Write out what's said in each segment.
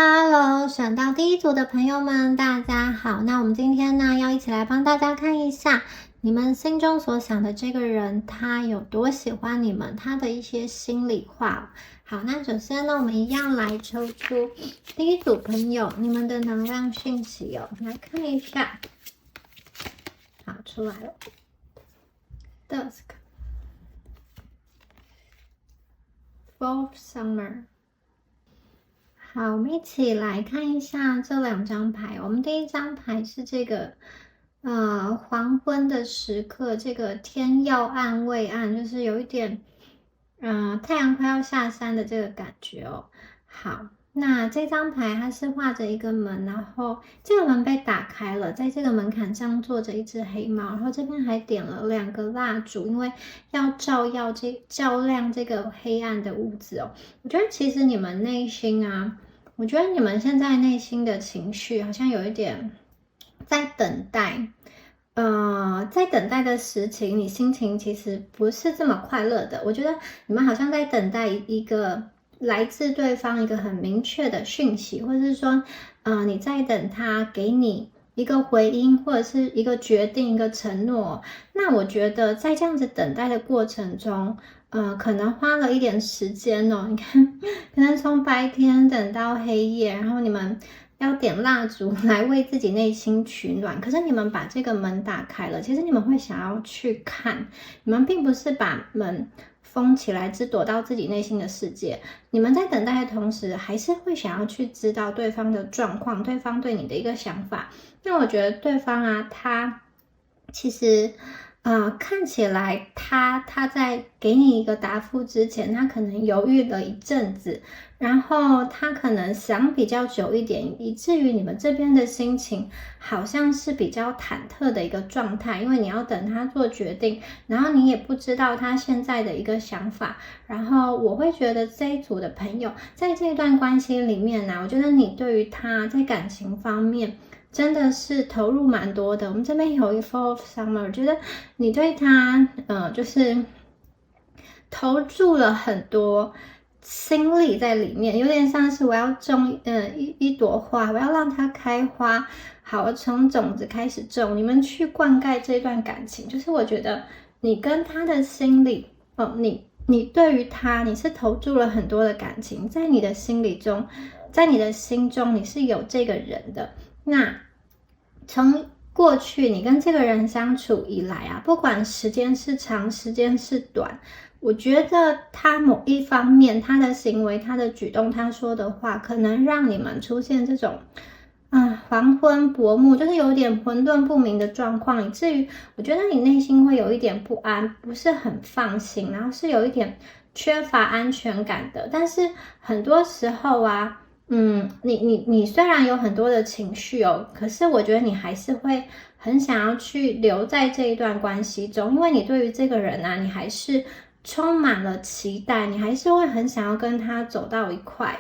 Hello，选到第一组的朋友们，大家好。那我们今天呢，要一起来帮大家看一下你们心中所想的这个人，他有多喜欢你们，他的一些心里话。好，那首先呢，我们一样来抽出第一组朋友你们的能量讯息哦，来看一下。好，出来了 ，Dusk， Fourth Summer。好，我们一起来看一下这两张牌。我们第一张牌是这个黄昏的时刻，这个天要暗未暗，就是有一点太阳快要下山的这个感觉哦。好，那这张牌它是画着一个门，然后这个门被打开了，在这个门槛上坐着一只黑猫，然后这边还点了2个蜡烛，因为要照亮这个黑暗的屋子哦。我觉得其实你们内心啊，我觉得你们现在内心的情绪好像有一点在等待，在等待的时期，你心情其实不是这么快乐的。我觉得你们好像在等待一个来自对方一个很明确的讯息，或者是说，你在等他给你一个回音，或者是一个决定、一个承诺。那我觉得在这样子等待的过程中，可能花了一点时间哦。你看，可能从白天等到黑夜，然后你们要点蜡烛来为自己内心取暖。可是你们把这个门打开了，其实你们会想要去看，你们并不是把门封起来，只躲到自己内心的世界。你们在等待的同时，还是会想要去知道对方的状况，对方对你的一个想法。那我觉得对方啊，他其实看起来他在给你一个答复之前，他可能犹豫了一阵子，然后他可能想比较久一点，以至于你们这边的心情好像是比较忐忑的一个状态，因为你要等他做决定，然后你也不知道他现在的一个想法。然后我会觉得这一组的朋友在这段关系里面呢，我觉得你对于他在感情方面真的是投入蛮多的。我们这边有一 Fourth Summer， 我觉得你对他就是投注了很多心力在里面，有点像是我要种一朵花，我要让它开花。好，从种子开始种，你们去灌溉这段感情，就是我觉得你跟他的心里你对于他，你是投注了很多的感情，在你的心里中，在你的心中，你是有这个人的。那从过去你跟这个人相处以来啊，不管时间是长，时间是短，我觉得他某一方面，他的行为，他的举动，他说的话，可能让你们出现这种黄昏薄暮，就是有点混沌不明的状况，以至于我觉得你内心会有一点不安，不是很放心，然后是有一点缺乏安全感的。但是很多时候啊，你虽然有很多的情绪哦，可是我觉得你还是会很想要去留在这一段关系中，因为你对于这个人啊，你还是充满了期待，你还是会很想要跟他走到一块。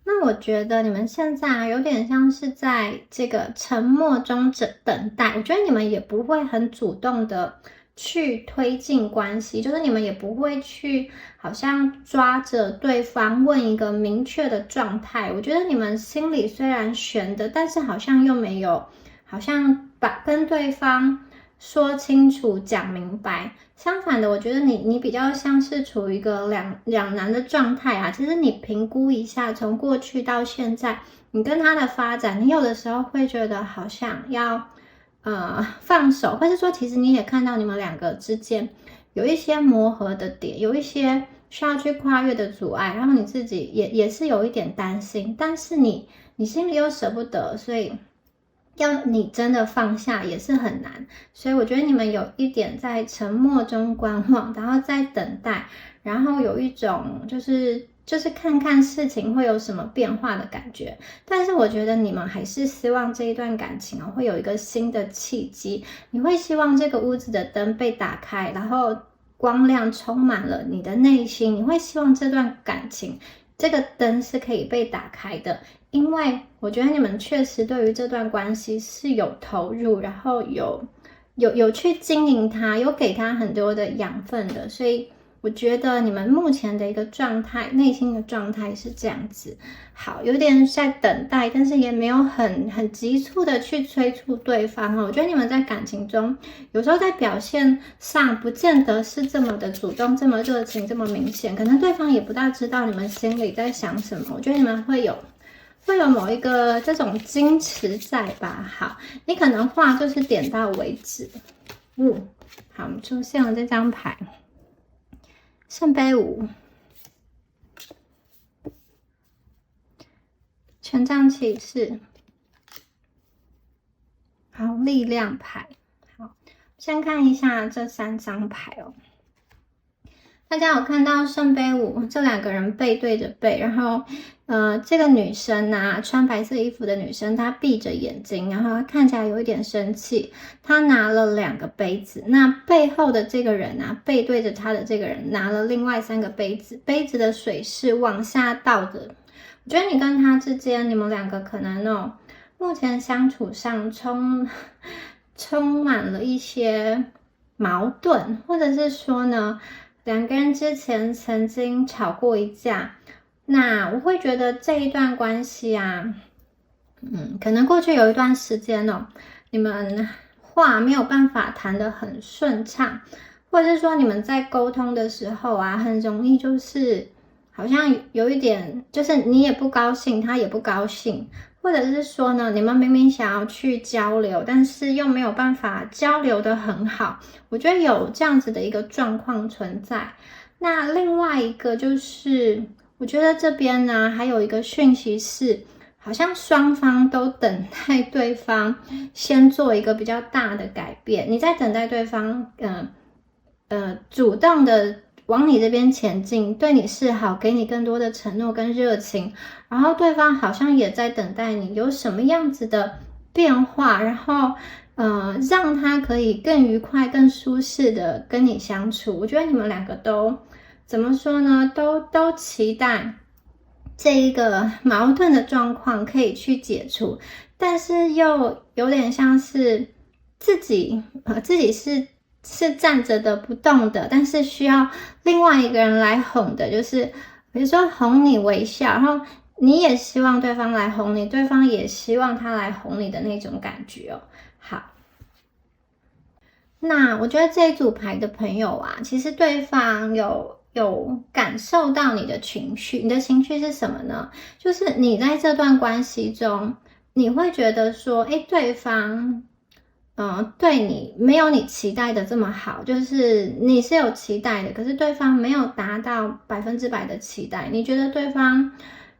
那我觉得你们现在有点像是在这个沉默中等待，我觉得你们也不会很主动的去推进关系，就是你们也不会去好像抓着对方问一个明确的状态。我觉得你们心里虽然悬的，但是好像又没有，好像跟对方说清楚讲明白。相反的，我觉得你比较像是处于一个两难的状态啊。其实你评估一下，从过去到现在，你跟他的发展，你有的时候会觉得好像要放手，或是说其实你也看到你们两个之间有一些磨合的点，有一些需要去跨越的阻碍，然后你自己也是有一点担心，但是你心里又舍不得，所以要你真的放下也是很难。所以我觉得你们有一点在沉默中观望，然后在等待，然后有一种就是看看事情会有什么变化的感觉。但是我觉得你们还是希望这一段感情会有一个新的契机，你会希望这个屋子的灯被打开，然后光亮充满了你的内心，你会希望这段感情这个灯是可以被打开的。因为我觉得你们确实对于这段关系是有投入，然后有去经营它，有给它很多的养分的，所以我觉得你们目前的一个状态，内心的状态是这样子。好，有点在等待，但是也没有很急促的去催促对方哦。我觉得你们在感情中，有时候在表现上不见得是这么的主动、这么热情、这么明显，可能对方也不大知道你们心里在想什么。我觉得你们会有某一个这种矜持在吧。好，你可能话就是点到为止。好，我们出现了这张牌。圣杯5，权杖骑士，好，力量牌。好，先看一下这3张牌哦。大家有看到圣杯5，这2个人背对着背，然后这个女生啊，穿白色衣服的女生，她闭着眼睛，然后她看起来有一点生气，她拿了2个杯子，那背后的这个人啊，背对着她的这个人拿了另外3个杯子，杯子的水是往下倒的。我觉得你跟他之间，你们2个可能目前相处上充满了一些矛盾，或者是说呢，2个人之前曾经吵过一架，那我会觉得这一段关系啊，可能过去有一段时间你们话没有办法谈得很顺畅，或者是说你们在沟通的时候啊，很容易就是好像有一点，就是你也不高兴，他也不高兴，或者是说呢，你们明明想要去交流，但是又没有办法交流得很好。我觉得有这样子的一个状况存在。那另外一个就是，我觉得这边呢还有一个讯息是，好像双方都等待对方先做一个比较大的改变，你在等待对方主动的往你这边前进，对你示好，给你更多的承诺跟热情，然后对方好像也在等待你有什么样子的变化，然后让他可以更愉快、更舒适的跟你相处。我觉得你们2个都怎么说呢？都期待这一个矛盾的状况可以去解除，但是又有点像是自己是站着的不动的，但是需要另外一个人来哄的，就是比如说哄你微笑，然后你也希望对方来哄你，对方也希望他来哄你的那种感觉哦。好，那我觉得这一组牌的朋友啊，其实对方有感受到你的情绪，你的情绪是什么呢？就是你在这段关系中，你会觉得说，对方对你没有你期待的这么好，就是你是有期待的，可是对方没有达到100%的期待，你觉得对方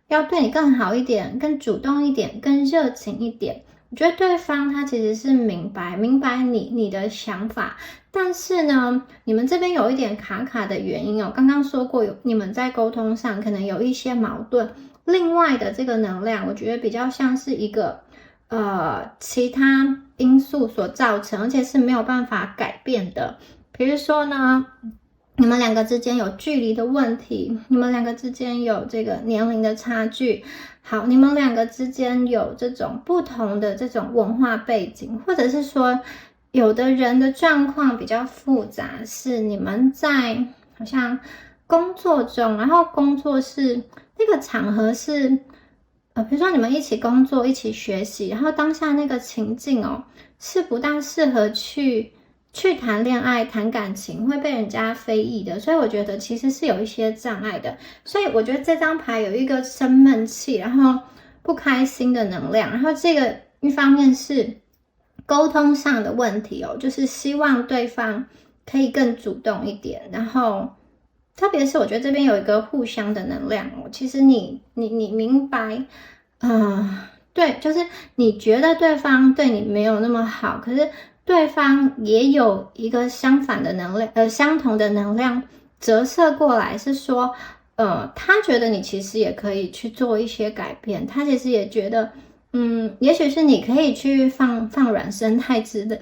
要对你更好一点，更主动一点，更热情一点。我觉得对方他其实是明白你的想法，但是呢，你们这边有一点卡卡的原因刚刚说过你们在沟通上可能有一些矛盾，另外的这个能量，我觉得比较像是一个其他因素所造成，而且是没有办法改变的。比如说呢，你们2个之间有距离的问题，你们2个之间有这个年龄的差距，好，你们2个之间有这种不同的这种文化背景，或者是说有的人的状况比较复杂，是你们在好像工作中，然后工作是那个场合是比如说你们一起工作一起学习，然后当下那个情境是不大适合去谈恋爱谈感情，会被人家非议的，所以我觉得其实是有一些障碍的。所以我觉得这张牌有一个生闷气然后不开心的能量，然后这个一方面是沟通上的问题就是希望对方可以更主动一点，然后特别是我觉得这边有一个互相的能量其实你明白对，就是你觉得对方对你没有那么好，可是对方也有一个相反的能量相同的能量折射过来，是说他觉得你其实也可以去做一些改变，他其实也觉得也许是你可以去放软声态之类，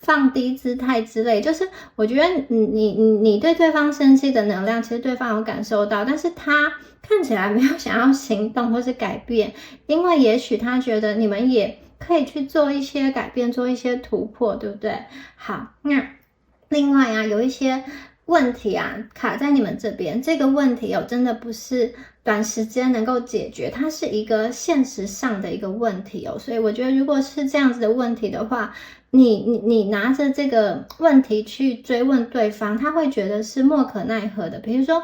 放低姿态之类，就是我觉得你对对方生气的能量，其实对方有感受到，但是他看起来没有想要行动或是改变，因为也许他觉得你们也可以去做一些改变，做一些突破，对不对？好，那另外有一些问题啊卡在你们这边，这个问题真的不是短时间能够解决，它是一个现实上的一个问题所以我觉得如果是这样子的问题的话，你拿着这个问题去追问对方，他会觉得是莫可奈何的。比如说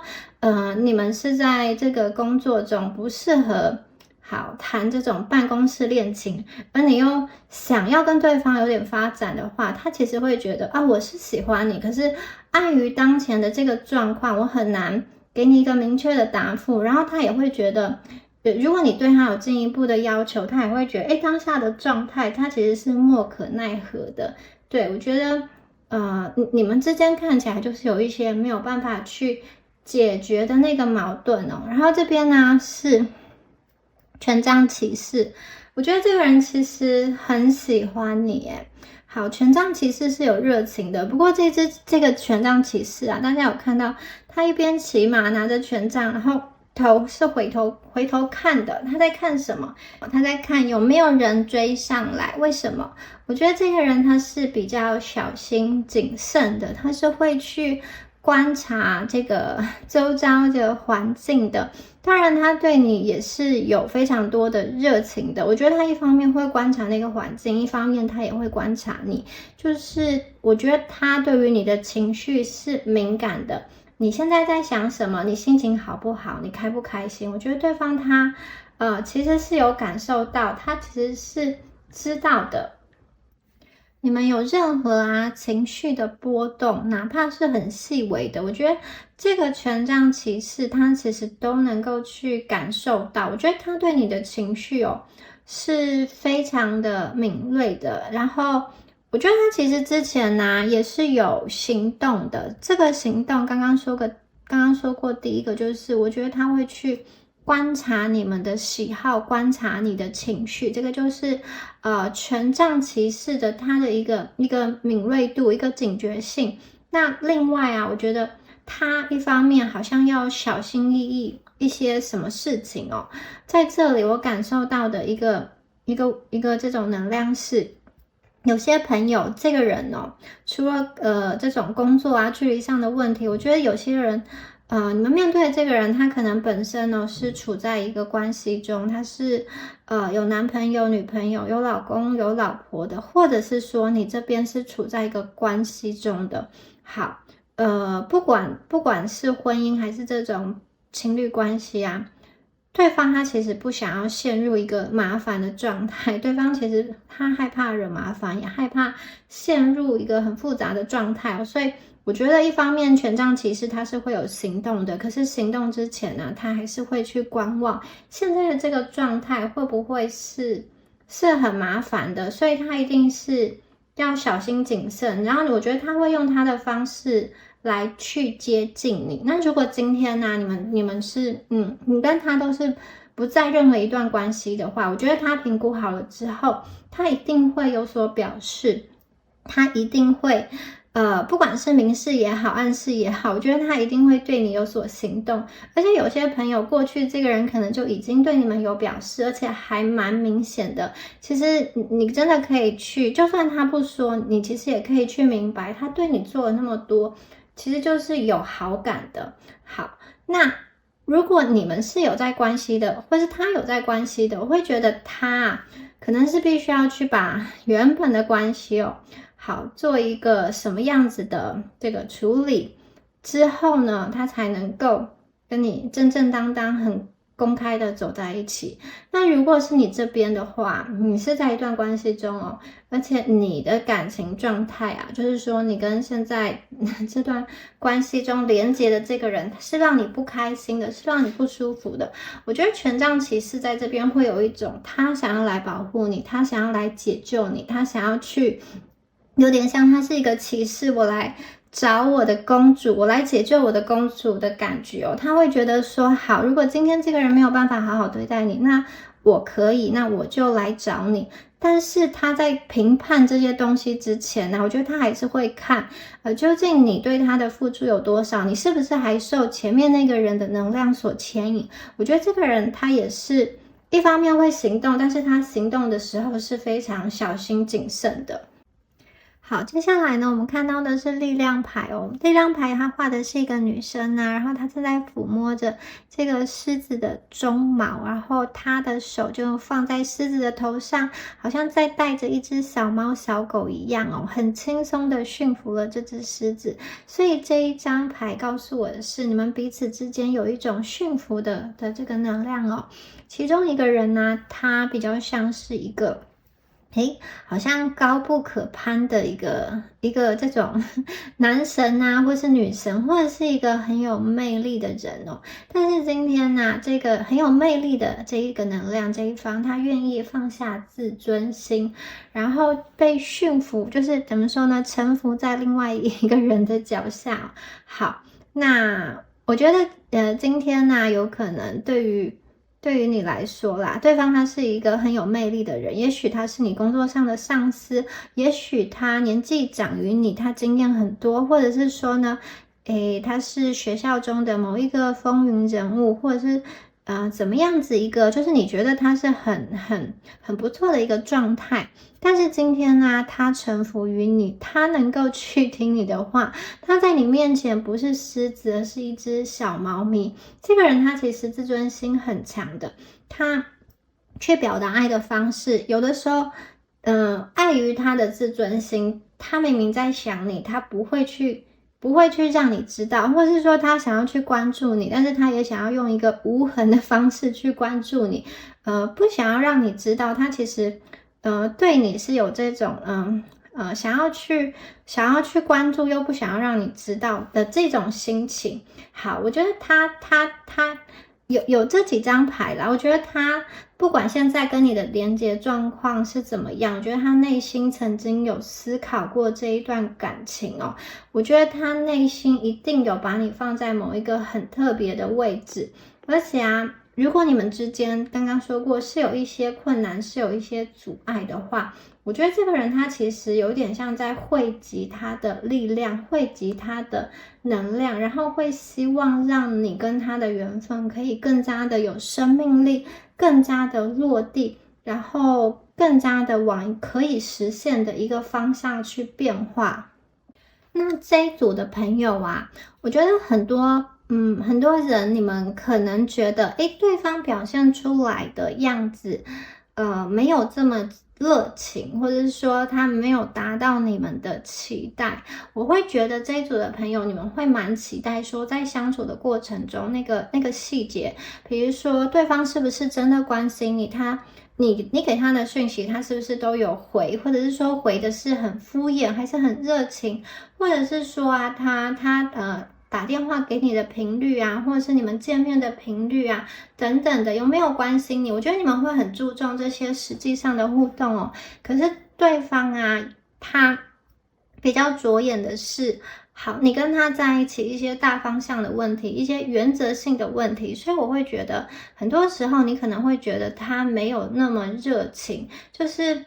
你们是在这个工作中不适合好谈这种办公室恋情，而你又想要跟对方有点发展的话，他其实会觉得我是喜欢你，可是碍于当前的这个状况，我很难给你一个明确的答复，然后他也会觉得如果你对他有进一步的要求，他也会觉得当下的状态他其实是莫可奈何的。对，我觉得你们之间看起来就是有一些没有办法去解决的那个矛盾然后这边呢是权杖骑士，我觉得这个人其实很喜欢你好，权杖骑士是有热情的，不过这个权杖骑士大家有看到他一边骑马拿着权杖，然后头是回头看的，他在看什么？他在看有没有人追上来。为什么？我觉得这个人他是比较小心谨慎的，他是会去观察这个周遭的环境的。当然他对你也是有非常多的热情的，我觉得他一方面会观察那个环境，一方面他也会观察你，就是我觉得他对于你的情绪是敏感的，你现在在想什么，你心情好不好，你开不开心，我觉得对方他其实是有感受到，他其实是知道的。你们有任何情绪的波动，哪怕是很细微的，我觉得这个权杖骑士他其实都能够去感受到，我觉得他对你的情绪是非常的敏锐的。然后我觉得他其实之前也是有行动的，这个行动刚刚说过第一个就是我觉得他会去观察你们的喜好，观察你的情绪，这个就是权杖骑士的他的一个敏锐度，一个警觉性。那另外我觉得他一方面好像要小心翼翼一些什么事情在这里我感受到的一个这种能量是，有些朋友这个人除了这种工作距离上的问题，我觉得有些人你们面对的这个人，他可能本身是处在一个关系中，他是有男朋友、女朋友、有老公、有老婆的，或者是说你这边是处在一个关系中的。好，不管是婚姻还是这种情侣关系对方他其实不想要陷入一个麻烦的状态，对方其实他害怕惹麻烦，也害怕陷入一个很复杂的状态所以我觉得一方面权杖骑士他是会有行动的，可是行动之前他还是会去观望现在的这个状态会不会是很麻烦的，所以他一定是要小心谨慎，然后我觉得他会用他的方式来去接近你。那如果今天你们是你跟他都是不在任何一段关系的话，我觉得他评估好了之后，他一定会有所表示，他一定会不管是明示也好，暗示也好，我觉得他一定会对你有所行动。而且有些朋友过去这个人可能就已经对你们有表示，而且还蛮明显的。其实你真的可以去，就算他不说，你其实也可以去明白，他对你做了那么多，其实就是有好感的。好，那如果你们是有在关系的，或是他有在关系的，我会觉得他可能是必须要去把原本的关系好，做一个什么样子的这个处理之后呢，他才能够跟你正正当当很公开的走在一起。那如果是你这边的话，你是在一段关系中而且你的感情状态就是说你跟现在这段关系中连接的这个人是让你不开心的，是让你不舒服的，我觉得权杖骑士在这边会有一种他想要来保护你，他想要来解救你，他想要去有点像他是一个骑士，我来找我的公主，我来解救我的公主的感觉他会觉得说好，如果今天这个人没有办法好好对待你，那我可以，那我就来找你。但是他在评判这些东西之前我觉得他还是会看究竟你对他的付出有多少，你是不是还受前面那个人的能量所牵引。我觉得这个人他也是一方面会行动，但是他行动的时候是非常小心谨慎的。好，接下来呢，我们看到的是力量牌哦。力量牌它画的是一个女生啊，然后她正在抚摸着这个狮子的鬃毛，然后她的手就放在狮子的头上，好像在带着一只小猫小狗一样哦，很轻松的驯服了这只狮子。所以这一张牌告诉我的是，你们彼此之间有一种驯服的这个能量哦。其中一个人呢，他比较像是一个好像高不可攀的一个这种男神啊，或是女神，或者是一个很有魅力的人哦。但是今天呢，这个很有魅力的这一个能量这一方，他愿意放下自尊心，然后被驯服，就是怎么说呢，臣服在另外一个人的脚下哦。好，那我觉得今天呢，有可能对于你来说啦，对方他是一个很有魅力的人，也许他是你工作上的上司，也许他年纪长于你，他经验很多，或者是说呢，他是学校中的某一个风云人物，或者是怎么样子一个，就是你觉得他是很不错的一个状态。但是今天呢，他臣服于你，他能够去听你的话，他在你面前不是狮子，而是一只小猫咪。这个人他其实自尊心很强的，他去表达爱的方式，有的时候，碍于他的自尊心，他明明在想你，他不会去让你知道，或者是说他想要去关注你，但是他也想要用一个无痕的方式去关注你，不想要让你知道，他其实对你是有这种想要去关注又不想要让你知道的这种心情。好，我觉得他有这几张牌啦，我觉得他不管现在跟你的连接状况是怎么样，我觉得他内心曾经有思考过这一段感情哦。我觉得他内心一定有把你放在某一个很特别的位置，而且啊，如果你们之间刚刚说过是有一些困难，是有一些阻碍的话，我觉得这个人他其实有点像在汇集他的力量，汇集他的能量，然后会希望让你跟他的缘分可以更加的有生命力，更加的落地，然后更加的往可以实现的一个方向去变化。那这一组的朋友啊，我觉得很多人你们可能觉得，对方表现出来的样子，没有这么热情，或者是说他没有达到你们的期待。我会觉得这一组的朋友，你们会蛮期待说，在相处的过程中，那个细节，比如说对方是不是真的关心你，你给他的讯息，他是不是都有回，或者是说回的是很敷衍，还是很热情，或者是说啊，他打电话给你的频率啊，或者是你们见面的频率啊，等等的，有没有关心你？我觉得你们会很注重这些实际上的互动哦。可是对方啊，他比较着眼的是，好，你跟他在一起一些大方向的问题，一些原则性的问题，所以我会觉得很多时候你可能会觉得他没有那么热情，就是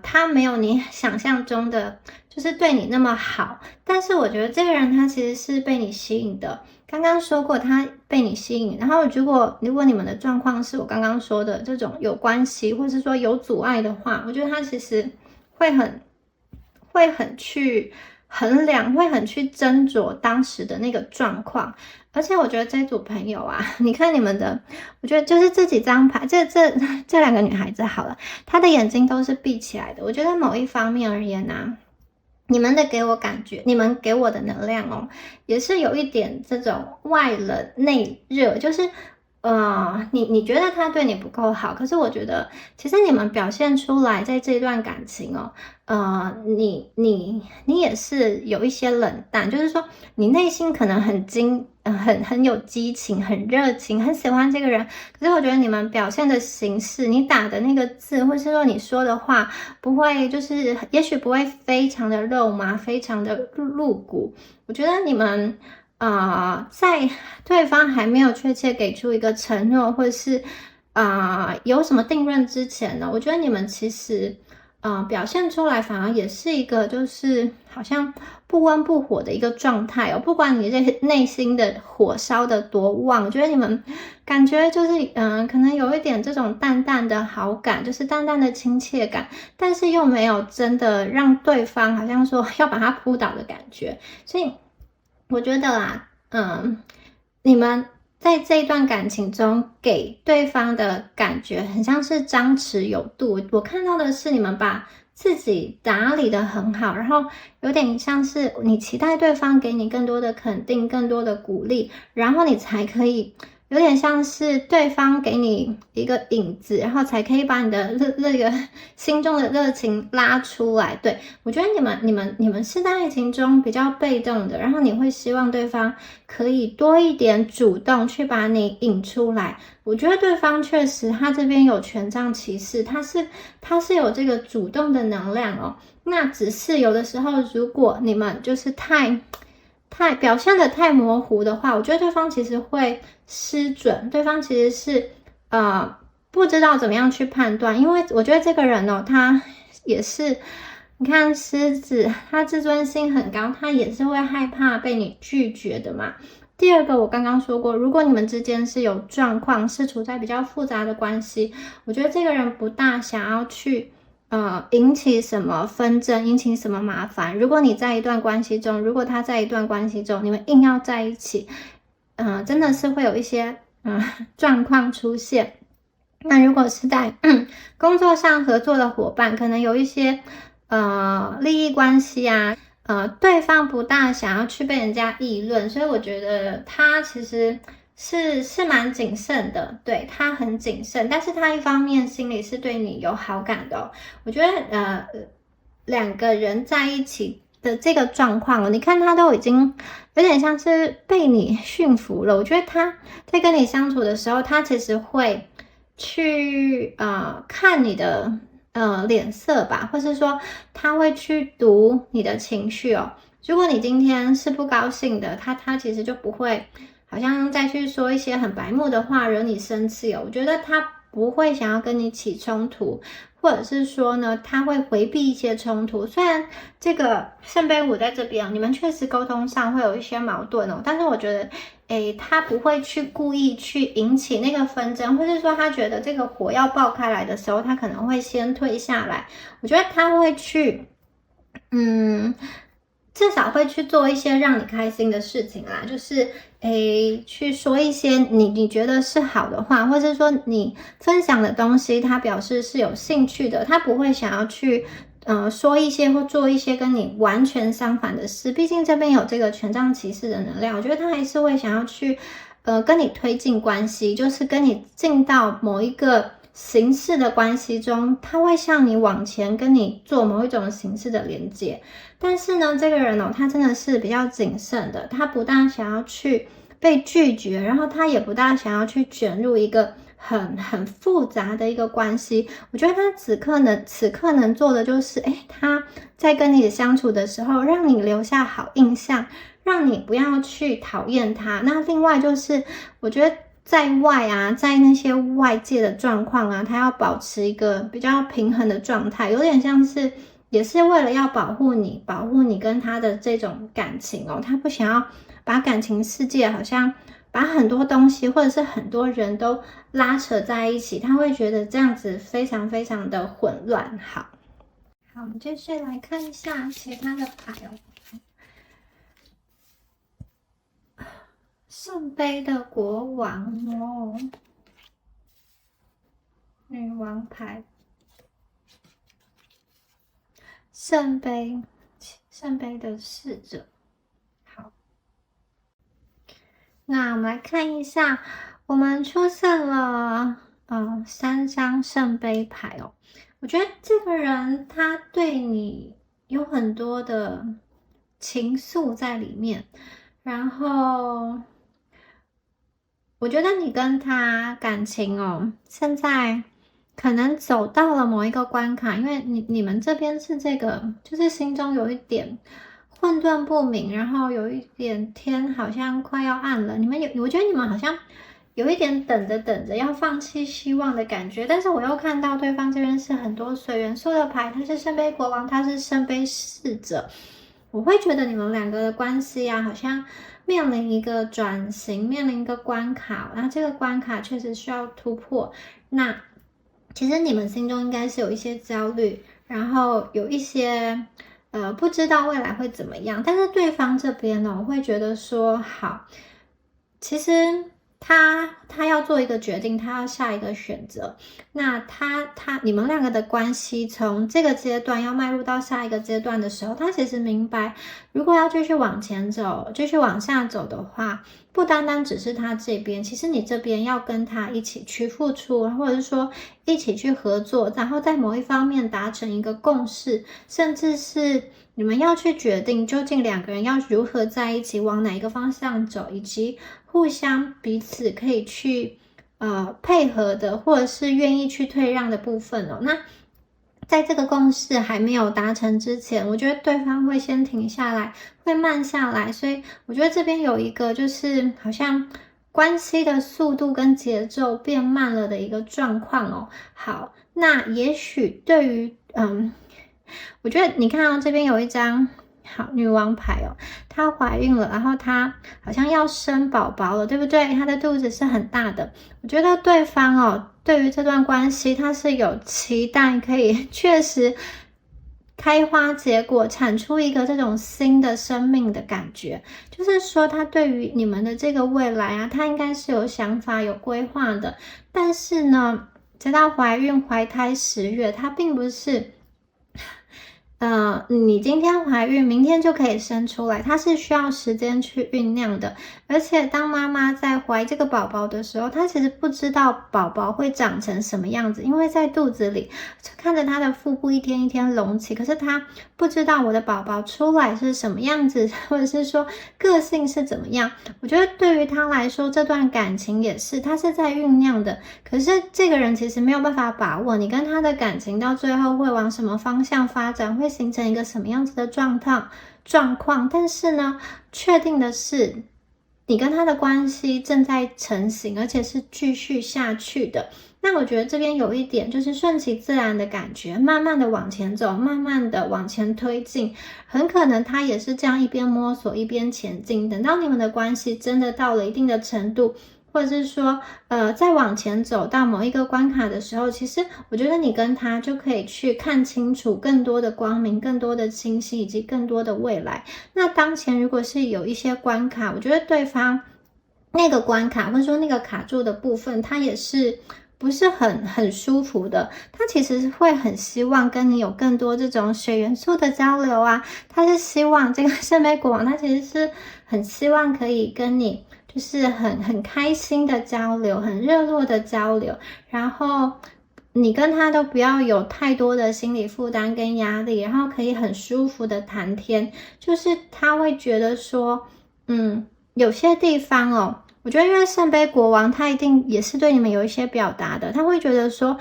他没有你想象中的就是对你那么好，但是我觉得这个人他其实是被你吸引的。刚刚说过他被你吸引，然后如果你们的状况是我刚刚说的这种有关系，或是说有阻碍的话，我觉得他其实会很去衡量，会很去斟酌当时的那个状况。而且我觉得这组朋友啊，你看你们的，我觉得就是这几张牌，这两个女孩子好了，她的眼睛都是闭起来的。我觉得某一方面而言啊，你们的给我感觉，你们给我的能量哦，也是有一点这种外冷内热，就是你觉得他对你不够好，可是我觉得其实你们表现出来在这段感情哦，你也是有一些冷淡，就是说你内心可能很有激情，很热情，很喜欢这个人，可是我觉得你们表现的形式，你打的那个字，或是说你说的话，不会就是也许不会非常的肉麻，非常的露骨，我觉得你们。在对方还没有确切给出一个承诺，或者是有什么定论之前呢，我觉得你们其实表现出来反而也是一个就是好像不温不火的一个状态哦。不管你这内心的火烧的多旺，我觉得你们感觉就是可能有一点这种淡淡的好感，就是淡淡的亲切感，但是又没有真的让对方好像说要把他扑倒的感觉。所以我觉得啦，你们在这一段感情中给对方的感觉很像是张弛有度，我看到的是你们把自己打理得很好，然后有点像是你期待对方给你更多的肯定，更多的鼓励，然后你才可以有点像是对方给你一个影子，然后才可以把你的那个心中的热情拉出来。对，我觉得你们是在爱情中比较被动的，然后你会希望对方可以多一点主动去把你引出来。我觉得对方确实他这边有权杖骑士，他是有这个主动的能量哦。那只是有的时候如果你们就是太表现的太模糊的话，我觉得对方其实会失准，对方其实是不知道怎么样去判断。因为我觉得这个人哦，他也是，你看狮子，他自尊心很高，他也是会害怕被你拒绝的嘛。第二个，我刚刚说过，如果你们之间是有状况，是处在比较复杂的关系，我觉得这个人不大想要去引起什么纷争，引起什么麻烦。如果你在一段关系中，如果他在一段关系中，你们硬要在一起，真的是会有一些状况出现。那如果是在工作上合作的伙伴，可能有一些利益关系啊，对方不大想要去被人家议论，所以我觉得他其实是蛮谨慎的，对，他很谨慎，但是他一方面心里是对你有好感的哦。我觉得两个人在一起的这个状况，你看他都已经有点像是被你驯服了。我觉得他在跟你相处的时候，他其实会去看你的脸色吧，或是说他会去读你的情绪哦。如果你今天是不高兴的，他其实就不会好像再去说一些很白目的话惹你生气哦。我觉得他不会想要跟你起冲突，或者是说呢，他会回避一些冲突。虽然这个圣杯五在这边，你们确实沟通上会有一些矛盾哦，但是我觉得他不会去故意去引起那个纷争，或是说他觉得这个火要爆开来的时候，他可能会先退下来。我觉得他会去至少会去做一些让你开心的事情啦，就是去说一些你觉得是好的话，或者说你分享的东西他表示是有兴趣的，他不会想要去说一些或做一些跟你完全相反的事。毕竟这边有这个权杖骑士的能量，我觉得他还是会想要去跟你推进关系，就是跟你进到某一个形式的关系中，他会向你往前跟你做某一种形式的连接。但是呢，这个人哦，他真的是比较谨慎的，他不大想要去被拒绝，然后他也不大想要去卷入一个很复杂的一个关系。我觉得他此刻能做的就是，他在跟你相处的时候，让你留下好印象，让你不要去讨厌他。那另外就是，我觉得在外啊，在那些外界的状况啊，他要保持一个比较平衡的状态，有点像是也是为了要保护你跟他的这种感情哦。他不想要把感情世界好像把很多东西或者是很多人都拉扯在一起，他会觉得这样子非常非常的混乱。好，我们继续来看一下其他的牌哦。圣杯的国王哦，女王牌，圣杯的侍者。好，那我们来看一下，我们出现了3张圣杯牌哦。我觉得这个人他对你有很多的情愫在里面，然后我觉得你跟他感情哦，现在可能走到了某一个关卡，因为你们这边是这个，就是心中有一点混沌不明，然后有一点天好像快要暗了。我觉得你们好像有一点等着等着要放弃希望的感觉。但是我又看到对方这边是很多水元素的牌，他是圣杯国王，他是圣杯侍者。我会觉得你们两个的关系啊，好像面临一个转型，面临一个关卡，然后这个关卡确实需要突破。那其实你们心中应该是有一些焦虑，然后有一些不知道未来会怎么样。但是对方这边呢，我会觉得说好，其实他要做一个决定，他要下一个选择。那你们两个的关系从这个阶段要迈入到下一个阶段的时候，他其实明白，如果要继续往前走，继续往下走的话，不单单只是他这边，其实你这边要跟他一起去付出，或者是说一起去合作，然后在某一方面达成一个共识，甚至是你们要去决定究竟两个人要如何在一起，往哪一个方向走，以及互相彼此可以去配合的，或者是愿意去退让的部分哦。那在这个共识还没有达成之前，我觉得对方会先停下来，会慢下来，所以我觉得这边有一个就是好像关系的速度跟节奏变慢了的一个状况哦。好，那也许对于我觉得你看到这边有一张好女王牌哦，她怀孕了，然后她好像要生宝宝了，对不对？她的肚子是很大的。我觉得对方哦，对于这段关系，他是有期待，可以确实开花结果，产出一个这种新的生命的感觉。就是说，他对于你们的这个未来啊，他应该是有想法、有规划的。但是呢，直到怀孕、怀胎10月，他并不是你今天怀孕，明天就可以生出来，它是需要时间去酝酿的。而且当妈妈在怀这个宝宝的时候，她其实不知道宝宝会长成什么样子，因为在肚子里看着她的腹部一天一天隆起，可是她不知道我的宝宝出来是什么样子，或者是说个性是怎么样。我觉得对于她来说，这段感情也是，她是在酝酿的。可是这个人其实没有办法把握你跟他的感情到最后会往什么方向发展，会形成一个什么样子的状况。但是呢，确定的是，你跟他的关系正在成型，而且是继续下去的。那我觉得这边有一点就是顺其自然的感觉，慢慢的往前走，慢慢的往前推进。很可能他也是这样一边摸索一边前进，等到你们的关系真的到了一定的程度，或者是说再往前走到某一个关卡的时候，其实我觉得你跟他就可以去看清楚更多的光明，更多的清晰，以及更多的未来。那当前如果是有一些关卡，我觉得对方那个关卡或者说那个卡住的部分，他也是不是很舒服的，他其实会很希望跟你有更多这种水元素的交流啊，他是希望这个圣杯国王，他其实是很希望可以跟你就是很开心的交流，很热络的交流，然后你跟他都不要有太多的心理负担跟压力，然后可以很舒服的谈天，就是他会觉得说有些地方哦，我觉得因为圣杯国王他一定也是对你们有一些表达的，他会觉得说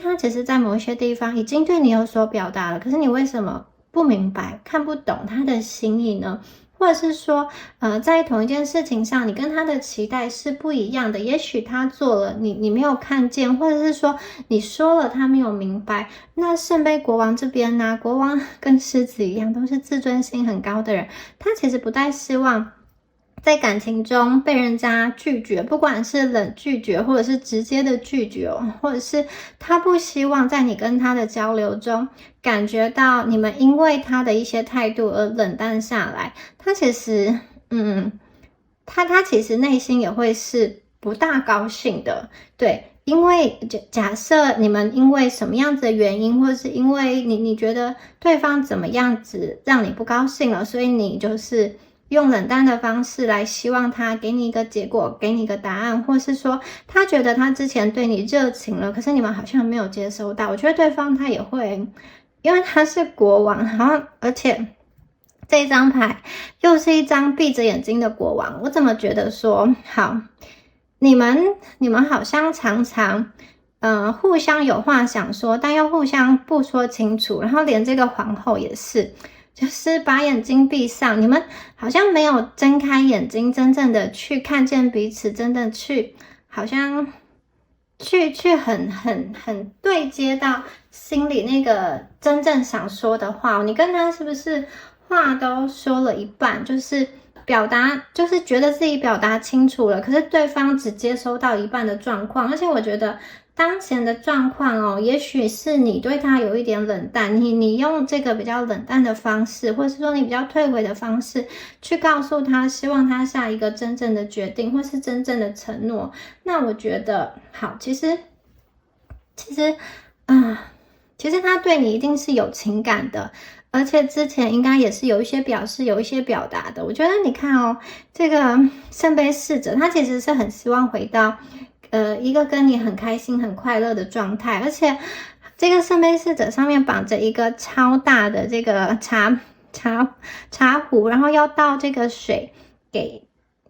他其实在某一些地方已经对你有所表达了，可是你为什么不明白看不懂他的心意呢？或者是说在同一件事情上你跟他的期待是不一样的，也许他做了你没有看见，或者是说你说了他没有明白。那圣杯国王这边呢，国王跟狮子一样都是自尊心很高的人，他其实不太希望在感情中被人家拒绝，不管是冷拒绝或者是直接的拒绝，或者是他不希望在你跟他的交流中感觉到你们因为他的一些态度而冷淡下来。他其实他其实内心也会是不大高兴的，对，因为假设你们因为什么样子的原因，或者是因为你觉得对方怎么样子让你不高兴了，所以你就是用冷淡的方式来希望他给你一个结果，给你一个答案，或是说他觉得他之前对你热情了，可是你们好像没有接收到。我觉得对方他也会，因为他是国王，然后而且这一张牌又是一张闭着眼睛的国王，我怎么觉得说好，你们好像常常互相有话想说，但又互相不说清楚，然后连这个皇后也是就是把眼睛闭上，你们好像没有睁开眼睛真正的去看见彼此，真的去好像去很对接到心里那个真正想说的话。你跟他是不是话都说了一半，就是表达，就是觉得自己表达清楚了，可是对方只接收到一半的状况。而且我觉得当前的状况哦，也许是你对他有一点冷淡，你用这个比较冷淡的方式，或是说你比较退回的方式去告诉他，希望他下一个真正的决定或是真正的承诺。那我觉得好，其实其实他对你一定是有情感的，而且之前应该也是有一些表示，有一些表达的。我觉得你看哦，这个圣杯侍者，他其实是很希望回到一个跟你很开心、很快乐的状态，而且这个圣杯侍者上面绑着一个超大的这个茶壶，然后要倒这个水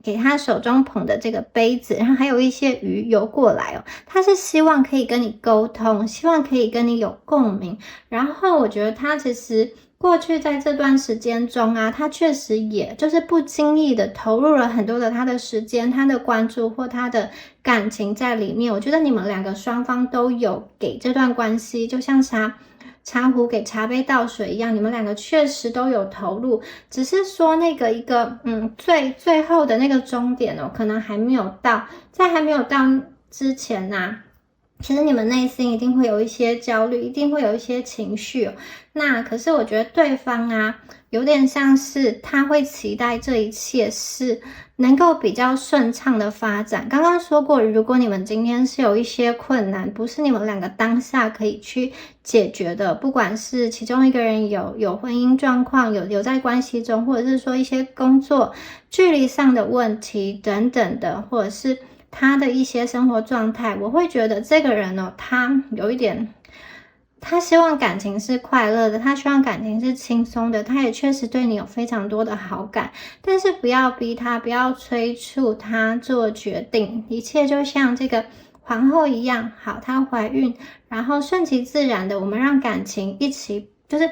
给他手中捧的这个杯子，然后还有一些鱼游过来哦。他是希望可以跟你沟通，希望可以跟你有共鸣。然后我觉得他其实过去在这段时间中啊，他确实也就是不经意的投入了很多的他的时间、他的关注或他的感情在里面。我觉得你们两个双方都有给这段关系，就像茶壶给茶杯倒水一样，你们两个确实都有投入，只是说那个一个最后的那个终点哦，可能还没有到，在还没有到之前啊，其实你们内心一定会有一些焦虑，一定会有一些情绪哦。那可是我觉得对方啊，有点像是他会期待这一切是能够比较顺畅的发展。刚刚说过，如果你们今天是有一些困难，不是你们两个当下可以去解决的，不管是其中一个人有婚姻状况，有在关系中，或者是说一些工作距离上的问题等等的，或者是他的一些生活状态，我会觉得这个人哦，他有一点，他希望感情是快乐的，他希望感情是轻松的，他也确实对你有非常多的好感，但是不要逼他，不要催促他做决定，一切就像这个皇后一样，好，她怀孕，然后顺其自然的，我们让感情一起，就是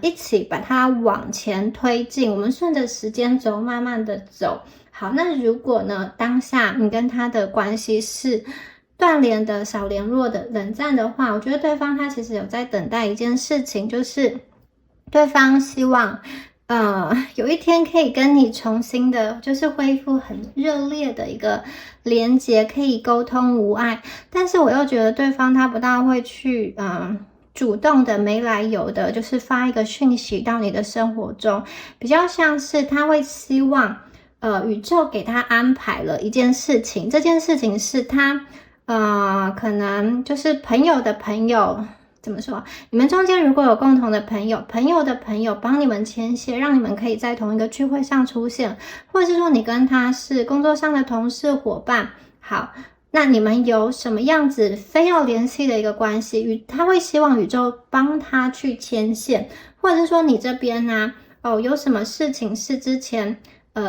一起把它往前推进，我们顺着时间轴慢慢的走。好，那如果呢，当下你跟他的关系是断联的、少联络的、冷战的话，我觉得对方他其实有在等待一件事情，就是对方希望有一天可以跟你重新的，就是恢复很热烈的一个连结，可以沟通无碍。但是我又觉得对方他不大会去主动的没来由的，就是发一个讯息到你的生活中，比较像是他会希望宇宙给他安排了一件事情，这件事情是他可能就是朋友的朋友，怎么说？你们中间如果有共同的朋友，朋友的朋友帮你们牵线，让你们可以在同一个聚会上出现，或者是说你跟他是工作上的同事伙伴，好，那你们有什么样子非要联系的一个关系，他会希望宇宙帮他去牵线，或者是说你这边呢，有什么事情是之前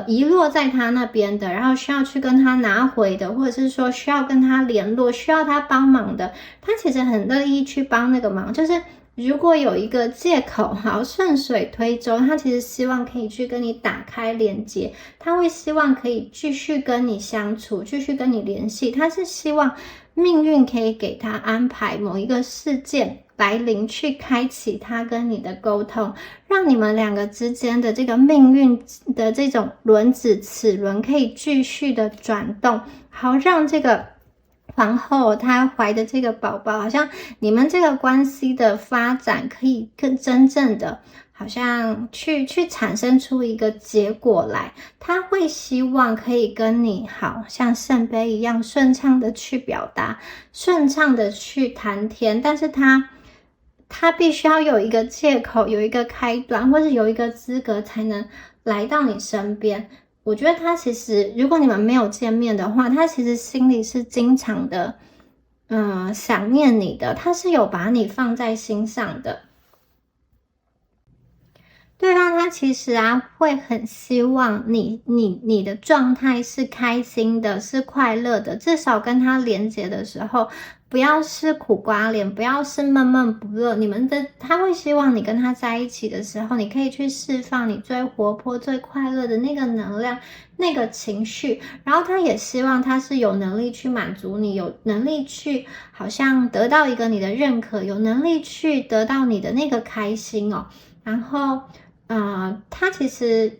遗落在他那边的，然后需要去跟他拿回的，或者是说需要跟他联络，需要他帮忙的，他其实很乐意去帮那个忙。就是如果有一个借口，好，顺水推舟，他其实希望可以去跟你打开连接，他会希望可以继续跟你相处，继续跟你联系，他是希望命运可以给他安排某一个事件来临，去开启他跟你的沟通，让你们两个之间的这个命运的这种轮子齿轮可以继续的转动，好让这个皇后她怀的这个宝宝，好像你们这个关系的发展可以更真正的好像去产生出一个结果来，他会希望可以跟你好像圣杯一样顺畅的去表达，顺畅的去谈天，但是他必须要有一个借口，有一个开端，或是有一个资格才能来到你身边。我觉得他其实，如果你们没有见面的话，他其实心里是经常的，想念你的，他是有把你放在心上的。对方他其实会很希望你的状态是开心的，是快乐的，至少跟他连接的时候，不要是苦瓜脸，不要是闷闷不乐。他会希望你跟他在一起的时候，你可以去释放你最活泼、最快乐的那个能量、那个情绪，然后他也希望他是有能力去满足你，有能力去好像得到一个你的认可，有能力去得到你的那个开心哦，然后。他其实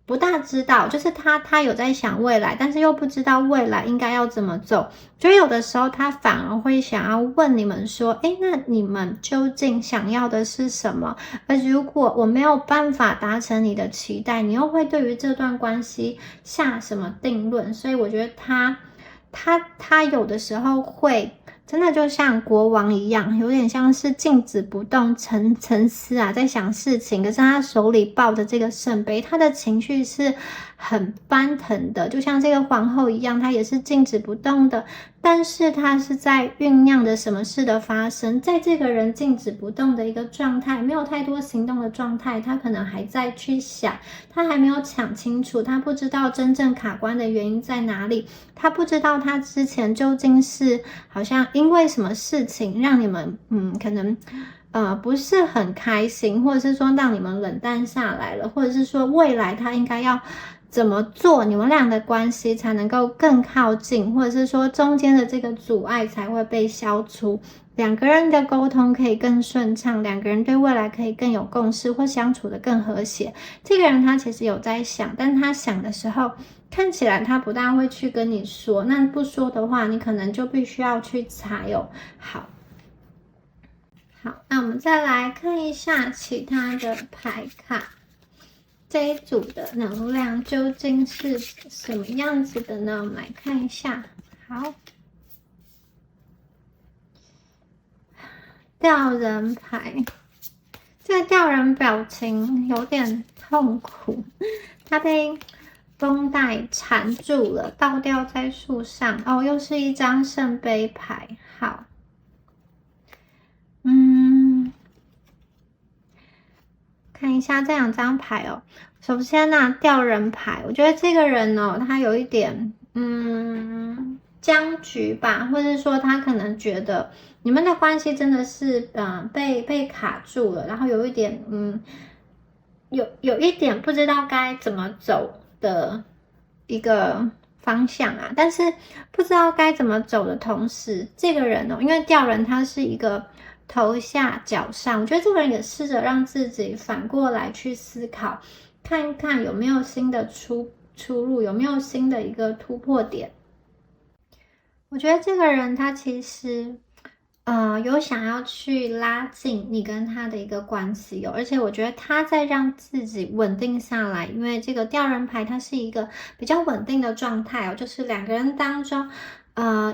不大知道，就是他有在想未来，但是又不知道未来应该要怎么走。所以有的时候他反而会想要问你们说，诶，那你们究竟想要的是什么？而如果我没有办法达成你的期待，你又会对于这段关系下什么定论？所以我觉得他有的时候会真的就像国王一样，有点像是静止不动、沉思在想事情。可是他手里抱着这个圣杯，他的情绪是很翻腾的，就像这个皇后一样，她也是静止不动的。但是他是在酝酿着什么事的发生，在这个人静止不动的一个状态，没有太多行动的状态，他可能还在去想，他还没有想清楚，他不知道真正卡关的原因在哪里，他不知道他之前究竟是好像因为什么事情让你们可能不是很开心，或者是说让你们冷淡下来了，或者是说未来他应该要怎么做你们俩的关系才能够更靠近，或者是说中间的这个阻碍才会被消除，两个人的沟通可以更顺畅，两个人对未来可以更有共识，或相处的更和谐。这个人他其实有在想，但他想的时候看起来他不大会去跟你说，那不说的话你可能就必须要去猜哦。好，那我们再来看一下其他的牌卡，这一组的能量究竟是什么样子的呢？我们来看一下。好，吊人牌，这个吊人表情有点痛苦，他被绷带缠住了，倒吊在树上。哦，又是一张圣杯牌。好，看一下这两张牌哦。首先呢，吊人牌，我觉得这个人哦，他有一点僵局吧，或者说他可能觉得你们的关系真的是被卡住了，然后有一点有一点不知道该怎么走的一个方向但是不知道该怎么走的同时，这个人因为吊人他是一个头下脚上，我觉得这个人也试着让自己反过来去思考，看一看有没有新的出路，有没有新的一个突破点。我觉得这个人他其实有想要去拉近你跟他的一个关系而且我觉得他在让自己稳定下来，因为这个吊人牌它是一个比较稳定的状态就是两个人当中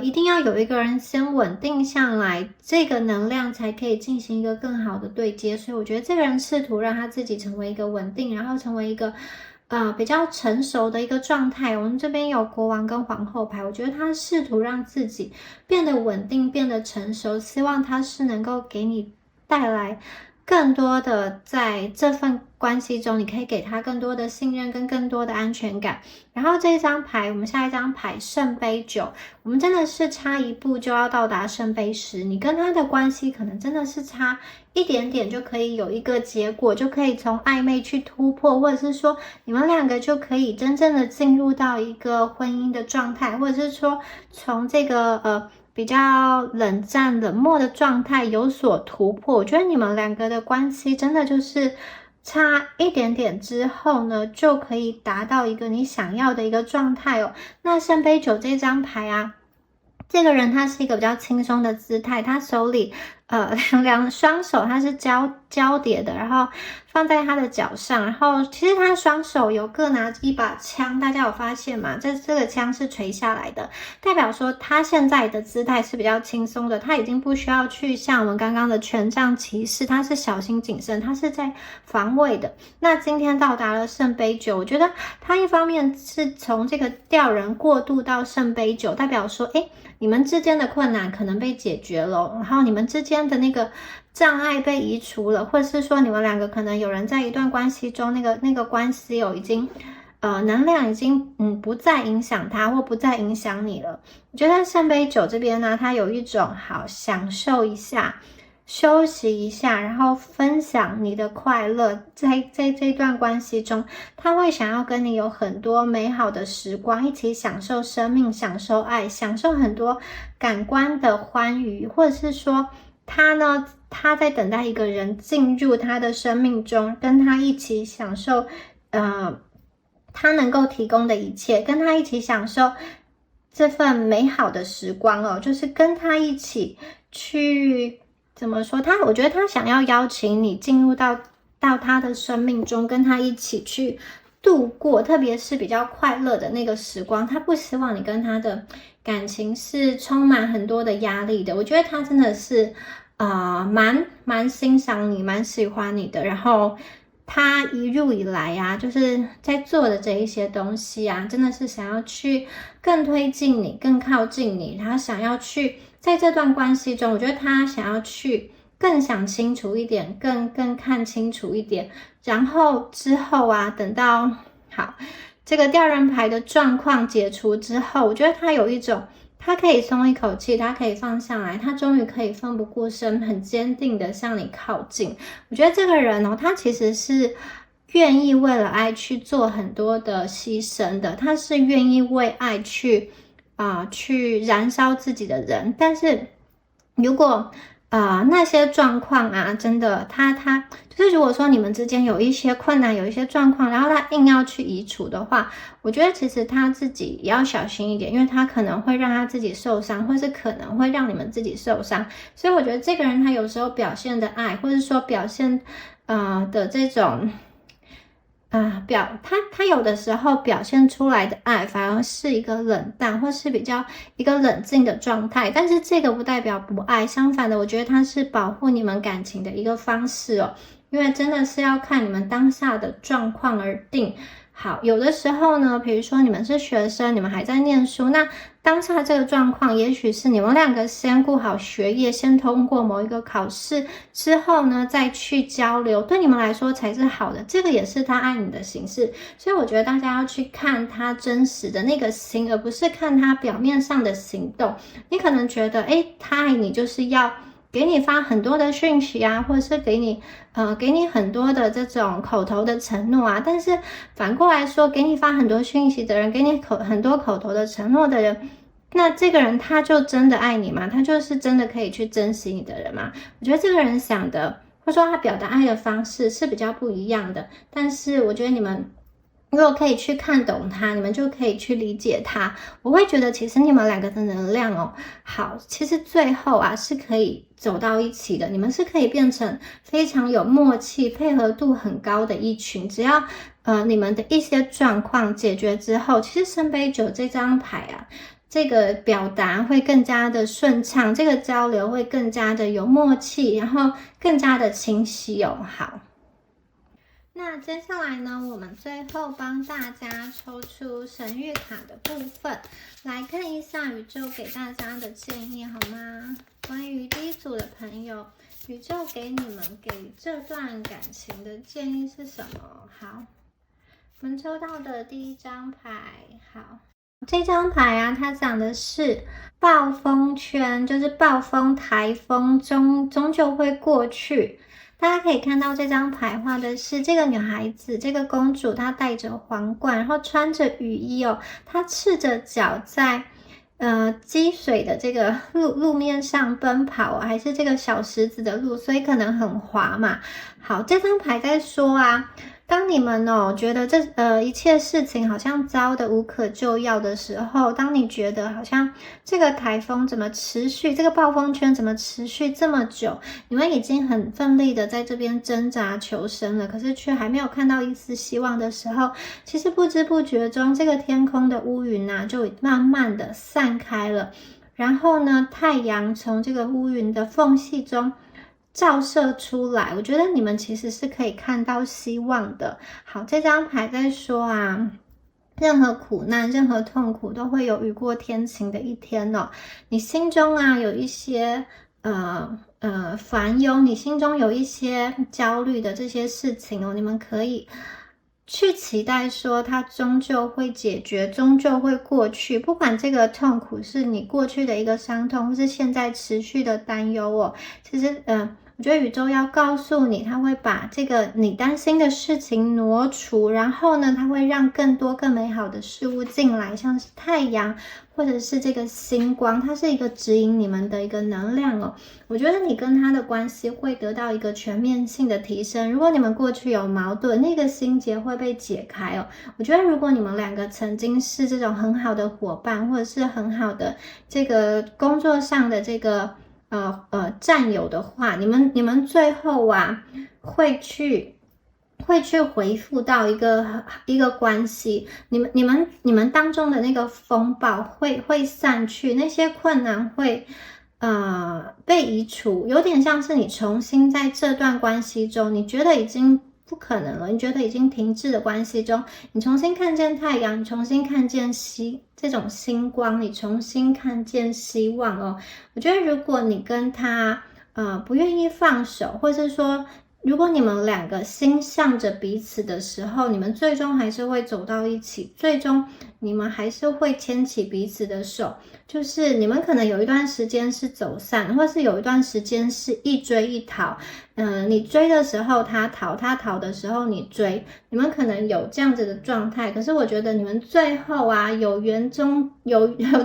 一定要有一个人先稳定下来，这个能量才可以进行一个更好的对接，所以我觉得这个人试图让他自己成为一个稳定，然后成为一个比较成熟的一个状态。我们这边有国王跟皇后牌，我觉得他试图让自己变得稳定，变得成熟，希望他是能够给你带来更多的在这份关系中，你可以给他更多的信任跟更多的安全感。然后这一张牌，我们下一张牌圣杯9，我们真的是差一步就要到达圣杯10，你跟他的关系可能真的是差一点点就可以有一个结果，就可以从暧昧去突破，或者是说你们两个就可以真正的进入到一个婚姻的状态，或者是说从这个比较冷战冷漠的状态有所突破。我觉得你们两个的关系真的就是差一点点之后呢，就可以达到一个你想要的一个状态哦。那圣杯9这张牌这个人他是一个比较轻松的姿态，他手里双手他是交叠的，然后放在他的脚上，然后其实他双手有各拿一把枪，大家有发现吗？这个枪是垂下来的，代表说他现在的姿态是比较轻松的，他已经不需要去像我们刚刚的权杖骑士，他是小心谨慎，他是在防卫的。那今天到达了圣杯9，我觉得他一方面是从这个吊人过渡到圣杯9，代表说你们之间的困难可能被解决了，然后你们之间间的那个障碍被移除了，或者是说你们两个可能有人在一段关系中，那个关系已经能量已经不再影响他，或不再影响你了。我觉得圣杯9这边呢，它有一种好享受一下，休息一下，然后分享你的快乐，在这段关系中，他会想要跟你有很多美好的时光，一起享受生命，享受爱，享受很多感官的欢愉，或者是说他在等待一个人进入他的生命中，跟他一起享受他能够提供的一切，跟他一起享受这份美好的时光哦，就是跟他一起去怎么说？我觉得他想要邀请你进入到他的生命中，跟他一起去度过，特别是比较快乐的那个时光。他不希望你跟他的感情是充满很多的压力的。我觉得他真的是蛮欣赏你，蛮喜欢你的。然后他一路以来啊，就是在做的这一些东西啊，真的是想要去更推进你，更靠近你。他想要去在这段关系中，我觉得他想要去更想清楚一点，更看清楚一点。然后之后啊，等到这个吊人牌的状况解除之后，我觉得他有一种他可以松一口气，他可以放下来，他终于可以奋不顾身，很坚定的向你靠近。我觉得这个人哦，他其实是愿意为了爱去做很多的牺牲的，他是愿意为爱去燃烧自己的人。但是如果那些状况啊，真的他就是如果说你们之间有一些困难，有一些状况，然后他硬要去移除的话，我觉得其实他自己也要小心一点，因为他可能会让他自己受伤，或是可能会让你们自己受伤。所以我觉得这个人他有时候表现的爱，或者说表现的这种他有的时候表现出来的爱反而是一个冷淡，或是比较一个冷静的状态，但是这个不代表不爱，相反的，我觉得它是保护你们感情的一个方式哦，因为真的是要看你们当下的状况而定。好，有的时候呢，比如说你们是学生，你们还在念书，那当下这个状况，也许是你们两个先顾好学业，先通过某一个考试之后呢，再去交流，对你们来说才是好的。这个也是他爱你的形式，所以我觉得大家要去看他真实的那个心，而不是看他表面上的行动。你可能觉得，他爱你就是要给你发很多的讯息啊，或者是给你很多的这种口头的承诺啊，但是反过来说，给你发很多讯息的人，给你很多口头的承诺的人，那这个人他就真的爱你吗？他就是真的可以去珍惜你的人吗？我觉得这个人想的，或者说他表达爱的方式是比较不一样的，但是我觉得你们如果可以去看懂他，你们就可以去理解他。我会觉得其实你们两个的能量哦，好，其实最后啊是可以走到一起的，你们是可以变成非常有默契、配合度很高的一群。只要你们的一些状况解决之后，其实圣杯9这张牌啊，这个表达会更加的顺畅，这个交流会更加的有默契，然后更加的清晰哦。好。那接下来呢，我们最后帮大家抽出神谕卡的部分，来看一下宇宙给大家的建议好吗？关于第一组的朋友，宇宙给你们给这段感情的建议是什么？好，我们抽到的第一张牌，好，这张牌啊，它讲的是暴风圈，就是暴风、台风终究会过去。大家可以看到这张牌画的是这个女孩子，这个公主，她戴着皇冠，然后穿着雨衣哦，她赤着脚在积水的这个路面上奔跑，还是这个小石子的路，所以可能很滑嘛。好，这张牌在说啊，当你们觉得一切事情好像糟的无可救药的时候，当你觉得好像这个台风怎么持续，这个暴风圈怎么持续这么久，你们已经很奋力的在这边挣扎求生了，可是却还没有看到一丝希望的时候，其实不知不觉中，这个天空的乌云啊，就慢慢的散开了，然后呢，太阳从这个乌云的缝隙中照射出来，我觉得你们其实是可以看到希望的。好，这张牌在说啊，任何苦难、任何痛苦都会有雨过天晴的一天哦。你心中啊有一些烦忧，你心中有一些焦虑的这些事情哦，你们可以去期待说它终究会解决，终究会过去。不管这个痛苦是你过去的一个伤痛，或是现在持续的担忧哦，其实我觉得宇宙要告诉你，它会把这个你担心的事情挪除，然后呢，它会让更多更美好的事物进来，像是太阳或者是这个星光，它是一个指引你们的一个能量哦。我觉得你跟他的关系会得到一个全面性的提升。如果你们过去有矛盾，那个心结会被解开哦。我觉得如果你们两个曾经是这种很好的伙伴，或者是很好的这个工作上的这个战友的话，你们最后啊会去回复到一个关系，你们当中的那个风暴会散去，那些困难会被移除，有点像是你重新在这段关系中，你觉得已经不可能了，你觉得已经停滞的关系中，你重新看见太阳，你重新看见这种星光，你重新看见希望哦。我觉得如果你跟他不愿意放手，或是说如果你们两个心向着彼此的时候，你们最终还是会走到一起，最终你们还是会牵起彼此的手。就是你们可能有一段时间是走散，或是有一段时间是一追一逃。你追的时候他逃，他逃的时候你追，你们可能有这样子的状态。可是我觉得你们最后啊，有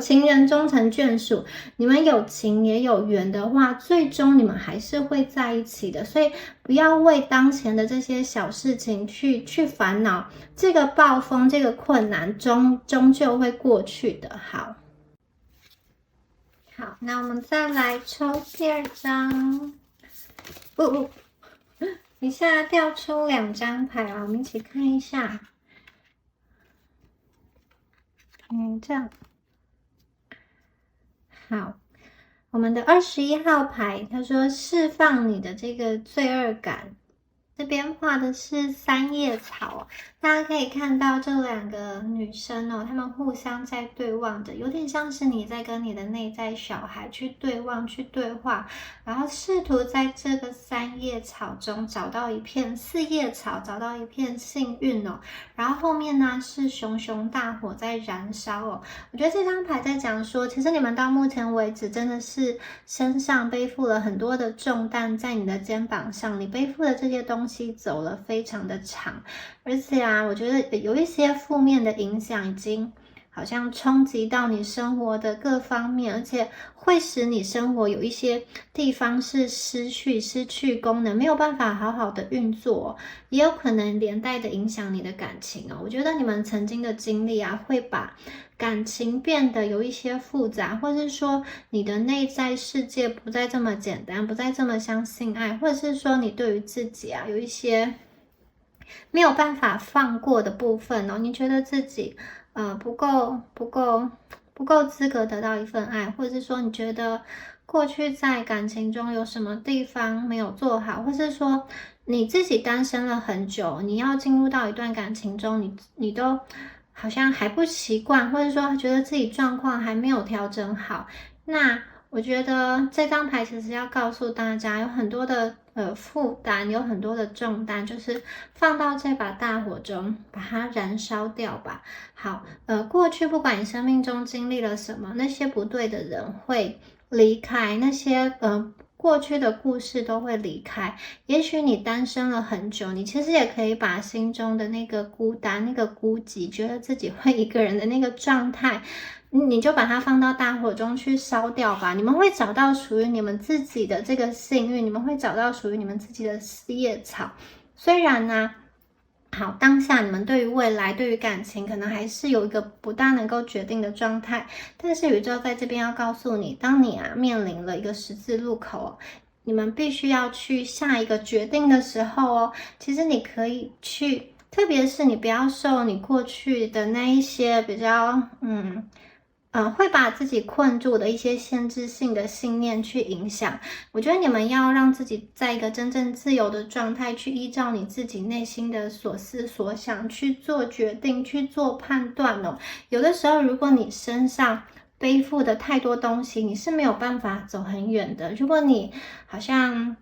情人终成眷属，你们有情也有缘的话，最终你们还是会在一起的。所以不要为当前的这些小事情去烦恼，这个暴风，这个困难终究会过去的。好，那我们再来抽第二张。一下掉出2张牌啊，我们一起看一下。这样。好，我们的21号牌，他说释放你的这个罪恶感。这边画的是3叶草，大家可以看到这2个女生哦，她们互相在对望着，有点像是你在跟你的内在小孩去对望、去对话，然后试图在这个3叶草中找到一片4叶草，找到一片幸运哦。然后后面呢是熊熊大火在燃烧哦。我觉得这张牌在讲说，其实你们到目前为止真的是身上背负了很多的重担在你的肩膀上，你背负的这些东西走了非常的长，而且啊，我觉得有一些负面的影响已经好像冲击到你生活的各方面，而且会使你生活有一些地方是失去功能，没有办法好好的运作，也有可能连带的影响你的感情哦。我觉得你们曾经的经历啊，会把感情变得有一些复杂，或是说你的内在世界不再这么简单，不再这么相信爱，或者是说你对于自己啊有一些没有办法放过的部分哦，你觉得自己不够资格得到一份爱，或者是说你觉得过去在感情中有什么地方没有做好，或是说你自己单身了很久，你要进入到一段感情中，你都好像还不习惯，或者说觉得自己状况还没有调整好，那我觉得这张牌其实要告诉大家，有很多的负担，有很多的重担，就是放到这把大火中，把它燃烧掉吧。好，过去不管你生命中经历了什么，那些不对的人会离开，那些过去的故事都会离开。也许你单身了很久，你其实也可以把心中的那个孤单、那个孤寂，觉得自己会一个人的那个状态，你就把它放到大火中去烧掉吧。你们会找到属于你们自己的这个幸运，你们会找到属于你们自己的4叶草。虽然呢，好，当下你们对于未来、对于感情，可能还是有一个不大能够决定的状态。但是宇宙在这边要告诉你，当你面临了一个十字路口，你们必须要去下一个决定的时候哦，其实你可以去，特别是你不要受你过去的那一些比较会把自己困住的一些限制性的信念去影响。我觉得你们要让自己在一个真正自由的状态，去依照你自己内心的所思所想去做决定，去做判断哦。有的时候，如果你身上背负的太多东西，你是没有办法走很远的。如果你好像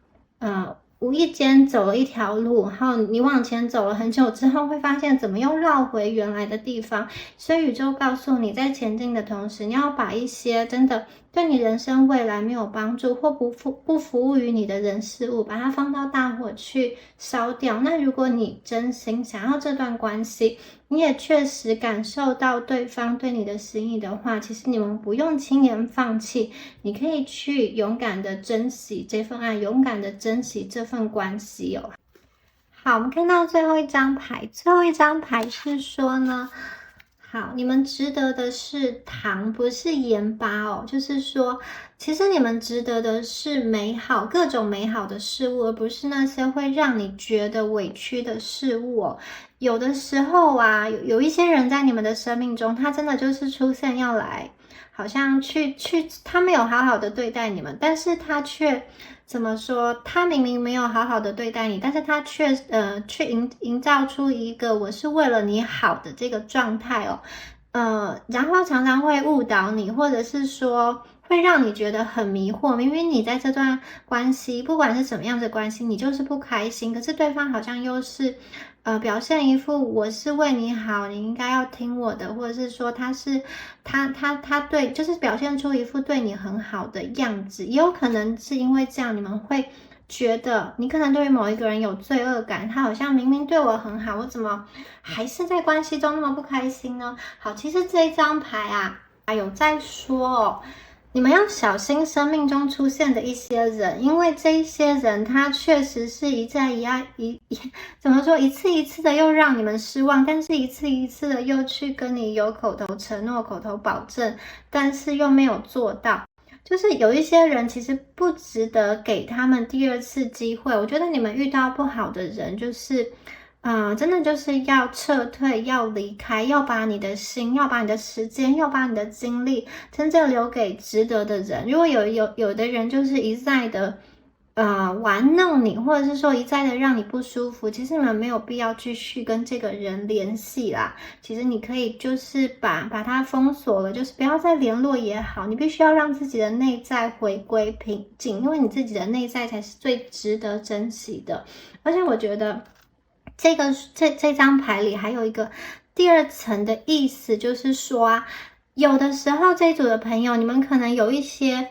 无意间走了一条路，然后你往前走了很久之后，会发现怎么又绕回原来的地方。所以宇宙告诉你，在前进的同时，你要把一些真的对你人生未来没有帮助或不服务于你的人事物，把它放到大火去烧掉。那如果你真心想要这段关系，你也确实感受到对方对你的心意的话，其实你们不用轻言放弃，你可以去勇敢的珍惜这份爱，勇敢的珍惜这份关系哦。好，我们看到最后一张牌，最后一张牌是说呢，好，你们值得的是糖，不是盐巴哦。就是说，其实你们值得的是美好，各种美好的事物，而不是那些会让你觉得委屈的事物哦。有的时候啊，有一些人在你们的生命中，他真的就是出现要来，好像他没有好好的对待你们，但是他却怎么说？他明明没有好好的对待你，但是他却营造出一个我是为了你好的这个状态哦，然后常常会误导你，或者是说会让你觉得很迷惑。明明你在这段关系，不管是什么样的关系，你就是不开心，可是对方好像又是表现一副我是为你好，你应该要听我的，或者是说他对，就是表现出一副对你很好的样子。也有可能是因为这样，你们会觉得你可能对于某一个人有罪恶感，他好像明明对我很好，我怎么还是在关系中那么不开心呢？好，其实这一张牌啊，有在说哦，你们要小心生命中出现的一些人，因为这一些人他确实是怎么说，一次一次的又让你们失望，但是一次一次的又去跟你有口头承诺、口头保证，但是又没有做到。就是有一些人其实不值得给他们第二次机会。我觉得你们遇到不好的人，就是真的就是要撤退，要离开，要把你的心，要把你的时间，要把你的精力真正留给值得的人。如果有的人就是一再的玩弄你，或者是说一再的让你不舒服，其实你们没有必要继续跟这个人联系啦。其实你可以就是把它封锁了，就是不要再联络也好。你必须要让自己的内在回归平静，因为你自己的内在才是最值得珍惜的。而且我觉得这张牌里还有一个第二层的意思，就是说啊，有的时候这一组的朋友，你们可能有一些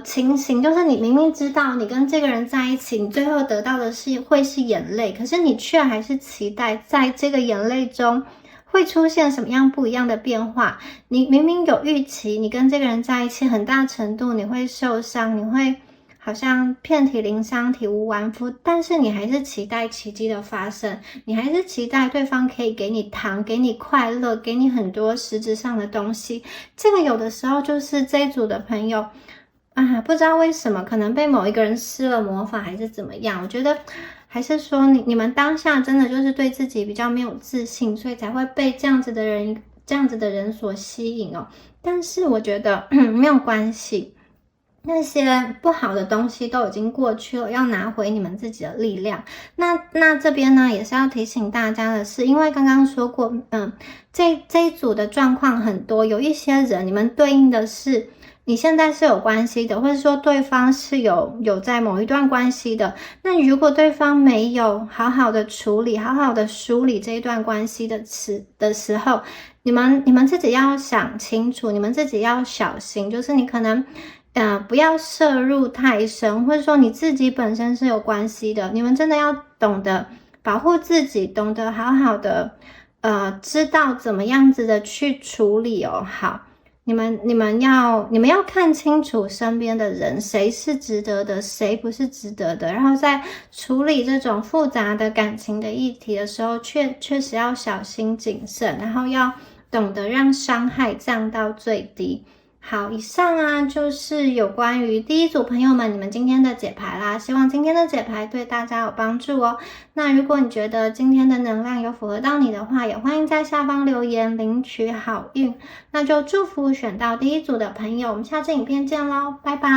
情形，就是你明明知道你跟这个人在一起，你最后得到的会是眼泪，可是你却还是期待在这个眼泪中会出现什么样不一样的变化。你明明有预期，你跟这个人在一起，很大程度你会受伤，你会好像遍体鳞伤、体无完肤，但是你还是期待奇迹的发生，你还是期待对方可以给你糖，给你快乐，给你很多实质上的东西。这个有的时候就是这一组的朋友不知道为什么，可能被某一个人施了魔法还是怎么样。我觉得还是说你们当下真的就是对自己比较没有自信，所以才会被这样子的人所吸引哦。但是我觉得没有关系，那些不好的东西都已经过去了，要拿回你们自己的力量。那这边呢，也是要提醒大家的是，因为刚刚说过，这一组的状况很多，有一些人你们对应的是你现在是有关系的，或者说对方是有在某一段关系的。那如果对方没有好好的处理、好好的梳理这一段关系的时候，你们自己要想清楚，你们自己要小心，就是你可能不要涉入太深，或者说你自己本身是有关系的，你们真的要懂得保护自己，懂得好好的知道怎么样子的去处理哦。好，你们要看清楚身边的人，谁是值得的，谁不是值得的。然后在处理这种复杂的感情的议题的时候，确实要小心谨慎，然后要懂得让伤害降到最低。好，以上就是有关于第一组朋友们你们今天的解牌啦，希望今天的解牌对大家有帮助哦。那如果你觉得今天的能量有符合到你的话，也欢迎在下方留言领取好运。那就祝福选到第一组的朋友，我们下次影片见咯，拜拜。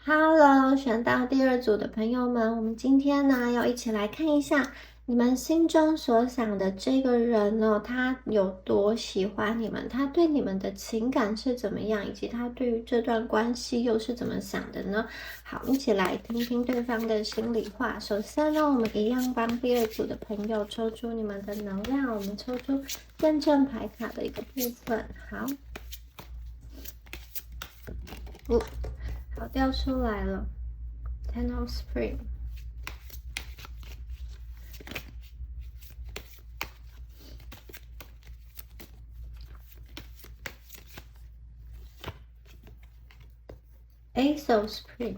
Hello，选到第二组的朋友们，我们今天呢要一起来看一下你们心中所想的这个人呢，他有多喜欢你们？他对你们的情感是怎么样？以及他对于这段关系又是怎么想的呢？好，一起来听听对方的心里话。首先呢，我们一样帮第二组的朋友抽出你们的能量，我们抽出验证牌卡的一个部分。好，好，掉出来了 ，Ten of Spring。Ace of Spring,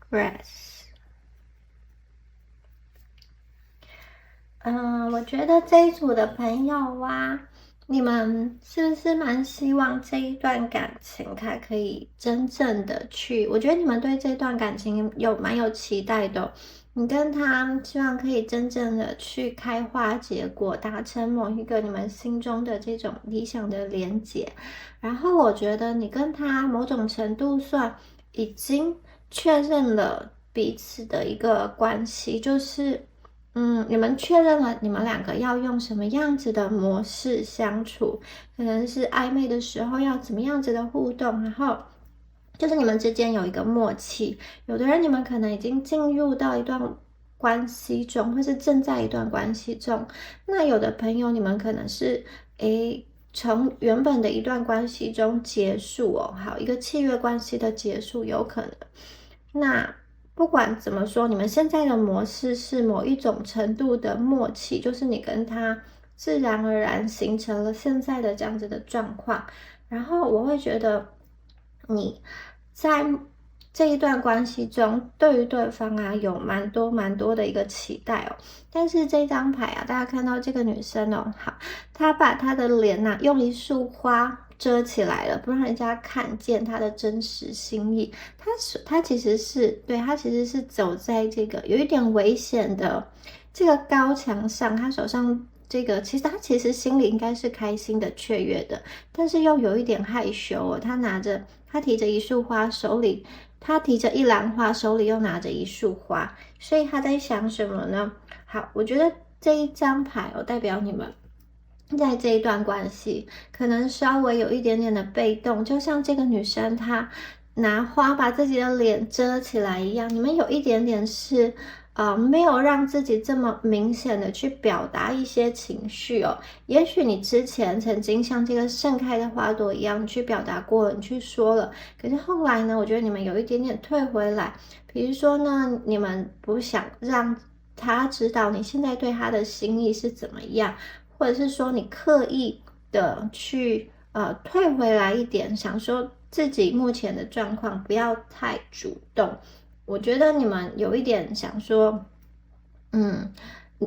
Grass。我觉得这一组的朋友啊，你们是不是蛮希望这一段感情它可以真正的去？我觉得你们对这段感情蛮有期待的哦。你跟他希望可以真正的去开花结果，达成某一个你们心中的这种理想的连结。然后我觉得你跟他某种程度上已经确认了彼此的一个关系，就是你们确认了你们两个要用什么样子的模式相处，可能是暧昧的时候要怎么样子的互动，然后就是你们之间有一个默契。有的人你们可能已经进入到一段关系中，或是正在一段关系中。那有的朋友你们可能是从原本的一段关系中结束哦，好，一个契约关系的结束有可能。那不管怎么说，你们现在的模式是某一种程度的默契，就是你跟他自然而然形成了现在的这样子的状况。然后我会觉得你在这一段关系中，对于对方啊有蛮多的一个期待哦。但是这张牌啊，大家看到这个女生哦，好，她把她的脸啊用一束花遮起来了，不让人家看见她的真实心意。她其实是走在这个有一点危险的这个高墙上，她手上这个她其实心里应该是开心的、雀跃的，但是又有一点害羞哦。她提着一束花，她提着一篮花，手里又拿着一束花，所以她在想什么呢？好，我觉得这一张牌代表你们在这一段关系可能稍微有一点点的被动，就像这个女生她拿花把自己的脸遮起来一样，你们有一点点是没有让自己这么明显的去表达一些情绪哦。也许你之前曾经像这个盛开的花朵一样去表达过了，你去说了，可是后来呢，我觉得你们有一点点退回来。比如说呢，你们不想让他知道你现在对他的心意是怎么样，或者是说你刻意的去退回来一点，想说自己目前的状况不要太主动。我觉得你们有一点想说，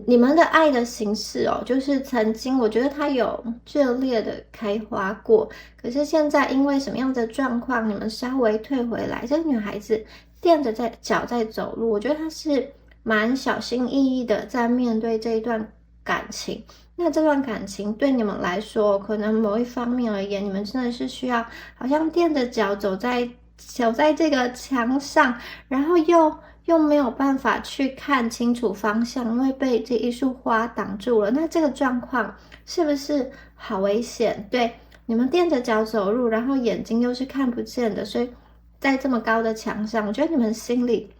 你们的爱的形式哦，就是曾经我觉得它有热烈的开花过，可是现在因为什么样的状况，你们稍微退回来。这个女孩子垫着脚在走路，我觉得她是蛮小心翼翼的在面对这一段感情。那这段感情对你们来说，可能某一方面而言，你们真的是需要好像垫着脚走在这个墙上，然后又没有办法去看清楚方向，因为被这一束花挡住了。那这个状况是不是好危险？对，你们垫着脚走路，然后眼睛又是看不见的，所以在这么高的墙上，我觉得你们心里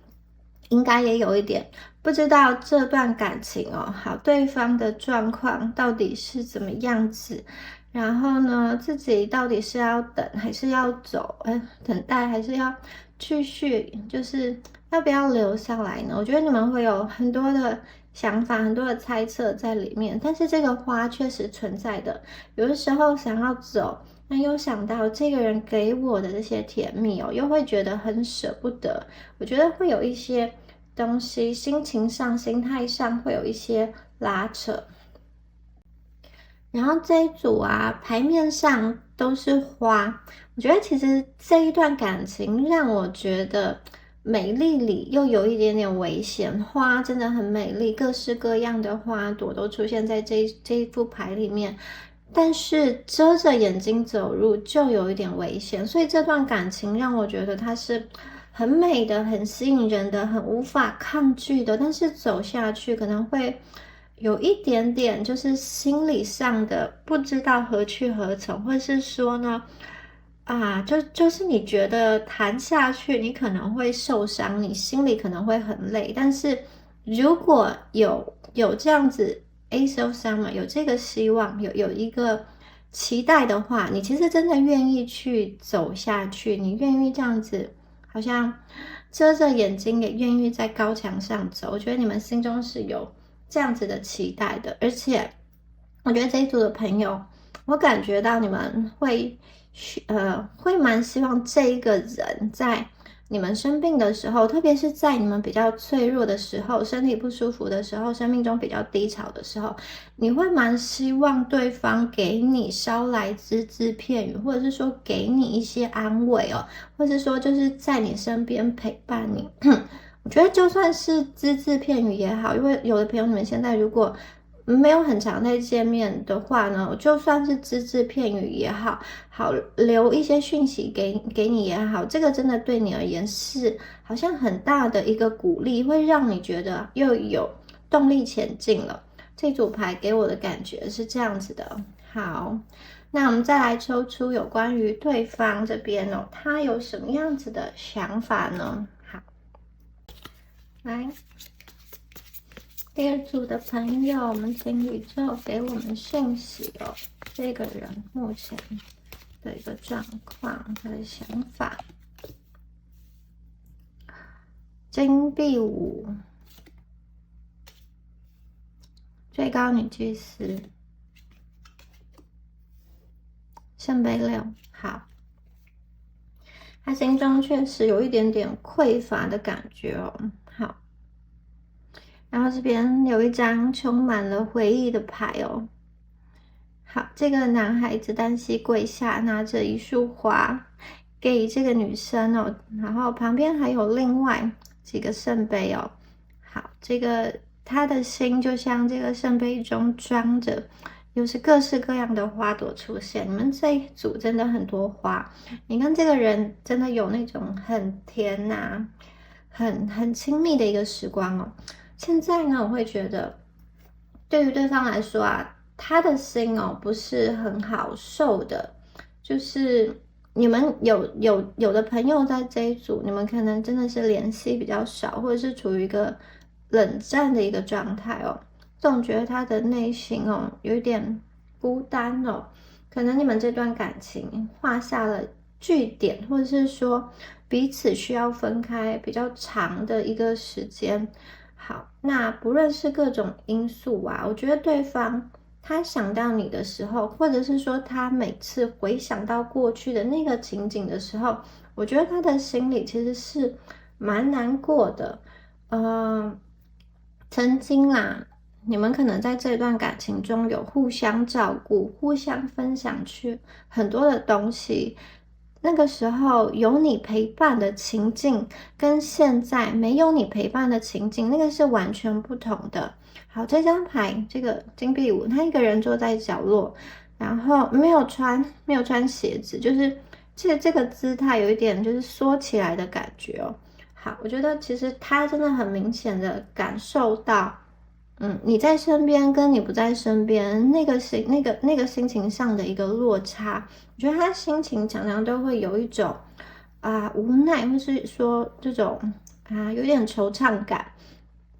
应该也有一点不知道这段感情哦，好，对方的状况到底是怎么样子，然后呢，自己到底是要等还是要走？等待还是要继续？就是要不要留下来呢？我觉得你们会有很多的想法，很多的猜测在里面。但是这个花确实存在的，有的时候想要走，那又想到这个人给我的这些甜蜜哦，又会觉得很舍不得。我觉得会有一些东西，心情上、心态上会有一些拉扯。然后这一组啊，牌面上都是花，我觉得其实这一段感情让我觉得美丽里又有一点点危险，花真的很美丽，各式各样的花朵都出现在这一副牌里面，但是遮着眼睛走路就有一点危险，所以这段感情让我觉得它是很美的，很吸引人的，很无法抗拒的，但是走下去可能会有一点点就是心理上的不知道何去何从，或是说呢就是你觉得谈下去你可能会受伤，你心里可能会很累，但是如果有这样子 Ace of Summer 有这个希望，有一个期待的话，你其实真的愿意去走下去，你愿意这样子好像遮着眼睛也愿意在高墙上走，我觉得你们心中是有这样子的期待的，而且我觉得这一组的朋友，我感觉到你们会蛮希望这一个人在你们生病的时候，特别是在你们比较脆弱的时候，身体不舒服的时候，生命中比较低潮的时候，你会蛮希望对方给你捎来只字片语，或者是说给你一些安慰哦，或者是说就是在你身边陪伴你。我觉得就算是只字片语也好，因为有的朋友你们现在如果没有很常在见面的话呢，就算是只字片语也好，好留一些讯息给你也好，这个真的对你而言是好像很大的一个鼓励，会让你觉得又有动力前进了。这组牌给我的感觉是这样子的。好，那我们再来抽出有关于对方这边哦，他有什么样子的想法呢？好，来。第二组的朋友，我们请宇宙给我们讯息哦。这个人目前的一个状况，他的想法。金币五，最高女祭司，圣杯六。好，他心中确实有一点点匮乏的感觉哦。好。然后这边有一张充满了回忆的牌哦。好，这个男孩子单膝跪下，拿着一束花给这个女生哦。然后旁边还有另外几个圣杯哦。好，这个他的心就像这个圣杯中装着，又是各式各样的花朵出现。你们这一组真的很多花，你跟这个人真的有那种很甜呐、很亲密的一个时光哦。现在呢，我会觉得，对于对方来说啊，他的心哦不是很好受的，就是你们有的朋友在这一组，你们可能真的是联系比较少，或者是处于一个冷战的一个状态哦。总觉得他的内心哦有一点孤单哦，可能你们这段感情画下了句点，或者是说彼此需要分开比较长的一个时间。好，那不论是各种因素啊，我觉得对方他想到你的时候，或者是说他每次回想到过去的那个情景的时候，我觉得他的心里其实是蛮难过的。曾经啦，你们可能在这段感情中有互相照顾、互相分享去很多的东西。那个时候有你陪伴的情境，跟现在没有你陪伴的情境，那个是完全不同的。好，这张牌，这个金币五，他一个人坐在角落，然后没有穿鞋子，就是这个姿态有一点就是缩起来的感觉哦。好，我觉得其实他真的很明显的感受到，你在身边跟你不在身边那个心情上的一个落差，我觉得他心情常常都会有一种无奈，或是说这种有点惆怅感。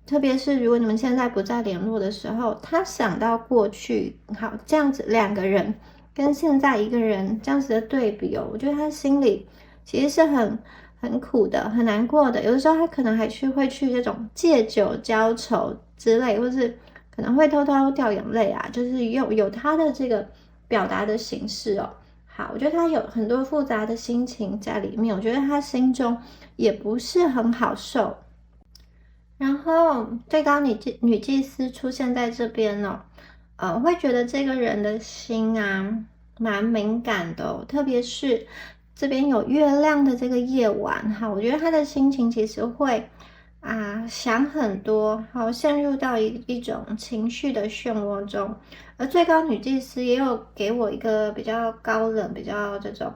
特别是如果你们现在不再联络的时候，他想到过去，好这样子两个人跟现在一个人这样子的对比哦，我觉得他心里其实是很苦的，很难过的。有的时候他可能还会去这种借酒浇愁之类，或是可能会偷偷掉眼泪啊，就是有他的这个表达的形式哦。好，我觉得他有很多复杂的心情在里面，我觉得他心中也不是很好受。然后最高女祭司出现在这边哦，会觉得这个人的心啊蛮敏感的哦，特别是这边有月亮的这个夜晚，哈，我觉得他的心情其实会想很多，好，陷入到一种情绪的漩涡中。而最高女祭司也有给我一个比较高冷、比较这种，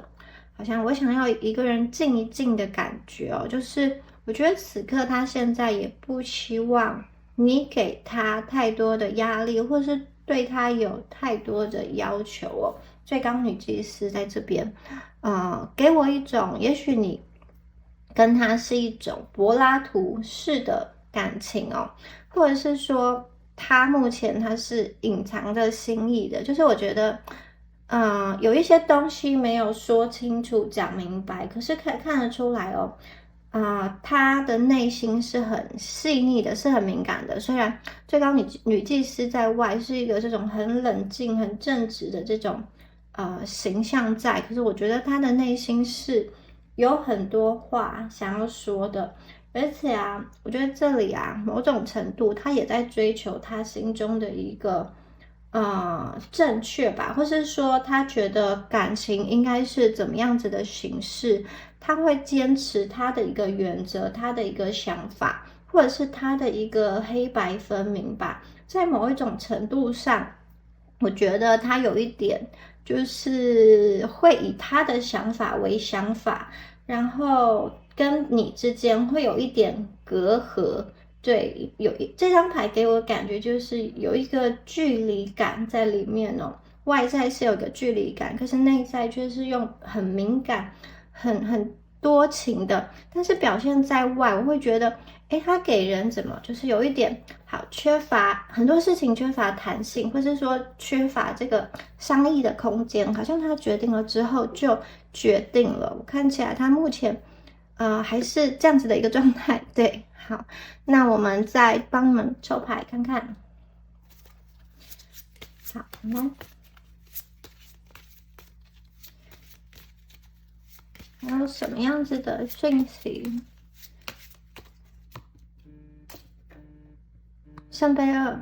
好像我想要一个人静一静的感觉哦。就是我觉得此刻他现在也不希望你给他太多的压力，或是对他有太多的要求哦。最高女祭司在这边，给我一种，也许你跟他是一种柏拉图式的感情哦，或者是说他目前他是隐藏着心意的，就是我觉得，有一些东西没有说清楚、讲明白，可是可以看得出来哦。他的内心是很细腻的，是很敏感的。虽然最高女祭司在外是一个这种很冷静、很正直的这种形象在，可是我觉得他的内心是有很多话想要说的。而且我觉得这里某种程度他也在追求他心中的一个正确吧，或是说他觉得感情应该是怎么样子的形式，他会坚持他的一个原则，他的一个想法，或者是他的一个黑白分明吧。在某一种程度上，我觉得他有一点就是会以他的想法为想法，然后跟你之间会有一点隔阂。对，这张牌给我感觉就是有一个距离感在里面哦。外在是有个距离感，可是内在却是用很敏感、很多情的，但是表现在外，我会觉得，他给人怎么就是有一点好缺乏很多事情，缺乏弹性，或是说缺乏这个商议的空间，好像他决定了之后就决定了。我看起来他目前还是这样子的一个状态。对，好，那我们再帮你们抽牌看看。好，来，还有什么样子的讯息？圣杯二，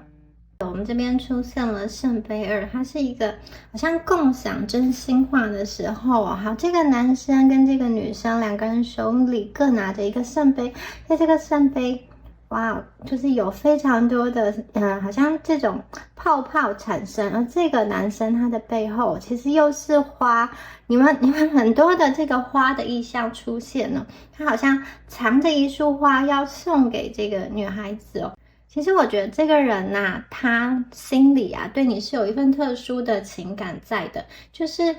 我们这边出现了圣杯二，它是一个好像共享真心话的时候哦。好，这个男生跟这个女生两个人手里各拿着一个圣杯，在这个圣杯，哇，就是有非常多的好像这种泡泡产生，而这个男生他的背后其实又是花，你们很多的这个花的意象出现了，他好像藏着一束花要送给这个女孩子哦。其实我觉得这个人他心里对你是有一份特殊的情感在的，就是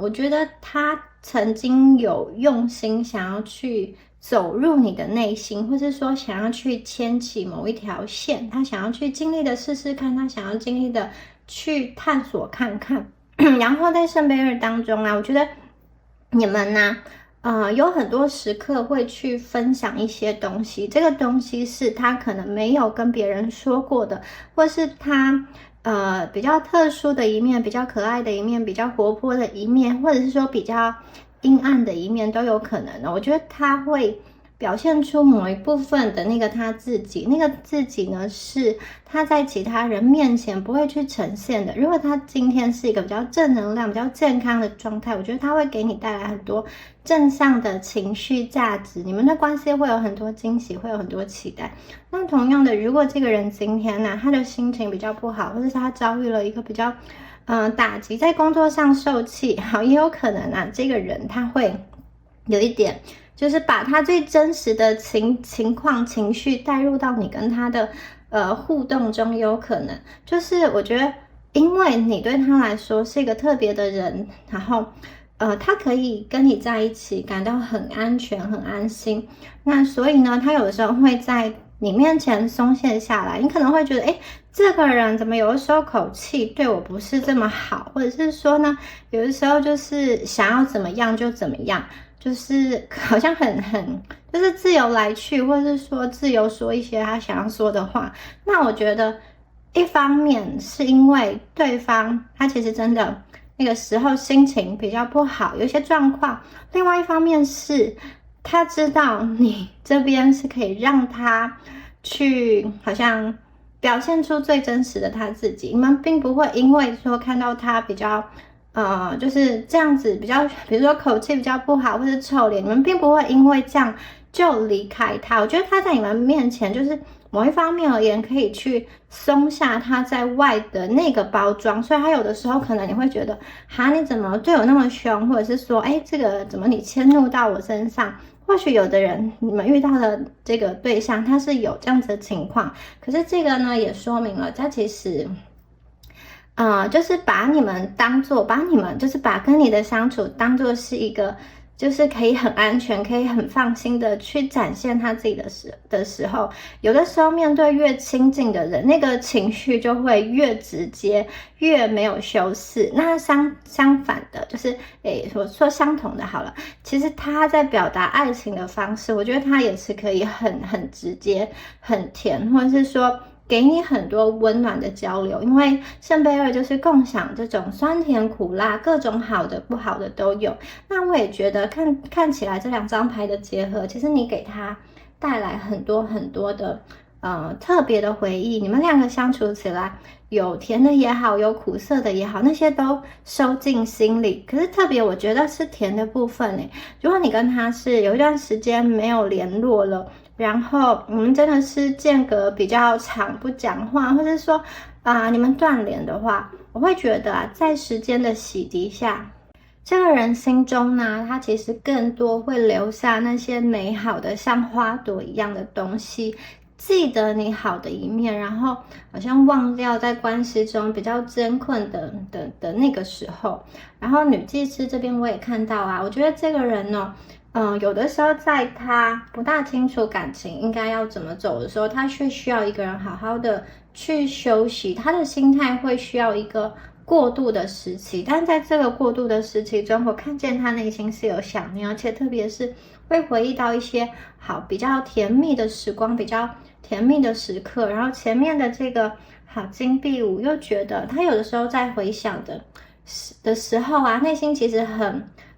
我觉得他曾经有用心想要去走入你的内心，或是说想要去牵起某一条线，他想要去经历的试试看，他想要经历的去探索看看。然后在圣杯二当中我觉得你们有很多时刻会去分享一些东西，这个东西是他可能没有跟别人说过的，或是他比较特殊的一面，比较可爱的一面，比较活泼的一面，或者是说比较阴暗的一面都有可能的。我觉得他会表现出某一部分的那个他自己，那个自己呢是他在其他人面前不会去呈现的。如果他今天是一个比较正能量、比较健康的状态，我觉得他会给你带来很多正向的情绪价值，你们的关系会有很多惊喜，会有很多期待。那同样的，如果这个人今天他的心情比较不好，或者是他遭遇了一个比较打击，在工作上受气，好，也有可能这个人他会有一点就是把他最真实的情况情绪带入到你跟他的互动中，有可能就是我觉得因为你对他来说是一个特别的人，然后他可以跟你在一起感到很安全很安心，那所以呢他有的时候会在你面前松懈下来，你可能会觉得这个人怎么有的时候口气对我不是这么好，或者是说呢有的时候就是想要怎么样就怎么样，就是好像很就是自由来去，或者是说自由说一些他想要说的话。那我觉得一方面是因为对方他其实真的那个时候心情比较不好，有一些状况，另外一方面是他知道你这边是可以让他去好像表现出最真实的他自己，你们并不会因为说看到他比较就是这样子比较，比如说口气比较不好，或是臭脸，你们并不会因为这样就离开他。我觉得他在你们面前，就是某一方面而言，可以去松下他在外的那个包装。所以他有的时候可能你会觉得，哈，你怎么对我那么凶，或者是说，哎，这个怎么你迁怒到我身上？或许有的人，你们遇到的这个对象，他是有这样子的情况，可是这个呢，也说明了他其实。就是把你们就是把跟你的相处当做是一个，就是可以很安全、可以很放心的去展现他自己的时候，有的时候面对越亲近的人，那个情绪就会越直接，越没有修饰。那相反的，就是我说相同的好了，其实他在表达爱情的方式，我觉得他也是可以很直接、很甜，或者是说。给你很多温暖的交流，因为圣杯二就是共享这种酸甜苦辣，各种好的不好的都有。那我也觉得看起来这两张牌的结合，其实你给他带来很多很多的特别的回忆，你们两个相处起来有甜的也好，有苦涩的也好，那些都收进心里。可是特别我觉得是甜的部分诶，如果你跟他是有一段时间没有联络了，然后你们真的是间隔比较长不讲话，或者说你们断联的话，我会觉得在时间的洗涤下，这个人心中呢，他其实更多会留下那些美好的像花朵一样的东西，记得你好的一面，然后好像忘掉在关系中比较艰困的那个时候。然后女祭司这边我也看到我觉得这个人呢，有的时候在他不大清楚感情应该要怎么走的时候，他却需要一个人好好的去休息，他的心态会需要一个过渡的时期。但在这个过渡的时期中，我看见他内心是有想念，而且特别是会回忆到一些比较甜蜜的时光，比较甜蜜的时刻。然后前面的这个金币五又觉得他有的时候在回想的时候内心其实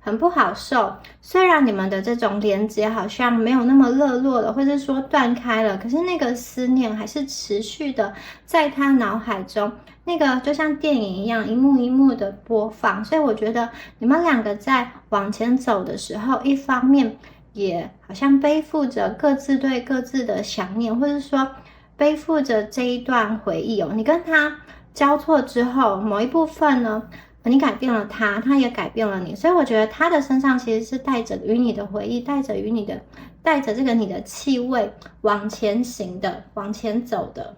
很不好受。虽然你们的这种连接好像没有那么热络了，或者说断开了，可是那个思念还是持续的在他脑海中，那个就像电影一样，一幕一幕的播放。所以我觉得你们两个在往前走的时候，一方面也好像背负着各自对各自的想念，或者说背负着这一段回忆你跟他交错之后，某一部分呢，你改变了他，他也改变了你。所以我觉得他的身上其实是带着与你的回忆，带着这个你的气味往前行的，往前走的。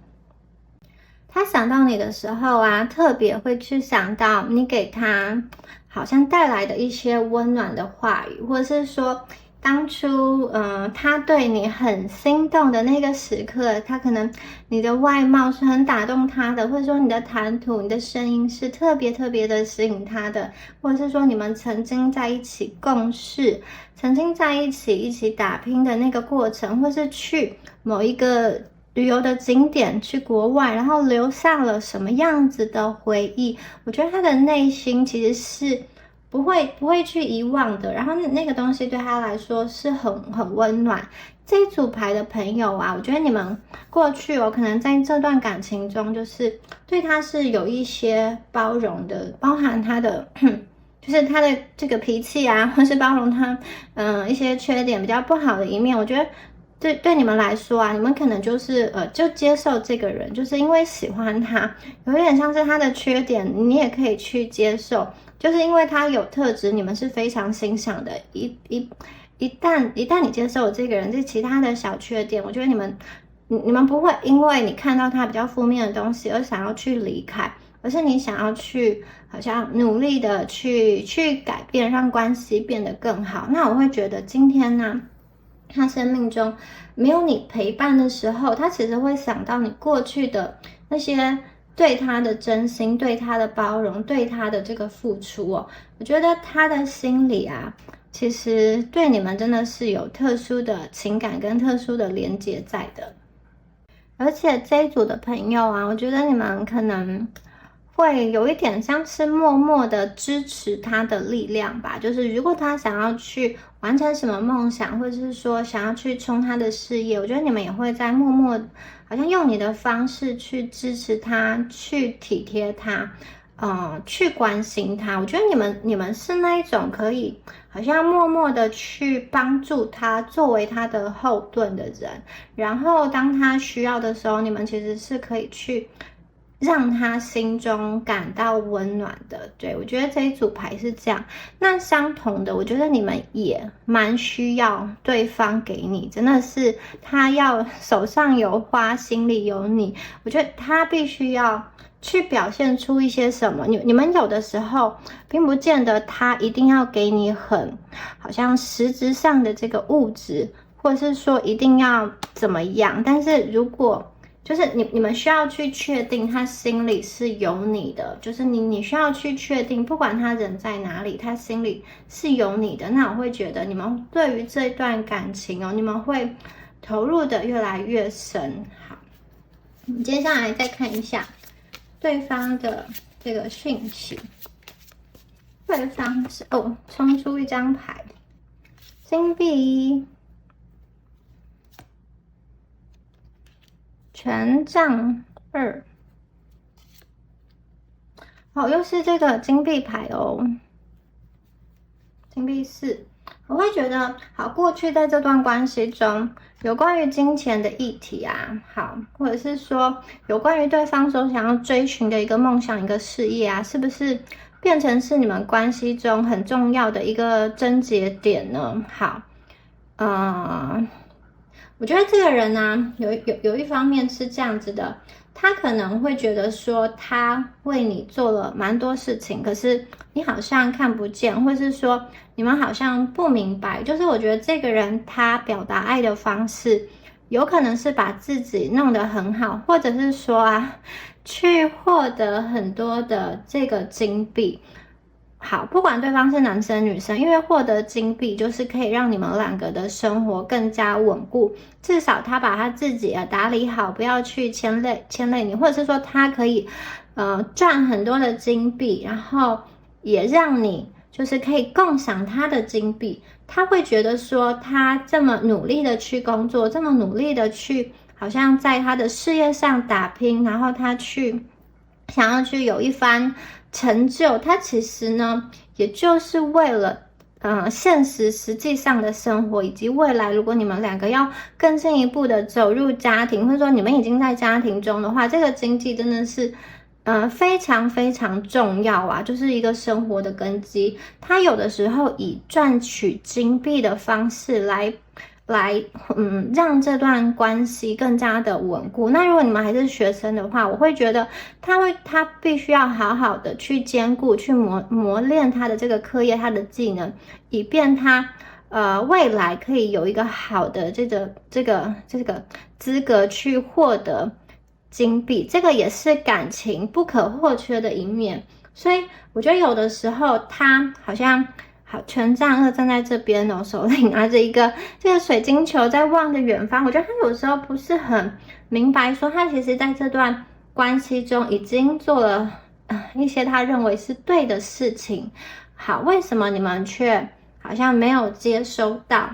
他想到你的时候特别会去想到你给他好像带来的一些温暖的话语，或者是说当初他对你很心动的那个时刻，他可能你的外貌是很打动他的，或者说你的谈吐、你的声音是特别特别的吸引他的，或者是说你们曾经在一起共事，曾经在一起打拼的那个过程，或是去某一个旅游的景点，去国外，然后留下了什么样子的回忆。我觉得他的内心其实是不会去遗忘的，然后那个东西对他来说是很温暖。这一组牌的朋友我觉得你们过去可能在这段感情中，就是对他是有一些包容的，包含他的就是他的这个脾气或是包容他一些缺点比较不好的一面。我觉得对你们来说你们可能就是就接受这个人，就是因为喜欢他，有点像是他的缺点，你也可以去接受，就是因为他有特质，你们是非常欣赏的。一旦你接受这个人，这其他的小缺点，我觉得你们不会因为你看到他比较负面的东西而想要去离开，而是你想要去好像努力的去改变，让关系变得更好。那我会觉得今天呢，他生命中没有你陪伴的时候，他其实会想到你过去的那些对他的真心，对他的包容，对他的这个付出我觉得他的心里其实对你们真的是有特殊的情感跟特殊的连结在的。而且这一组的朋友我觉得你们可能会有一点像是默默的支持他的力量吧，就是如果他想要去完成什么梦想，或者是说想要去冲他的事业，我觉得你们也会在默默好像用你的方式去支持他，去体贴他。去关心他。我觉得你们是那一种可以好像默默的去帮助他，作为他的后盾的人。然后当他需要的时候，你们其实是可以去让他心中感到温暖的。对，我觉得这一组牌是这样。那相同的，我觉得你们也蛮需要对方给你，真的是他要手上有花，心里有你。我觉得他必须要去表现出一些什么。你们有的时候并不见得他一定要给你很好像实质上的这个物质，或者是说一定要怎么样。但是如果就是你们需要去确定他心里是有你的，就是你需要去确定，不管他人在哪里，他心里是有你的。那我会觉得你们对于这段感情你们会投入的越来越深。好，我们接下来再看一下对方的这个讯息。对方是冲出一张牌，金币，权杖2，好，又是这个金币牌金币4。我会觉得，好，过去在这段关系中，有关于金钱的议题啊，好，或者是说有关于对方所想要追寻的一个梦想、一个事业啊，是不是变成是你们关系中很重要的一个症结点呢？好，我觉得这个人呢，有一方面是这样子的，他可能会觉得说他为你做了蛮多事情，可是你好像看不见，或是说你们好像不明白。就是我觉得这个人他表达爱的方式，有可能是把自己弄得很好，或者是说去获得很多的这个金币。好，不管对方是男生女生，因为获得金币就是可以让你们两个的生活更加稳固。至少他把他自己打理好，不要去牵累你，或者是说他可以赚很多的金币，然后也让你就是可以共享他的金币。他会觉得说他这么努力的去工作，这么努力的去好像在他的事业上打拼，然后他想要去有一番成就，他其实呢，也就是为了现实实际上的生活，以及未来如果你们两个要更进一步的走入家庭，或者说你们已经在家庭中的话，这个经济真的是非常非常重要啊，就是一个生活的根基。他有的时候以赚取金币的方式来让这段关系更加的稳固。那如果你们还是学生的话，我会觉得他必须要好好的去兼顾，去磨练他的这个课业，他的技能，以便他未来可以有一个好的这个资格去获得金币。这个也是感情不可或缺的一面。所以我觉得有的时候他好像权杖2站在这边手里拿着一个这个水晶球在望着远方。我觉得他有时候不是很明白，说他其实在这段关系中已经做了一些他认为是对的事情。好，为什么你们却好像没有接收到？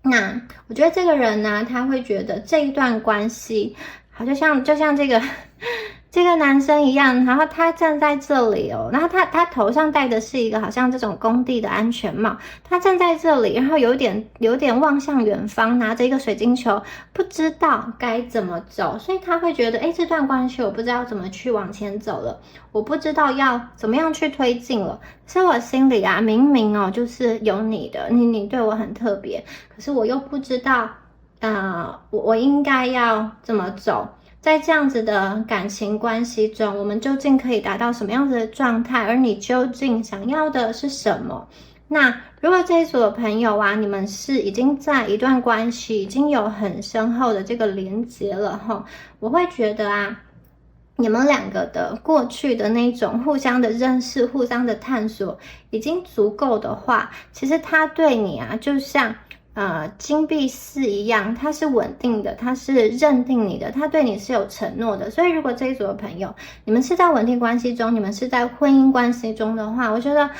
那我觉得这个人呢，他会觉得这一段关系好就像这个男生一样，然后他站在这里然后他头上戴的是一个好像这种工地的安全帽，他站在这里，然后有点望向远方，拿着一个水晶球，不知道该怎么走。所以他会觉得这段关系我不知道怎么去往前走了，我不知道要怎么样去推进了。所以我心里明明就是有你的，你对我很特别，可是我又不知道我应该要怎么走。在这样子的感情关系中，我们究竟可以达到什么样子的状态？而你究竟想要的是什么？那如果这一组的朋友你们是已经在一段关系已经有很深厚的这个连结了我会觉得你们两个的过去的那种互相的认识、互相的探索已经足够的话，其实他对你就像金币4一样，他是稳定的，他是认定你的，他对你是有承诺的。所以如果这一组的朋友，你们是在稳定关系中，你们是在婚姻关系中的话，我觉得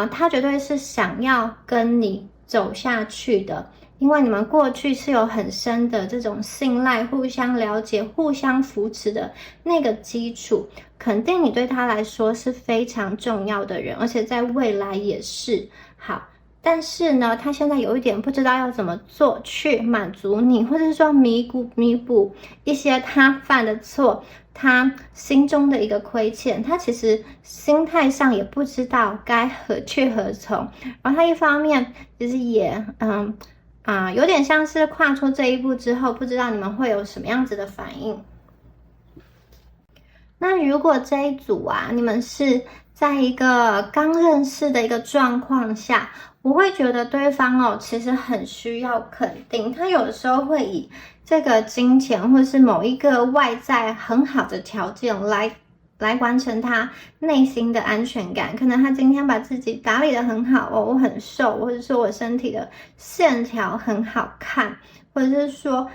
他绝对是想要跟你走下去的。因为你们过去是有很深的这种信赖、互相了解、互相扶持的那个基础，肯定你对他来说是非常重要的人，而且在未来也是。好，但是呢，他现在有一点不知道要怎么做去满足你，或者是说弥补一些他犯的错，他心中的一个亏欠，他其实心态上也不知道该何去何从。然后他一方面其实也有点像是跨出这一步之后，不知道你们会有什么样子的反应。那如果这一组啊，你们是在一个刚认识的一个状况下，我会觉得对方其实很需要肯定，他有的时候会以这个金钱或是某一个外在很好的条件来完成他内心的安全感。可能他今天把自己打理得很好我很瘦，或者说我身体的线条很好看，或者是说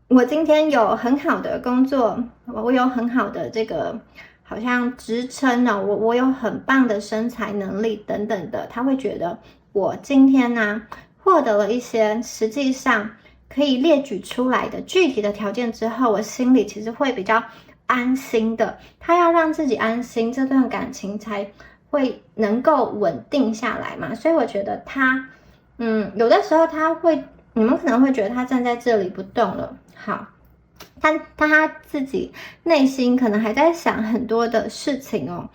我今天有很好的工作，我有很好的这个好像职称我有很棒的身材能力等等的，他会觉得我今天呢获得了一些实际上可以列举出来的具体的条件之后，我心里其实会比较安心的。他要让自己安心，这段感情才会能够稳定下来嘛。所以我觉得他有的时候你们可能会觉得他站在这里不动了，好，他自己内心可能还在想很多的事情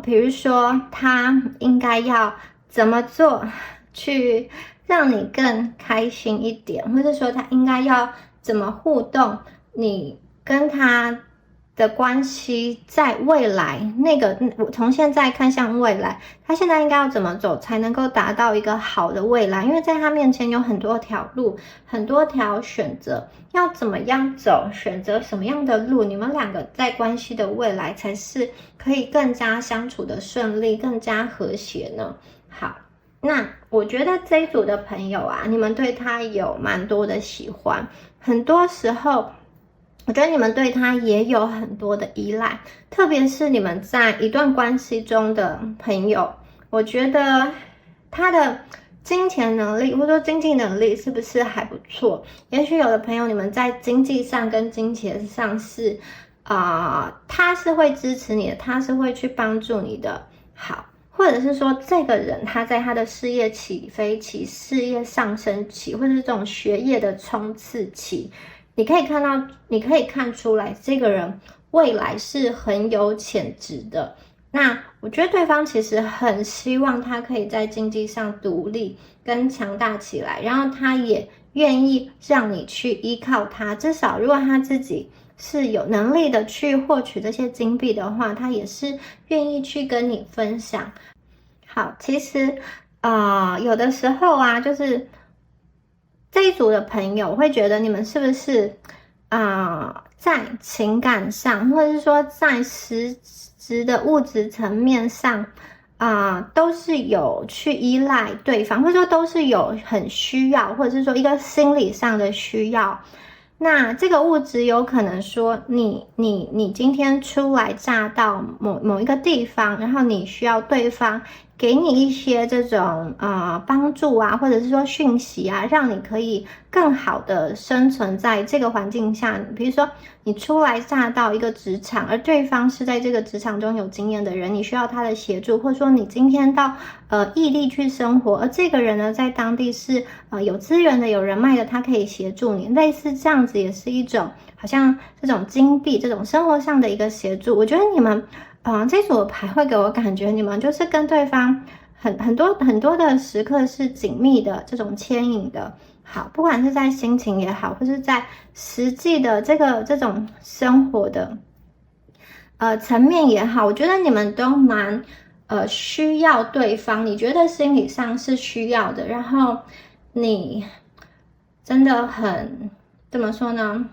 比如说他应该要怎么做去让你更开心一点，或者说他应该要怎么互动，你跟他的关系在未来我从现在看向未来，他现在应该要怎么走才能够达到一个好的未来。因为在他面前有很多条路，很多条选择，要怎么样走，选择什么样的路，你们两个在关系的未来才是可以更加相处的顺利，更加和谐呢。好，那我觉得这一组的朋友啊，你们对他有蛮多的喜欢，很多时候我觉得你们对他也有很多的依赖，特别是你们在一段关系中的朋友，我觉得他的金钱能力或者说经济能力是不是还不错？也许有的朋友你们在经济上跟金钱上是他是会支持你的，他是会去帮助你的。好，或者是说这个人他在他的事业起飞期、事业上升期，或者是这种学业的冲刺期，你可以看出来这个人未来是很有潜质的。那我觉得对方其实很希望他可以在经济上独立跟强大起来，然后他也愿意让你去依靠他，至少如果他自己是有能力的去获取这些金币的话，他也是愿意去跟你分享。好，其实有的时候啊，就是这一组的朋友会觉得你们是不是在情感上，或者是说在实质的物质层面上都是有去依赖对方，或者说都是有很需要，或者是说一个心理上的需要。那这个物质有可能说你今天初来乍到某一个地方，然后你需要对方给你一些这种帮助啊，或者是说讯息啊，让你可以更好的生存在这个环境下。比如说你初来乍到一个职场，而对方是在这个职场中有经验的人，你需要他的协助，或者说你今天到异地去生活，而这个人呢在当地是有资源的、有人脉的，他可以协助你，类似这样子也是一种好像这种金币这种生活上的一个协助。我觉得你们这组牌会给我感觉你们就是跟对方很多的时刻是紧密的这种牵引的。好，不管是在心情也好，或是在实际的这种生活的层面也好，我觉得你们都蛮需要对方，你觉得心理上是需要的，然后你真的很怎么说呢？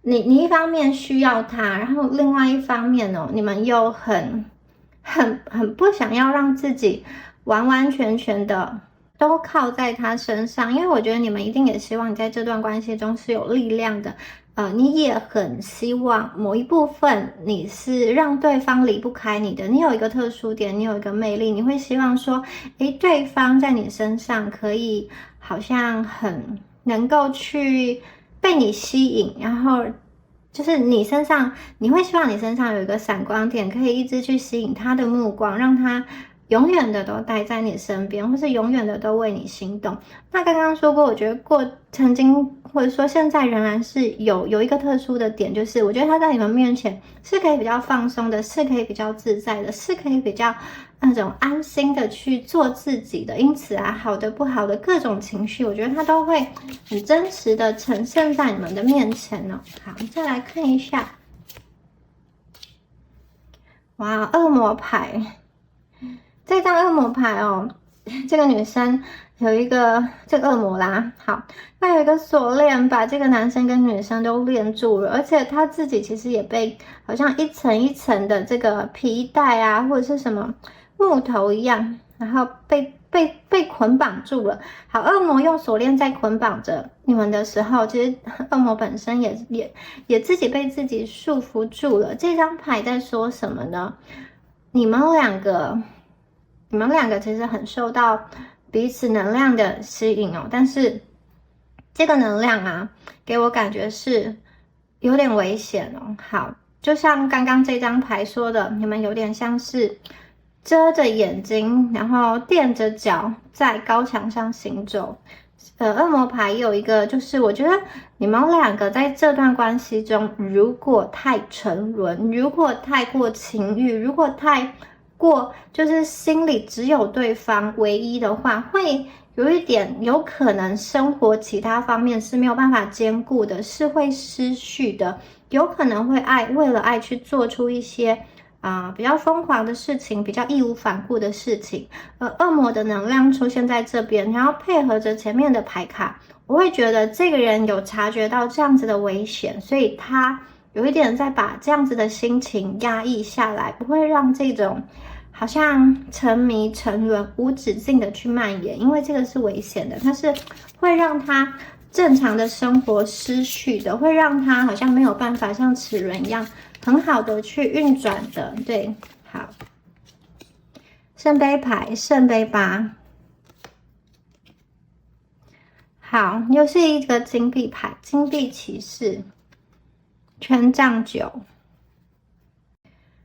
你一方面需要他，然后另外一方面你们又很不想要让自己完完全全的都靠在他身上，因为我觉得你们一定也希望你在这段关系中是有力量的，你也很希望某一部分你是让对方离不开你的，你有一个特殊点，你有一个魅力，你会希望说，对方在你身上可以好像很能够去被你吸引，然后就是你身上，你会希望你身上有一个闪光点，可以一直去吸引他的目光，让他永远的都待在你身边，或是永远的都为你心动。那刚刚说过，我觉得曾经或者说现在仍然是有一个特殊的点，就是我觉得他在你们面前是可以比较放松的，是可以比较自在的，是可以比较那种安心的去做自己的。因此啊，好的不好的各种情绪，我觉得他都会很真实的呈现在你们的面前哦。好，再来看一下，哇，恶魔牌。这张恶魔牌哦，这个女生有一个这个恶魔啦，好，她有一个锁链，把这个男生跟女生都链住了，而且她自己其实也被好像一层一层的这个皮带啊，或者是什么木头一样，然后被捆绑住了。好，恶魔用锁链在捆绑着你们的时候，其实恶魔本身也自己被自己束缚住了。这张牌在说什么呢？你们两个其实很受到彼此能量的吸引哦，但是这个能量啊，给我感觉是有点危险哦。好，就像刚刚这张牌说的，你们有点像是遮着眼睛，然后垫着脚在高墙上行走。恶魔牌有一个，就是我觉得你们两个在这段关系中，如果太沉沦，如果太过情欲，如果太过就是心里只有对方唯一的话，会有一点有可能生活其他方面是没有办法兼顾的，是会失序的，有可能会为了爱去做出一些比较疯狂的事情，比较义无反顾的事情。恶魔的能量出现在这边，然后配合着前面的牌卡，我会觉得这个人有察觉到这样子的危险，所以他有一点在把这样子的心情压抑下来，不会让这种好像沉迷沉沦无止境的去蔓延，因为这个是危险的，它是会让他正常的生活失序的，会让他好像没有办法像齿轮一样很好的去运转的。对，好，圣杯牌，圣杯八，好，又是一个金币牌，金币骑士，权杖九。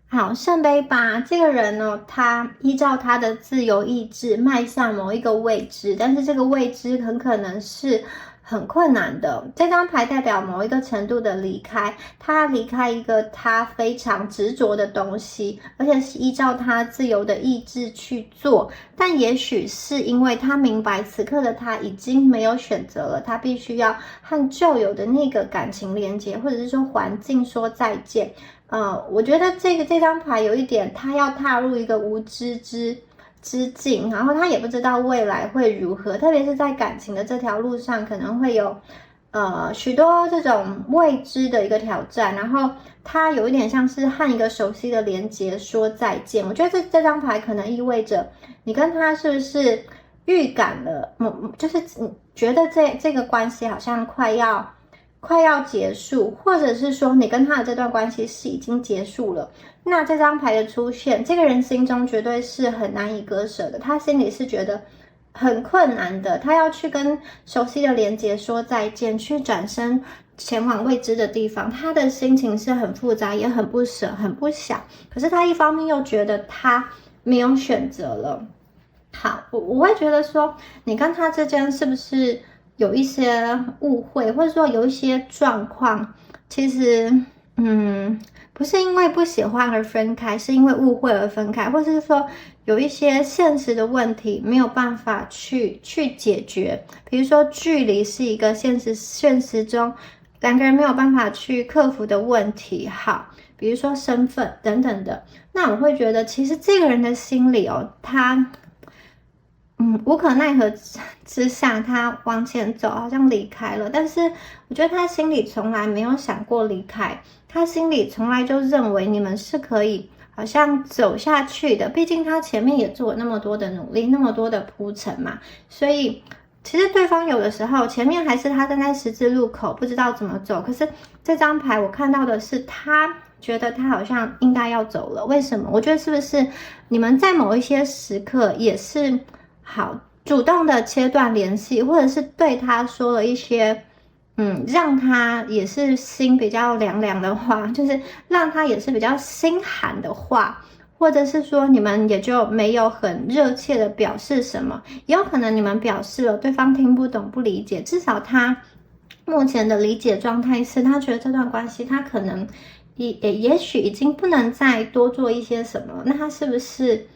好，圣杯八这个人呢，他依照他的自由意志迈向某一个未知，但是这个未知很可能是很困难的。这张牌代表某一个程度的离开，他离开一个他非常执着的东西，而且是依照他自由的意志去做。但也许是因为他明白此刻的他已经没有选择了，他必须要和旧有的那个感情连接，或者是说环境说再见。我觉得这张牌有一点，他要踏入一个无知之境，然后他也不知道未来会如何，特别是在感情的这条路上，可能会有许多这种未知的一个挑战，然后他有一点像是和一个熟悉的连接说再见。我觉得这张牌可能意味着你跟他是不是预感了，就是觉得这个关系好像快要结束，或者是说你跟他的这段关系是已经结束了，那这张牌的出现，这个人心中绝对是很难以割舍的，他心里是觉得很困难的，他要去跟熟悉的连接说再见，去转身前往未知的地方，他的心情是很复杂，也很不舍，很不想，可是他一方面又觉得他没有选择了。好，我会觉得说，你跟他之间是不是有一些误会，或者说有一些状况，其实，不是因为不喜欢而分开，是因为误会而分开，或者是说有一些现实的问题没有办法去解决，比如说距离是一个现实中两个人没有办法去克服的问题。好，比如说身份等等的，那我会觉得其实这个人的心里哦，他无可奈何之下，他往前走，好像离开了。但是我觉得他心里从来没有想过离开，他心里从来就认为你们是可以好像走下去的。毕竟他前面也做了那么多的努力，那么多的铺陈嘛。所以其实对方有的时候前面还是他站在十字路口，不知道怎么走。可是这张牌我看到的是他觉得他好像应该要走了。为什么？我觉得是不是你们在某一些时刻也是好主动的切断联系，或者是对他说了一些让他也是心比较凉凉的话，就是让他也是比较心寒的话，或者是说你们也就没有很热切的表示什么，也有可能你们表示了对方听不懂不理解，至少他目前的理解状态是他觉得这段关系他可能也许已经不能再多做一些什么，那他是不是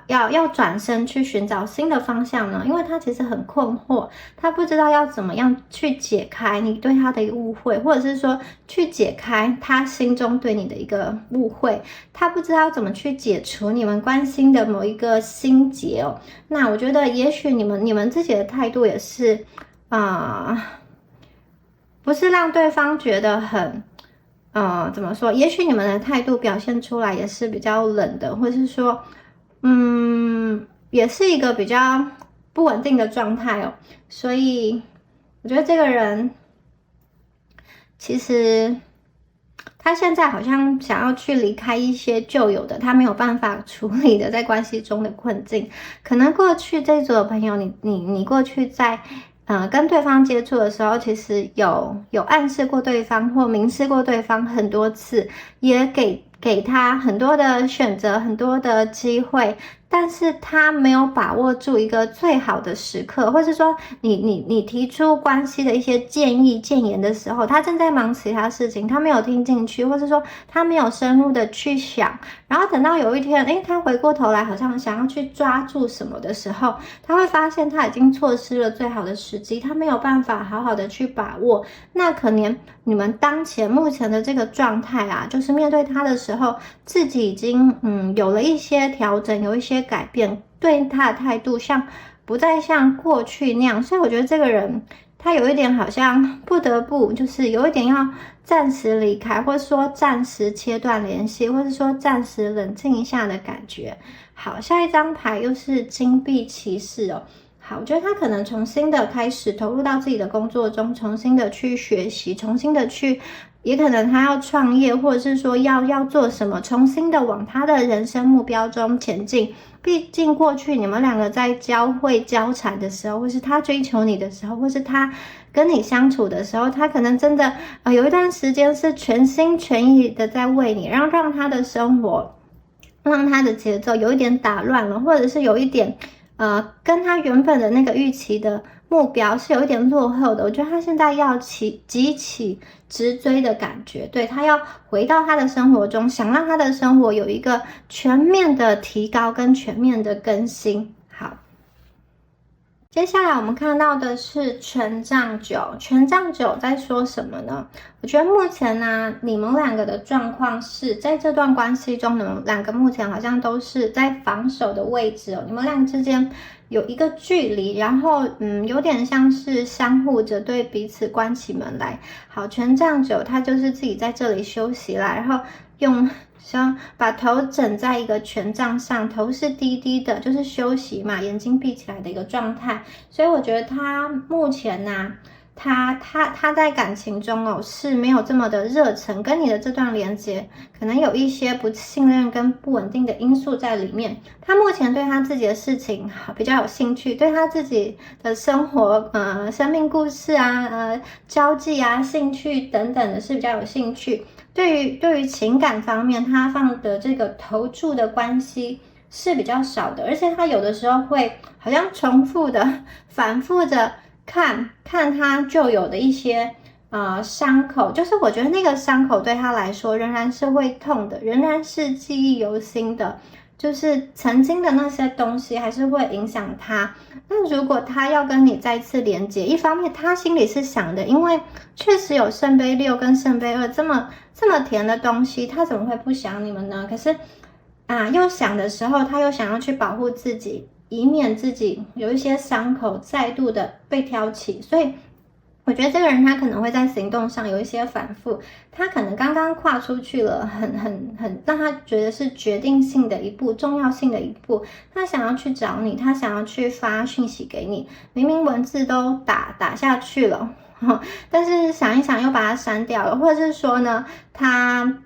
要转身去寻找新的方向呢？因为他其实很困惑，他不知道要怎么样去解开你对他的一个误会，或者是说去解开他心中对你的一个误会，他不知道怎么去解除你们关心的某一个心结哦。那我觉得也许你们自己的态度也是不是让对方觉得很怎么说？也许你们的态度表现出来也是比较冷的，或是说也是一个比较不稳定的状态哦。所以我觉得这个人其实他现在好像想要去离开一些旧有的他没有办法处理的在关系中的困境。可能过去这组的朋友，你过去在跟对方接触的时候，其实有暗示过对方或明示过对方很多次，也给他很多的选择，很多的机会，但是他没有把握住一个最好的时刻，或是说你提出关系的一些建议建言的时候，他正在忙其他事情，他没有听进去，或是说他没有深入的去想，然后等到有一天他回过头来好像想要去抓住什么的时候，他会发现他已经错失了最好的时机，他没有办法好好的去把握。那可能你们目前的这个状态就是面对他的时候，自己已经有了一些调整，有一些改变，对他的态度不再像过去那样。所以我觉得这个人他有一点好像不得不就是有一点要暂时离开，或者说暂时切断联系，或者说暂时冷静一下的感觉。好，下一张牌又是金币骑士哦。好，我觉得他可能重新的开始投入到自己的工作中，重新的去学习，重新的去，也可能他要创业，或者是说要做什么，重新的往他的人生目标中前进。毕竟过去你们两个在交汇交缠的时候，或是他追求你的时候，或是他跟你相处的时候，他可能真的有一段时间是全心全意的在为你，让他的生活，让他的节奏有一点打乱了，或者是有一点跟他原本的那个预期的目标是有一点落后的。我觉得他现在要急起直追的感觉，对，他要回到他的生活中，想让他的生活有一个全面的提高跟全面的更新。好，接下来我们看到的是权杖九。权杖九在说什么呢？我觉得目前呢，你们两个的状况是在这段关系中，你们两个目前好像都是在防守的位置哦。你们俩之间有一个距离，然后有点像是相互着对彼此关起门来。好，权杖九他就是自己在这里休息啦，然后像把头枕在一个权杖上，头是低低的，就是休息嘛，眼睛闭起来的一个状态。所以我觉得他目前他在感情中是没有这么的热忱，跟你的这段连接可能有一些不信任跟不稳定的因素在里面。他目前对他自己的事情比较有兴趣，对他自己的生活生命故事交际兴趣等等的是比较有兴趣。对于情感方面，他放的这个投注的关系是比较少的，而且他有的时候会好像重复的反复的看他旧有的一些伤口，就是我觉得那个伤口对他来说仍然是会痛的，仍然是记忆犹新的，就是曾经的那些东西还是会影响他。那如果他要跟你再次连接，一方面他心里是想的，因为确实有圣杯六跟圣杯二这么甜的东西，他怎么会不想你们呢？可是又想的时候，他又想要去保护自己，以免自己有一些伤口再度的被挑起。所以我觉得这个人他可能会在行动上有一些反复，他可能刚刚跨出去了很让他觉得是决定性的一步，重要性的一步，他想要去找你，他想要去发讯息给你，明明文字都打下去了，但是想一想又把它删掉了，或者是说呢，他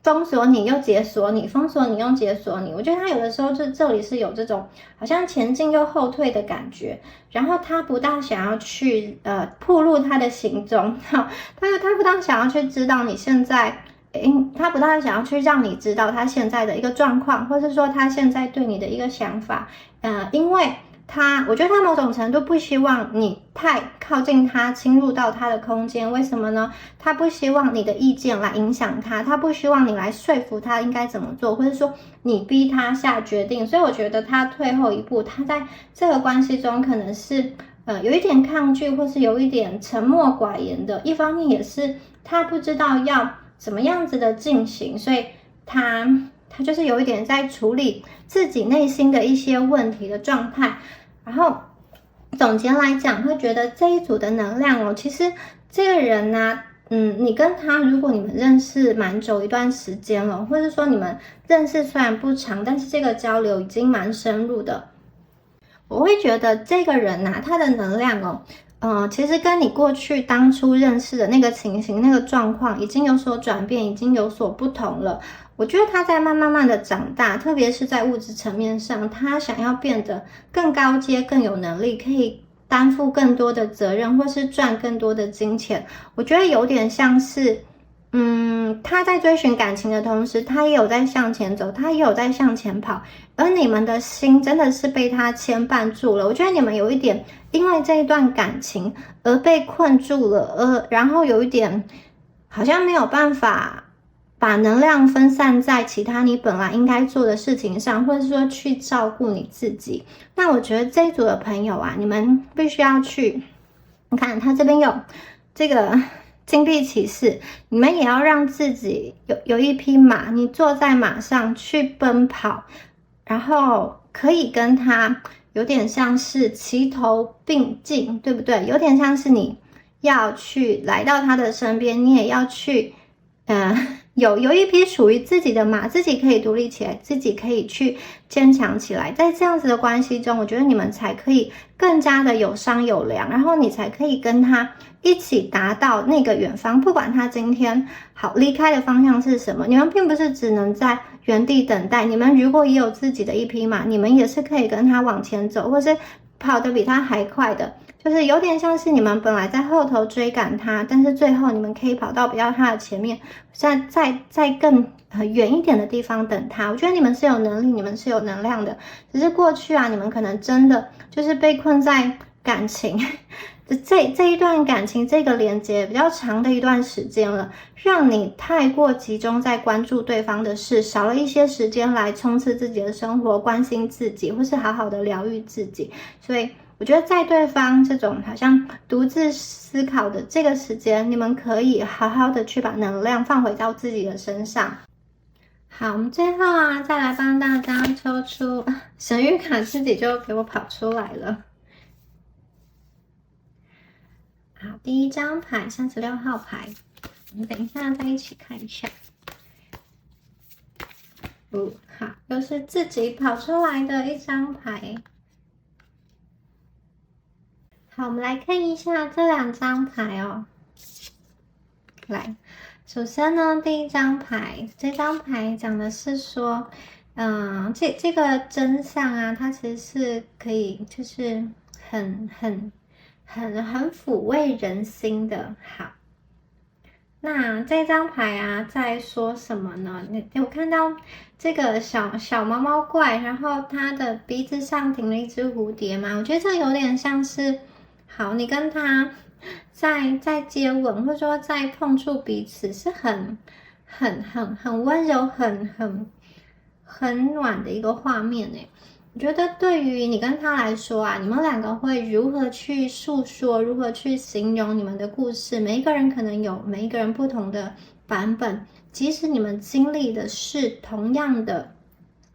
封锁你又解锁你，封锁你又解锁你。我觉得他有的时候就这里是有这种好像前进又后退的感觉，然后他不大想要去暴露他的行踪，他不大想要去知道你现在，他不大想要去让你知道他现在的一个状况，或是说他现在对你的一个想法，因为我觉得他某种程度不希望你太靠近他，侵入到他的空间。为什么呢？他不希望你的意见来影响他，他不希望你来说服他应该怎么做，或者说你逼他下决定。所以我觉得他退后一步，他在这个关系中可能是有一点抗拒，或是有一点沉默寡言的。一方面也是他不知道要怎么样子的进行，所以他就是有一点在处理自己内心的一些问题的状态。然后总结来讲，会觉得这一组的能量其实这个人呢，你跟他如果你们认识蛮久一段时间了，或者说你们认识虽然不长，但是这个交流已经蛮深入的，我会觉得这个人呢，他的能量其实跟你过去当初认识的那个情形、那个状况已经有所转变，已经有所不同了。我觉得他在慢慢的长大，特别是在物质层面上，他想要变得更高阶、更有能力，可以担负更多的责任，或是赚更多的金钱。我觉得有点像是，他在追寻感情的同时，他也有在向前走，他也有在向前跑，而你们的心真的是被他牵绊住了。我觉得你们有一点因为这一段感情而被困住了，然后有一点好像没有办法把能量分散在其他你本来应该做的事情上，或者说去照顾你自己。那我觉得这一组的朋友啊，你们必须要去，你看他这边有这个金币骑士，你们也要让自己有一匹马，你坐在马上去奔跑，然后可以跟他有点像是齐头并进，对不对？有点像是你要去来到他的身边，你也要去有一匹属于自己的马，自己可以独立起来，自己可以去坚强起来。在这样子的关系中，我觉得你们才可以更加的有商有量，然后你才可以跟他一起达到那个远方。不管他今天好离开的方向是什么，你们并不是只能在原地等待，你们如果也有自己的一匹马，你们也是可以跟他往前走，或是跑得比他还快的。就是有点像是你们本来在后头追赶他，但是最后你们可以跑到比较他的前面，在更远一点的地方等他。我觉得你们是有能力，你们是有能量的，只是过去啊，你们可能真的就是被困在感情这一段感情这个连接比较长的一段时间了，让你太过集中在关注对方的事，少了一些时间来冲刺自己的生活，关心自己，或是好好的疗愈自己。所以我觉得在对方这种好像独自思考的这个时间，你们可以好好的去把能量放回到自己的身上。好，我们最后啊，再来帮大家抽出神谕卡，自己就给我跑出来了。好，第一张牌36号牌，我们等一下再一起看一下。好，又是自己跑出来的一张牌。好，我们来看一下这两张牌哦。来，首先呢，第一张牌，这张牌讲的是说，这个真相啊，它其实是可以，就是很抚慰人心的。好，那这张牌啊，在说什么呢？我看到这个小毛毛怪，然后它的鼻子上停了一只蝴蝶嘛，我觉得这有点像是。好，你跟他在接吻，或者说在碰触彼此，是很温柔、很暖的一个画面诶。我觉得对于你跟他来说啊，你们两个会如何去诉说，如何去形容你们的故事？每一个人可能有每一个人不同的版本，即使你们经历的是同样的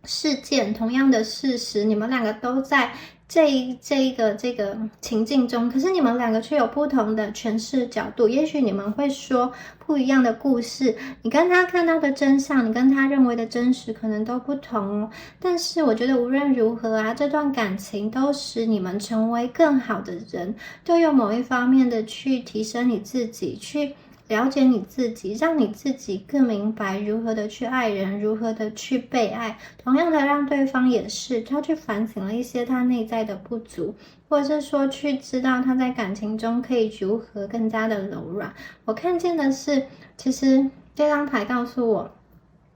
事件、同样的事实，你们两个都在这个情境中，可是你们两个却有不同的诠释角度，也许你们会说不一样的故事，你跟他看到的真相，你跟他认为的真实可能都不同哦。但是我觉得无论如何啊，这段感情都使你们成为更好的人，都有某一方面的去提升你自己，去了解你自己，让你自己更明白如何的去爱人，如何的去被爱。同样的，让对方也是，他去反省了一些他内在的不足，或者是说去知道他在感情中可以如何更加的柔软。我看见的是，其实这张牌告诉我，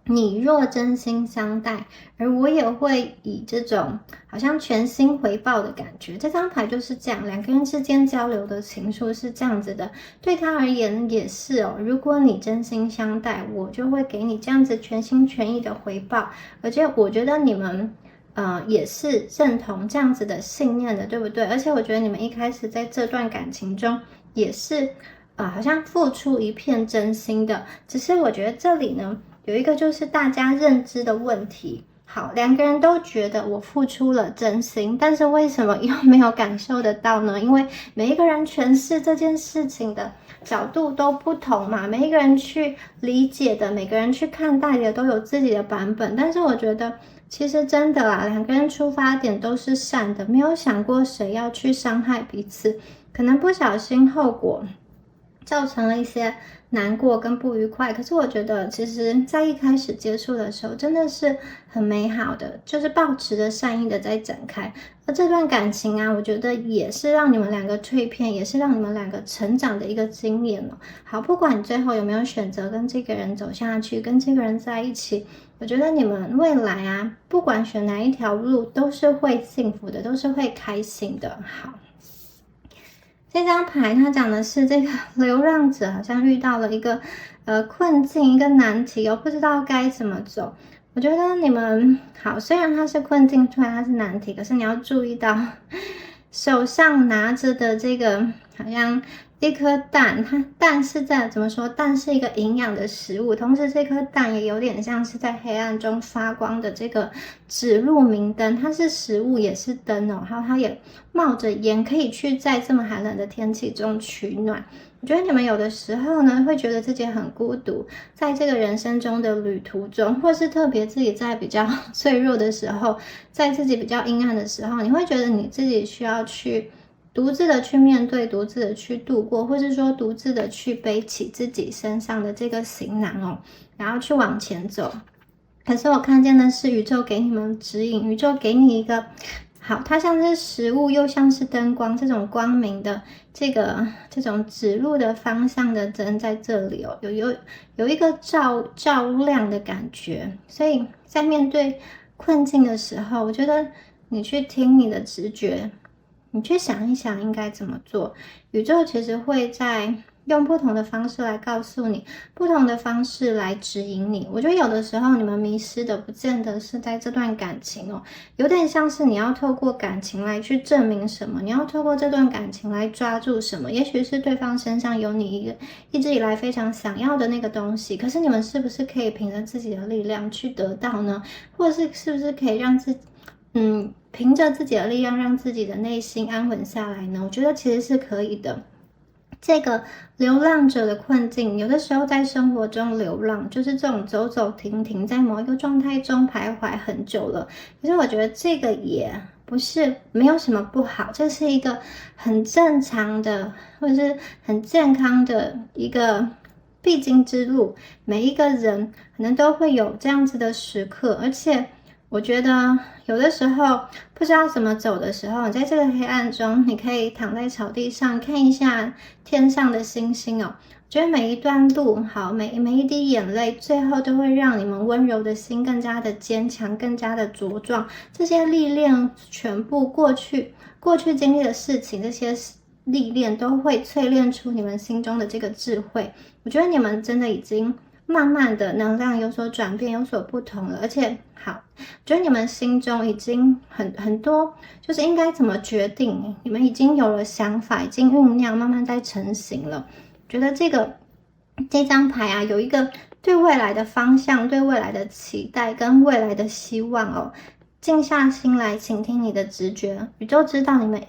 你若真心相待，而我也会以这种好像全心回报的感觉。这张牌就是这样，两个人之间交流的情愫是这样子的。对他而言也是哦，如果你真心相待，我就会给你这样子全心全意的回报。而且我觉得你们也是认同这样子的信念的，对不对？而且我觉得你们一开始在这段感情中也是好像付出一片真心的。只是我觉得这里呢，有一个就是大家认知的问题。好，两个人都觉得我付出了真心，但是为什么又没有感受得到呢？因为每一个人诠释这件事情的角度都不同嘛，每一个人去理解的，每个人去看待的都有自己的版本。但是我觉得其实真的啦，两个人出发点都是善的，没有想过谁要去伤害彼此，可能不小心后果造成了一些难过跟不愉快，可是我觉得其实在一开始接触的时候真的是很美好的，就是抱持着善意的在展开。而这段感情啊，我觉得也是让你们两个蜕变，也是让你们两个成长的一个经验哦。好，不管你最后有没有选择跟这个人走下去，跟这个人在一起，我觉得你们未来啊，不管选哪一条路都是会幸福的，都是会开心的。好，这张牌它讲的是这个流浪者好像遇到了一个困境，一个难题，又不知道该怎么走。我觉得你们好，虽然它是困境，虽然它是难题，可是你要注意到手上拿着的这个好像一颗蛋，它蛋是在怎么说？蛋是一个营养的食物，同时这颗蛋也有点像是在黑暗中发光的这个指路明灯，它是食物也是灯哦，然后它也冒着烟，可以去在这么寒冷的天气中取暖。我觉得你们有的时候呢，会觉得自己很孤独，在这个人生中的旅途中，或是特别自己在比较脆弱的时候，在自己比较阴暗的时候，你会觉得你自己需要去独自的去面对，独自的去度过，或是说独自的去背起自己身上的这个行囊哦，然后去往前走。可是我看见的是宇宙给你们指引，宇宙给你一个好，它像是食物，又像是灯光，这种光明的这种指路的方向的灯在这里哦，有一个照亮的感觉。所以在面对困境的时候，我觉得你去听你的直觉，你去想一想应该怎么做，宇宙其实会在用不同的方式来告诉你，不同的方式来指引你。我觉得有的时候你们迷失的不见得是在这段感情哦，有点像是你要透过感情来去证明什么，你要透过这段感情来抓住什么，也许是对方身上有你一直以来非常想要的那个东西，可是你们是不是可以凭着自己的力量去得到呢？或者是不是可以让自己凭着自己的力量让自己的内心安稳下来呢？我觉得其实是可以的。这个流浪者的困境，有的时候在生活中流浪，就是这种走走停停，在某一个状态中徘徊很久了。可是我觉得这个也不是没有什么不好，这是一个很正常的，或者是很健康的一个必经之路。每一个人可能都会有这样子的时刻，而且我觉得有的时候不知道怎么走的时候，你在这个黑暗中，你可以躺在草地上看一下天上的星星哦。我觉得每一段路好，每一滴眼泪，最后都会让你们温柔的心更加的坚强，更加的茁壮。这些历练全部过去经历的事情，这些历练都会淬炼出你们心中的这个智慧。我觉得你们真的已经慢慢的能量有所转变，有所不同了。而且好，觉得你们心中已经很多，就是应该怎么决定，你们已经有了想法，已经酝酿，慢慢在成型了。觉得这张牌啊，有一个对未来的方向，对未来的期待跟未来的希望哦。静下心来倾听你的直觉，宇宙知道你们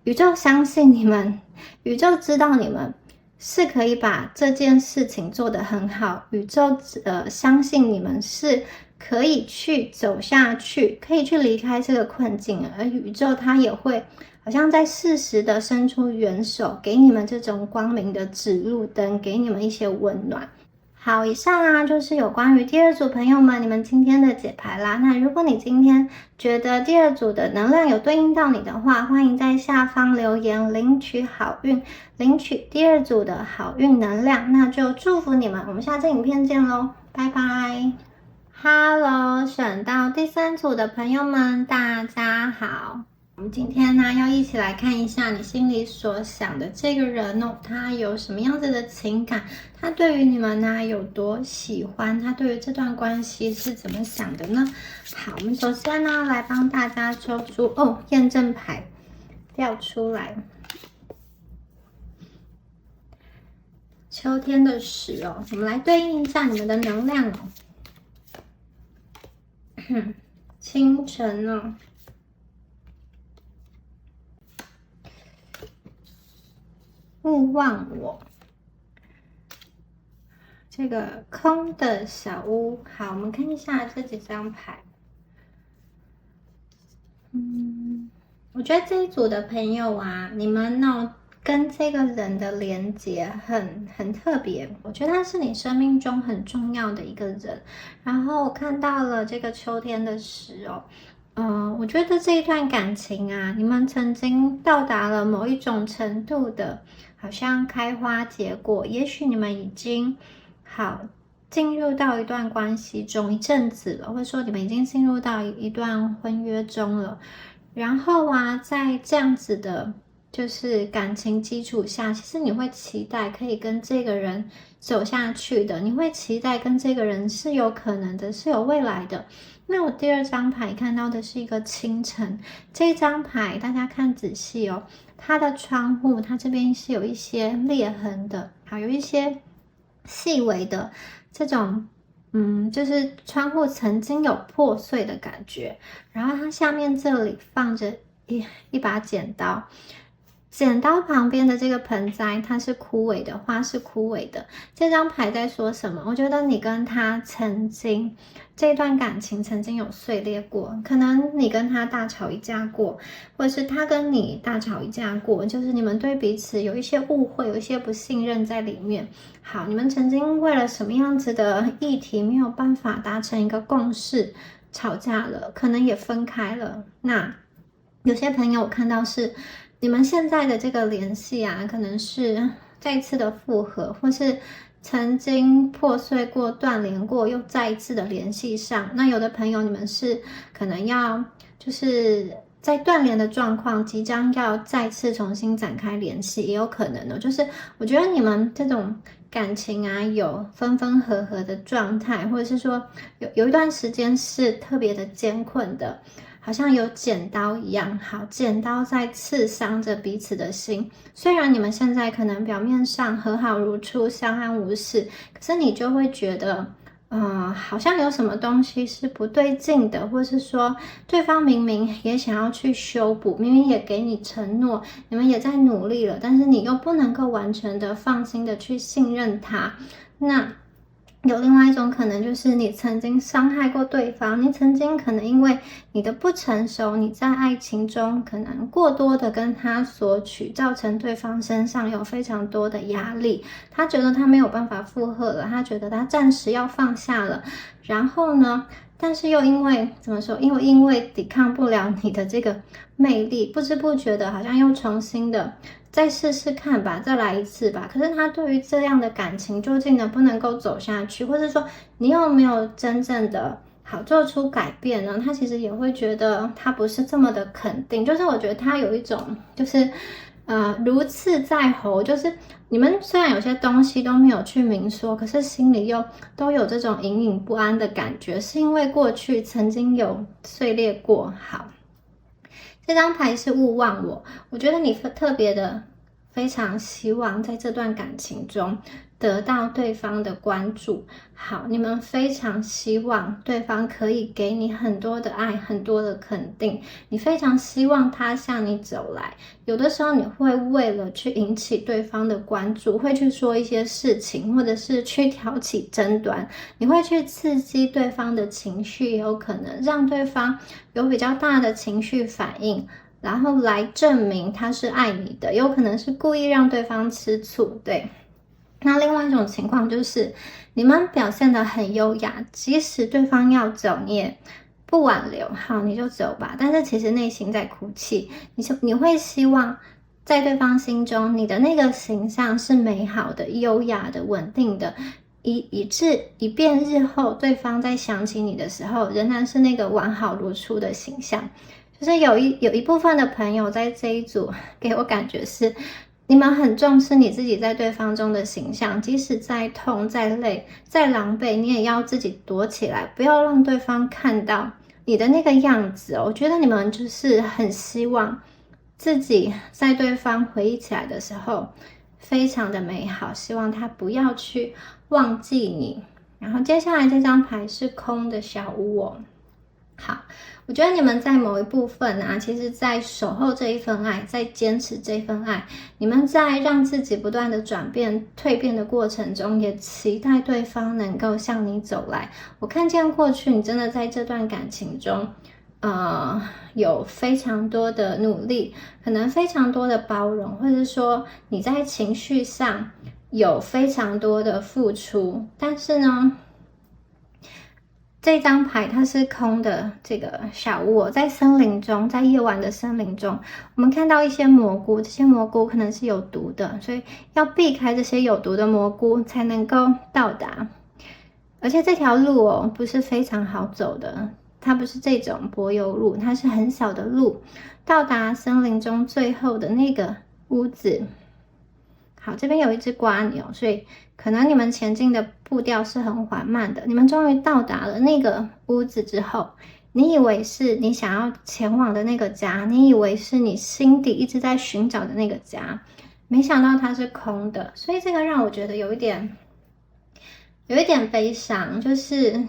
宇宙相信你们，宇宙知道你们是可以把这件事情做得很好，宇宙相信你们是可以去走下去，可以去离开这个困境，而宇宙它也会好像在适时的伸出援手，给你们这种光明的指路灯，给你们一些温暖。好，以上就是有关于第二组朋友们你们今天的解牌啦。那如果你今天觉得第二组的能量有对应到你的话，欢迎在下方留言领取好运，领取第二组的好运能量。那就祝福你们，我们下次影片见咯，拜拜。Hello，选到第三组的朋友们，大家好。我们今天呢，要一起来看一下你心里所想的这个人哦，他有什么样子的情感？他对于你们呢有多喜欢？他对于这段关系是怎么想的呢？好，我们首先呢来帮大家抽出验证牌掉出来，秋天的10哦，我们来对应一下你们的能量哦。清晨哦。勿忘我，这个空的小屋。好，我们看一下这几张牌。我觉得这一组的朋友啊，你们呢跟这个人的连接很特别。我觉得他是你生命中很重要的一个人。然后我看到了这个秋天的10哦。我觉得这一段感情啊，你们曾经到达了某一种程度的，好像开花结果。也许你们已经进入到一段关系中一阵子了，或者说你们已经进入到一段婚约中了。然后在这样子的，就是感情基础下，其实你会期待可以跟这个人走下去的，你会期待跟这个人是有可能的，是有未来的。那我第二张牌看到的是一个清晨，这张牌大家看仔细哦，它的窗户，它这边是有一些裂痕的，有一些细微的这种，就是窗户曾经有破碎的感觉。然后它下面这里放着一把剪刀。剪刀旁边的这个盆栽，它是枯萎的，花是枯萎的。这张牌在说什么？我觉得你跟他曾经这段感情曾经有碎裂过，可能你跟他大吵一架过，或者是他跟你大吵一架过，就是你们对彼此有一些误会，有一些不信任在里面。好，你们曾经为了什么样子的议题没有办法达成一个共识，吵架了，可能也分开了。那有些朋友我看到是你们现在的这个联系可能是再次的复合，或是曾经破碎过、断联过，又再一次的联系上。那有的朋友你们是可能要就是在断联的状况，即将要再次重新展开联系，也有可能的。就是我觉得你们这种感情有分分合合的状态，或者是说有一段时间是特别的艰困的。好像有剪刀一样，剪刀在刺伤着彼此的心。虽然你们现在可能表面上和好如初，相安无事，可是你就会觉得，好像有什么东西是不对劲的，或是说对方明明也想要去修补，明明也给你承诺，你们也在努力了，但是你又不能够完全的放心的去信任他。那有另外一种可能，就是你曾经伤害过对方，你曾经可能因为你的不成熟，你在爱情中可能过多的跟他索取，造成对方身上有非常多的压力，他觉得他没有办法负荷了，他觉得他暂时要放下了。然后呢，但是又因为怎么说，因为抵抗不了你的这个魅力，不知不觉的好像又重新的再试试看吧，再来一次吧。可是他对于这样的感情究竟能不能够走下去，或者说你有没有真正的做出改变呢？他其实也会觉得他不是这么的肯定。就是我觉得他有一种就是如刺在喉，就是你们虽然有些东西都没有去明说，可是心里又都有这种隐隐不安的感觉，是因为过去曾经有碎裂过。好，这张牌是勿忘我，我觉得你特别的非常希望在这段感情中得到对方的关注。好，你们非常希望对方可以给你很多的爱，很多的肯定，你非常希望他向你走来。有的时候你会为了去引起对方的关注，会去说一些事情，或者是去挑起争端，你会去刺激对方的情绪，也有可能让对方有比较大的情绪反应，然后来证明他是爱你的，有可能是故意让对方吃醋，对。那另外一种情况就是，你们表现得很优雅，即使对方要走，你也不挽留，好，你就走吧。但是其实内心在哭泣，你会希望在对方心中，你的那个形象是美好的、优雅的、稳定的，以便日后对方在想起你的时候，仍然是那个完好如初的形象。就是有一部分的朋友在这一组给我感觉是，你们很重视你自己在对方中的形象，即使再痛、再累、再狼狈，你也要自己躲起来，不要让对方看到你的那个样子哦。我觉得你们就是很希望自己在对方回忆起来的时候，非常的美好，希望他不要去忘记你。然后接下来这张牌是空的小屋哦。好，我觉得你们在某一部分啊，其实在守候这一份爱，在坚持这份爱，你们在让自己不断的转变、蜕变的过程中，也期待对方能够向你走来。我看见过去你真的在这段感情中，有非常多的努力，可能非常多的包容，或者说你在情绪上有非常多的付出，但是呢，这张牌它是空的，这个小屋在森林中，在夜晚的森林中，我们看到一些蘑菇，这些蘑菇可能是有毒的，所以要避开这些有毒的蘑菇才能够到达。而且这条路哦，不是非常好走的，它不是这种柏油路，它是很小的路，到达森林中最后的那个屋子。好，这边有一只瓜牛，所以可能你们前进的步调是很缓慢的。你们终于到达了那个屋子之后，你以为是你想要前往的那个家，你以为是你心底一直在寻找的那个家，没想到它是空的。所以这个让我觉得有一点悲伤，就是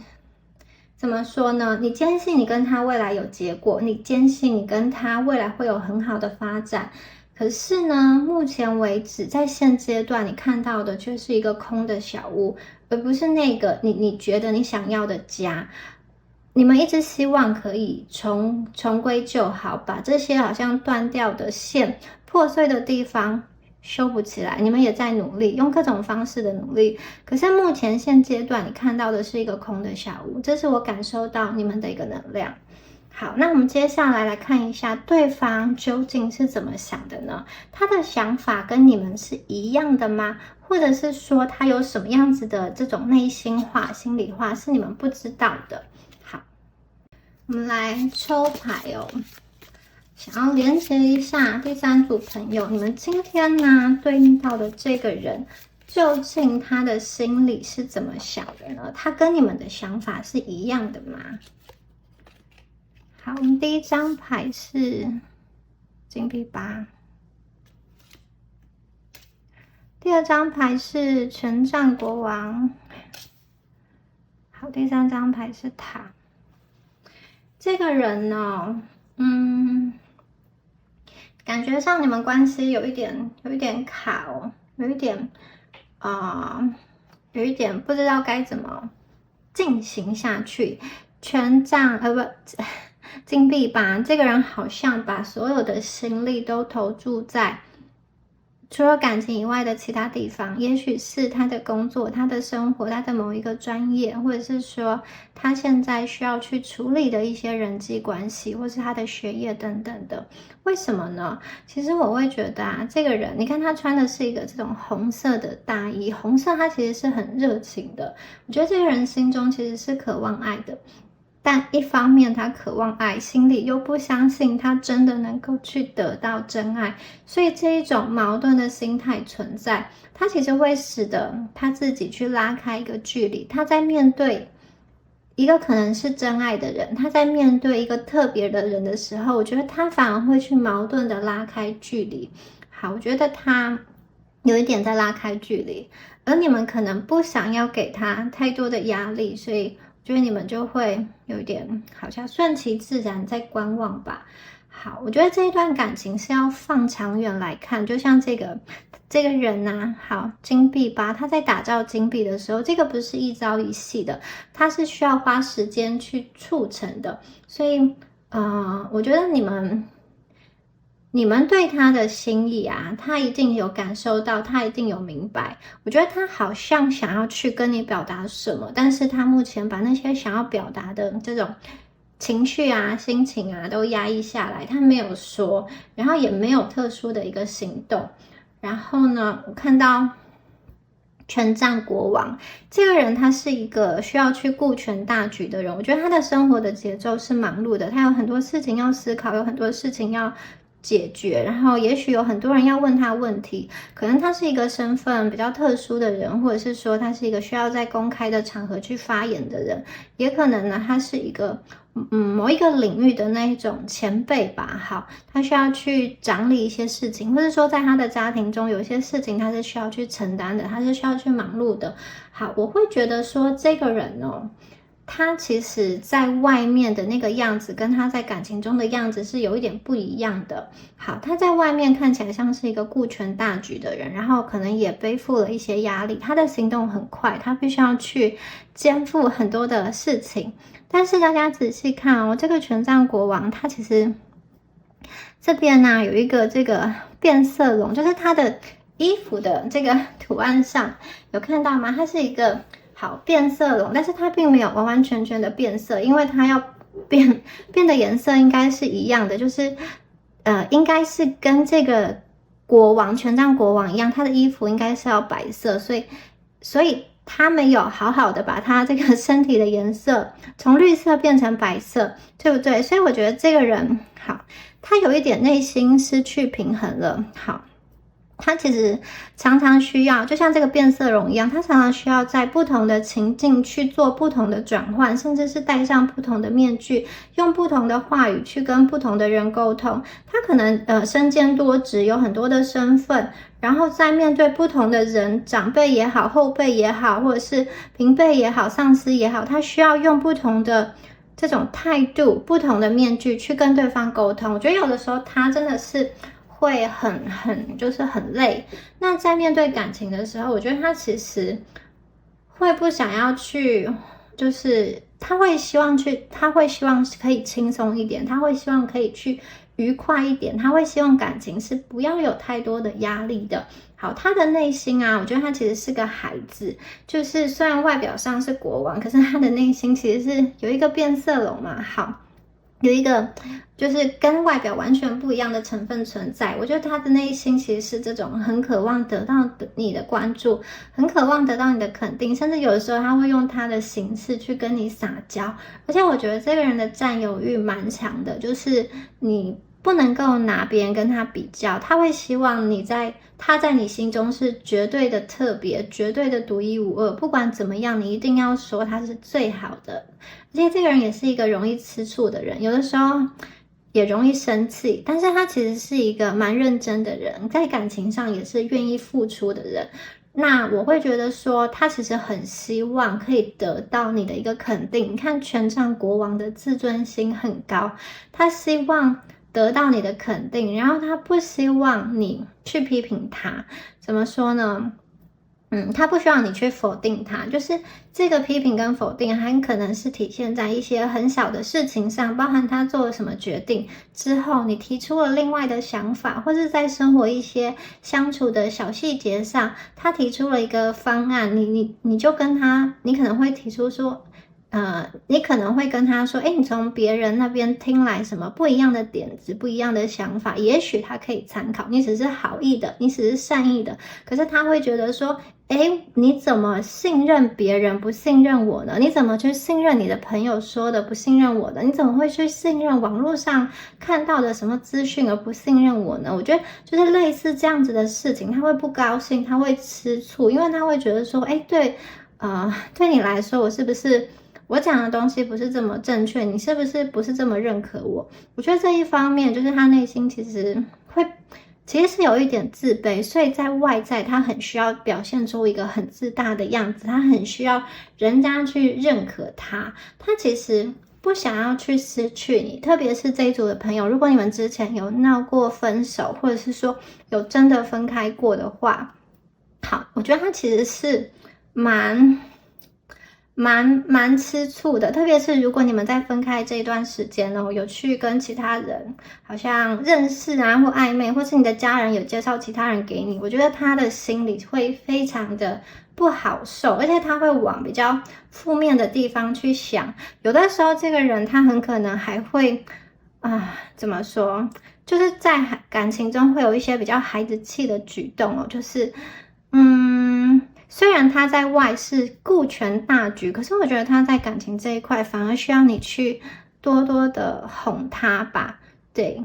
怎么说呢？你坚信你跟他未来有结果，你坚信你跟他未来会有很好的发展。可是呢，目前为止，在现阶段你看到的却是一个空的小屋，而不是那个你觉得你想要的家。你们一直希望可以重归旧好，把这些好像断掉的线、破碎的地方修补起来。你们也在努力，用各种方式的努力。可是目前现阶段，你看到的是一个空的小屋，这是我感受到你们的一个能量。好，那我们接下来看一下对方究竟是怎么想的呢？他的想法跟你们是一样的吗？或者是说他有什么样子的这种内心话、心里话是你们不知道的？好，我们来抽牌哦，想要连接一下第三组朋友，你们今天呢对应到的这个人，究竟他的心里是怎么想的呢？他跟你们的想法是一样的吗？好，我们第一张牌是金币8，第二张牌是权杖国王，好，第三张牌是塔。这个人呢，感觉上你们关系有一点卡哦，有一点不知道该怎么进行下去。权杖金币8，这个人好像把所有的心力都投注在除了感情以外的其他地方，也许是他的工作、他的生活、他的某一个专业，或者是说他现在需要去处理的一些人际关系，或是他的学业等等的。为什么呢？其实我会觉得啊，这个人，你看他穿的是一个这种红色的大衣，红色他其实是很热情的。我觉得这个人心中其实是渴望爱的。但一方面他渴望爱，心里又不相信他真的能够去得到真爱，所以这一种矛盾的心态存在，他其实会使得他自己去拉开一个距离。他在面对一个可能是真爱的人，他在面对一个特别的人的时候，我觉得他反而会去矛盾的拉开距离。好，我觉得他有一点在拉开距离，而你们可能不想要给他太多的压力，所以我觉得你们就会有一点好像顺其自然在观望吧。好，我觉得这一段感情是要放长远来看，就像这个人啊，好，金币吧，他在打造金币的时候，这个不是一朝一夕的，它是需要花时间去促成的，所以，我觉得你们对他的心意啊，他一定有感受到，他一定有明白。我觉得他好像想要去跟你表达什么，但是他目前把那些想要表达的这种情绪啊、心情啊都压抑下来，他没有说，然后也没有特殊的一个行动。然后呢，我看到权杖国王这个人，他是一个需要去顾全大局的人。我觉得他的生活的节奏是忙碌的，他有很多事情要思考，有很多事情要解决，然后也许有很多人要问他问题，可能他是一个身份比较特殊的人，或者是说他是一个需要在公开的场合去发言的人，也可能呢他是一个某一个领域的那一种前辈吧。好，他需要去掌理一些事情，或者说在他的家庭中有一些事情他是需要去承担的，他是需要去忙碌的。好，我会觉得说这个人哦，他其实在外面的那个样子跟他在感情中的样子是有一点不一样的。好，他在外面看起来像是一个顾全大局的人，然后可能也背负了一些压力，他的行动很快，他必须要去肩负很多的事情。但是大家仔细看哦，这个权杖国王他其实这边呢有一个这个变色龙，就是他的衣服的这个图案上有看到吗？它是一个好变色龙，但是它并没有完完全全的变色，因为它要变的颜色应该是一样的，就是应该是跟这个权杖国王一样，他的衣服应该是要白色，所以他没有好好的把他这个身体的颜色从绿色变成白色，对不对？所以我觉得这个人好，他有一点内心失去平衡了。好，他其实常常需要，就像这个变色龙一样，他常常需要在不同的情境去做不同的转换，甚至是戴上不同的面具，用不同的话语去跟不同的人沟通。他可能身兼多职，有很多的身份，然后在面对不同的人，长辈也好，后辈也好，或者是平辈也好，上司也好，他需要用不同的这种态度、不同的面具去跟对方沟通。我觉得有的时候他真的是会就是很累。那在面对感情的时候，我觉得他其实会不想要去，就是他会希望可以轻松一点，他会希望可以去愉快一点，他会希望感情是不要有太多的压力的。好，他的内心啊，我觉得他其实是个孩子，就是虽然外表上是国王，可是他的内心其实是有一个变色龙嘛。好，有一个就是跟外表完全不一样的成分存在。我觉得他的内心其实是这种很渴望得到你的关注，很渴望得到你的肯定，甚至有的时候他会用他的形式去跟你撒娇。而且我觉得这个人的占有欲蛮强的，就是你不能够拿别人跟他比较，他会希望他在你心中是绝对的特别，绝对的独一无二，不管怎么样，你一定要说他是最好的。而且这个人也是一个容易吃醋的人，有的时候也容易生气，但是他其实是一个蛮认真的人，在感情上也是愿意付出的人。那我会觉得说，他其实很希望可以得到你的一个肯定。你看权杖国王的自尊心很高，他希望得到你的肯定，然后他不希望你去批评他。怎么说呢？他不需要你去否定他，就是这个批评跟否定很可能是体现在一些很小的事情上，包含他做了什么决定之后，你提出了另外的想法，或是在生活一些相处的小细节上，他提出了一个方案，你就跟他，你可能会提出说，你可能会跟他说，你从别人那边听来什么不一样的点子，不一样的想法，也许他可以参考，你只是好意的，你只是善意的，可是他会觉得说，你怎么信任别人不信任我呢？你怎么去信任你的朋友说的不信任我的？你怎么会去信任网络上看到的什么资讯而不信任我呢？我觉得就是类似这样子的事情，他会不高兴，他会吃醋，因为他会觉得说，对你来说，我讲的东西不是这么正确，你是不是这么认可我？我觉得这一方面就是他内心其实是有一点自卑，所以在外在他很需要表现出一个很自大的样子，他很需要人家去认可他，他其实不想要去失去你。特别是这一组的朋友，如果你们之前有闹过分手，或者是说有真的分开过的话，好，我觉得他其实是蛮吃醋的，特别是如果你们在分开这一段时间哦，有去跟其他人好像认识啊，或暧昧，或是你的家人有介绍其他人给你，我觉得他的心里会非常的不好受，而且他会往比较负面的地方去想。有的时候，这个人他很可能还会怎么说？就是在感情中会有一些比较孩子气的举动哦，就是虽然他在外是顾全大局，可是我觉得他在感情这一块反而需要你去多多的哄他吧，对。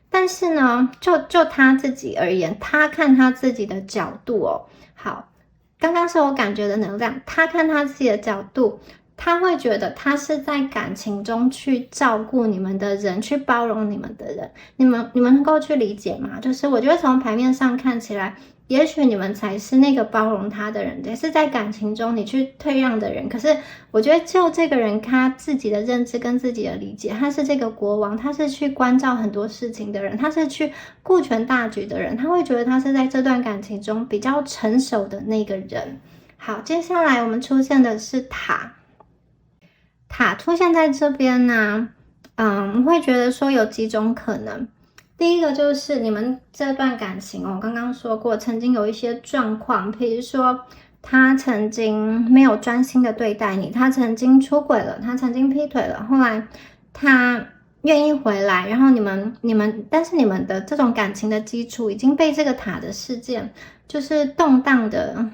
但是呢，就他自己而言，他看他自己的角度哦，好，刚刚是我感觉的能量，他看他自己的角度，他会觉得他是在感情中去照顾你们的人，去包容你们的人，你们能够去理解吗？就是我觉得从牌面上看起来，也许你们才是那个包容他的人，也是在感情中你去退让的人。可是我觉得就这个人他自己的认知跟自己的理解，他是这个国王，他是去关照很多事情的人，他是去顾全大局的人，他会觉得他是在这段感情中比较成熟的那个人。好，接下来我们出现的是塔。塔出现在这边呢，我会觉得说有几种可能。第一个就是你们这段感情哦，我刚刚说过，曾经有一些状况，比如说他曾经没有专心的对待你，他曾经出轨了，他曾经劈腿了，后来他愿意回来，然后但是你们的这种感情的基础已经被这个塔的事件就是动荡的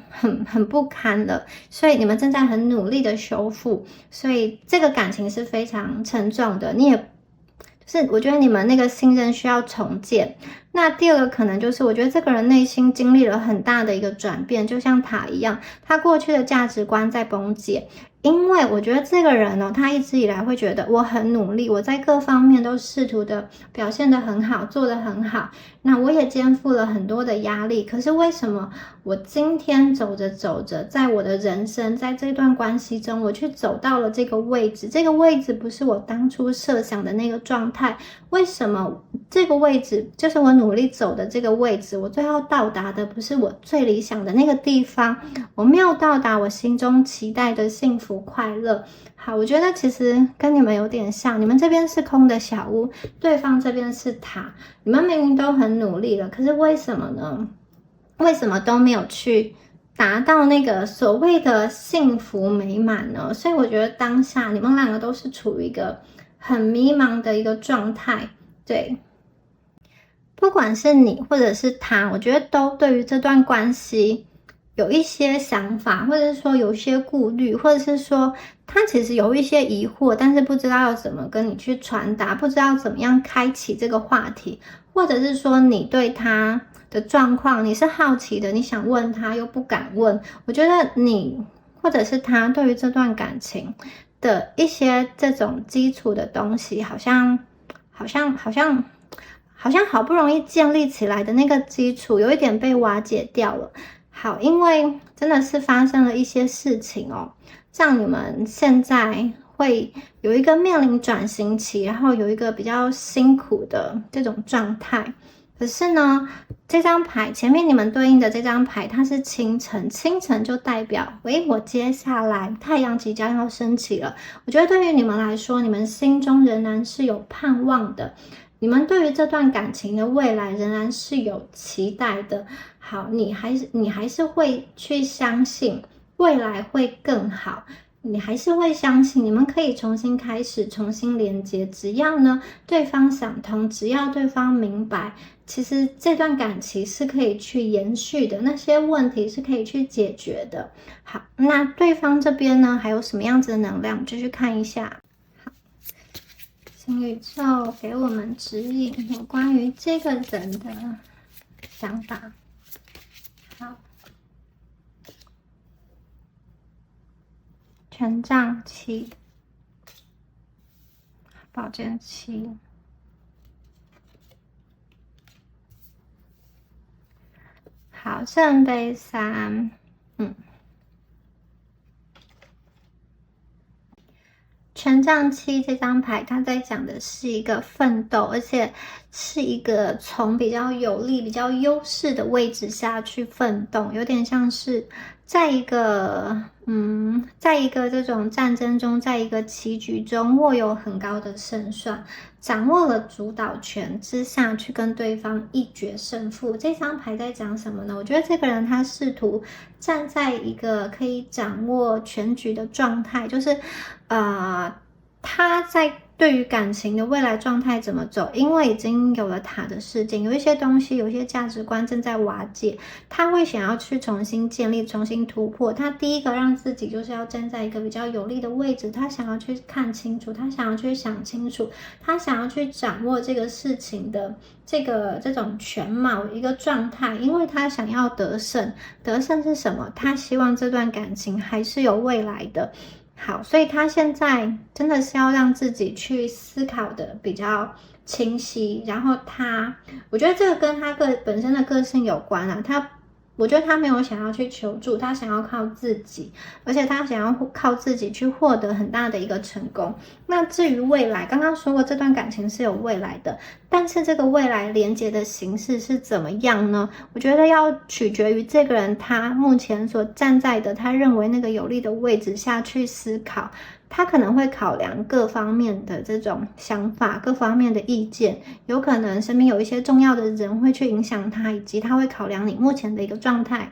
很不堪了，所以你们正在很努力的修复，所以这个感情是非常沉重的，就是我觉得你们那个信任需要重建。那第二个可能就是，我觉得这个人内心经历了很大的一个转变，就像塔一样，他过去的价值观在崩解。因为我觉得这个人呢，他一直以来会觉得我很努力，我在各方面都试图的表现得很好，做得很好。那我也肩负了很多的压力，可是为什么我今天走着走着，在我的人生，在这段关系中，我去走到了这个位置，这个位置不是我当初设想的那个状态，为什么这个位置就是我努力走的这个位置，我最后到达的不是我最理想的那个地方，我没有到达我心中期待的幸福快乐。好，我觉得其实跟你们有点像，你们这边是空的小屋，对方这边是塔，你们明明都很努力了，可是为什么呢？为什么都没有去达到那个所谓的幸福美满呢？所以我觉得当下你们两个都是处于一个很迷茫的一个状态，对。不管是你或者是他，我觉得都对于这段关系有一些想法，或者是说有一些顾虑，或者是说他其实有一些疑惑，但是不知道要怎么跟你去传达，不知道怎么样开启这个话题，或者是说你对他的状况你是好奇的，你想问他又不敢问。我觉得你或者是他对于这段感情的一些这种基础的东西，好像好不容易建立起来的那个基础，有一点被瓦解掉了。好，因为真的是发生了一些事情哦，让你们现在会有一个面临转型期，然后有一个比较辛苦的这种状态。可是呢，这张牌前面你们对应的这张牌，它是清晨，清晨就代表，我接下来太阳即将要升起了。我觉得对于你们来说，你们心中仍然是有盼望的。你们对于这段感情的未来仍然是有期待的。好，你还是会去相信未来会更好，你还是会相信你们可以重新开始，重新连接。只要呢对方想通，只要对方明白，其实这段感情是可以去延续的，那些问题是可以去解决的。好，那对方这边呢还有什么样子的能量？继续看一下。请宇宙给我们指引有关于这个人的想法。好，权杖7，宝剑7，好，圣杯3，权杖7这张牌，它在讲的是一个奋斗，而且是一个从比较有利、比较优势的位置下去奋斗，有点像是在一个这种战争中，在一个棋局中握有很高的胜算，掌握了主导权之下去跟对方一决胜负。这张牌在讲什么呢？我觉得这个人他试图站在一个可以掌握全局的状态，就是他在对于感情的未来状态怎么走，因为已经有了塔的事件，有一些东西，有一些价值观正在瓦解，他会想要去重新建立、重新突破。他第一个让自己就是要站在一个比较有利的位置，他想要去看清楚，他想要去想清楚，他想要去掌握这个事情的这种全貌一个状态，因为他想要得胜。得胜是什么？他希望这段感情还是有未来的。好，所以他现在真的是要让自己去思考的比较清晰，然后我觉得这个跟他本身的个性有关啊。我觉得他没有想要去求助，他想要靠自己，而且他想要靠自己去获得很大的一个成功。那至于未来，刚刚说过这段感情是有未来的，但是这个未来连接的形式是怎么样呢？我觉得要取决于这个人他目前所站在的他认为那个有利的位置下去思考。他可能会考量各方面的这种想法，各方面的意见，有可能身边有一些重要的人会去影响他，以及他会考量你目前的一个状态。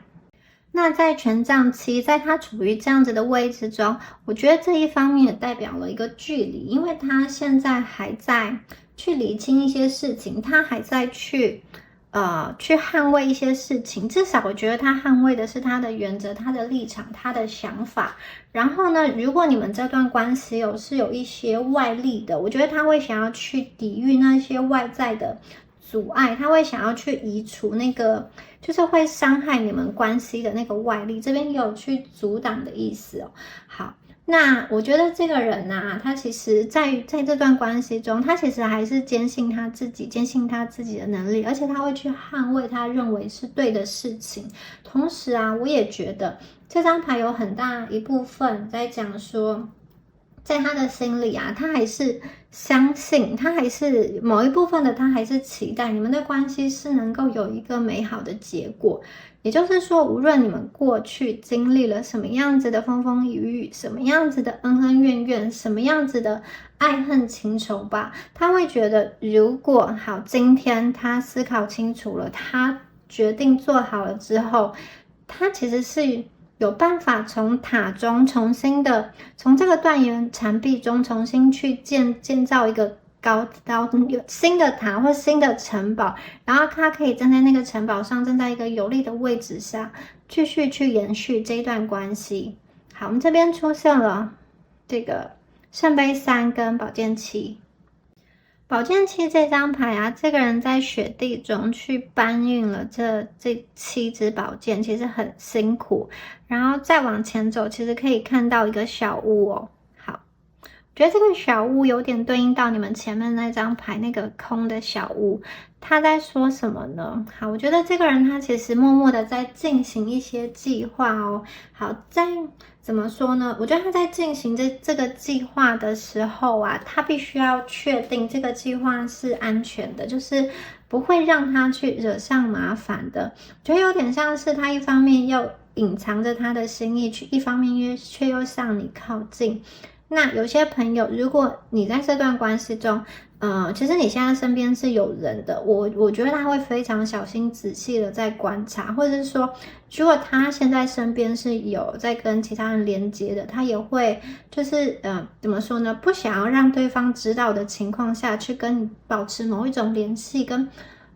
那在权杖7，在他处于这样子的位置中，我觉得这一方面也代表了一个距离，因为他现在还在去理清一些事情，他还在去捍卫一些事情，至少我觉得他捍卫的是他的原则、他的立场、他的想法。然后呢，如果你们这段关系是有一些外力的，我觉得他会想要去抵御那些外在的阻碍，他会想要去移除那个就是会伤害你们关系的那个外力，这边也有去阻挡的意思哦。好。那我觉得这个人啊，他其实在这段关系中，他其实还是坚信他自己的能力，而且他会去捍卫他认为是对的事情。同时啊，我也觉得这张牌有很大一部分在讲说，在他的心里啊，他还是相信，他还是某一部分的他还是期待你们的关系是能够有一个美好的结果。也就是说，无论你们过去经历了什么样子的风风雨雨，什么样子的恩恩怨怨，什么样子的爱恨情仇吧，他会觉得，如果好，今天他思考清楚了，他决定做好了之后，他其实是有办法从塔中重新的，从这个断垣残壁中重新去建造一个高有新的塔或新的城堡，然后他可以站在那个城堡上，站在一个有利的位置下，继续去延续这一段关系。好，我们这边出现了这个圣杯3跟宝剑7。宝剑7这张牌啊，这个人在雪地中去搬运了这7支宝剑，其实很辛苦。然后再往前走，其实可以看到一个小屋哦。觉得这个小屋有点对应到你们前面那张牌那个空的小屋，他在说什么呢？好，我觉得这个人他其实默默的在进行一些计划哦。好，怎么说呢？我觉得他在进行这个计划的时候啊，他必须要确定这个计划是安全的，就是不会让他去惹上麻烦的。我觉得有点像是他一方面要隐藏着他的心意，一方面却又向你靠近。那有些朋友，如果你在这段关系中，其实你现在身边是有人的，我觉得他会非常小心仔细的在观察，或者是说，如果他现在身边是有在跟其他人连接的，他也会就是怎么说呢？不想要让对方知道的情况下去跟你保持某一种联系，跟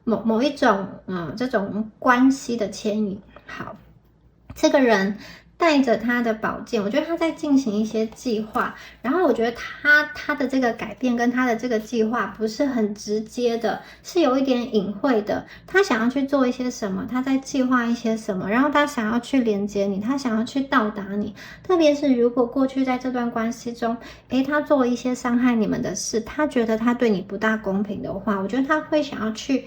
某一种这种关系的牵引。好，这个人带着他的宝剑，我觉得他在进行一些计划，然后我觉得他的这个改变跟他的这个计划不是很直接的，是有一点隐晦的。他想要去做一些什么，他在计划一些什么，然后他想要去连接你，他想要去到达你。特别是如果过去在这段关系中，他做了一些伤害你们的事，他觉得他对你不大公平的话，我觉得他会想要去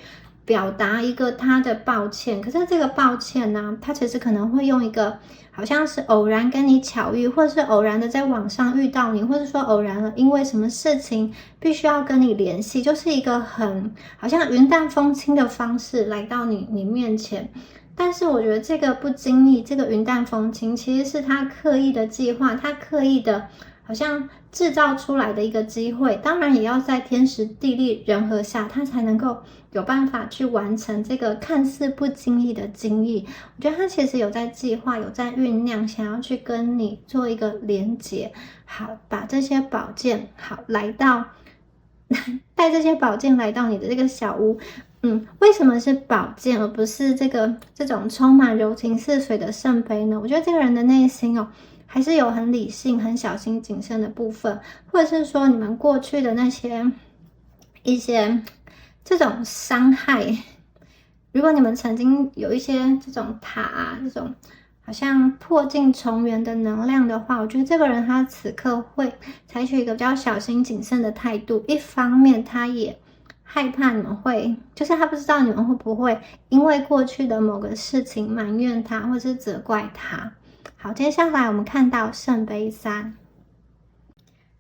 表达一个他的抱歉，可是这个抱歉呢，他其实可能会用一个好像是偶然跟你巧遇，或是偶然的在网上遇到你，或者说偶然了因为什么事情必须要跟你联系，就是一个很好像云淡风轻的方式来到你面前。但是我觉得这个不经意，这个云淡风轻，其实是他刻意的计划，他刻意的好像制造出来的一个机会，当然也要在天时地利人和下，他才能够有办法去完成这个看似不经意的经意。我觉得他其实有在计划，有在酝酿，想要去跟你做一个连结。好，把这些宝剑好来到带这些宝剑来到你的这个小屋。为什么是宝剑而不是这种充满柔情似水的圣杯呢？我觉得这个人的内心还是有很理性、很小心谨慎的部分，或者是说你们过去的那些一些这种伤害，如果你们曾经有一些这种塔啊，这种好像破镜重圆的能量的话，我觉得这个人他此刻会采取一个比较小心谨慎的态度。一方面他也害怕你们会，就是他不知道你们会不会因为过去的某个事情埋怨他，或是责怪他。好，接下来我们看到圣杯3，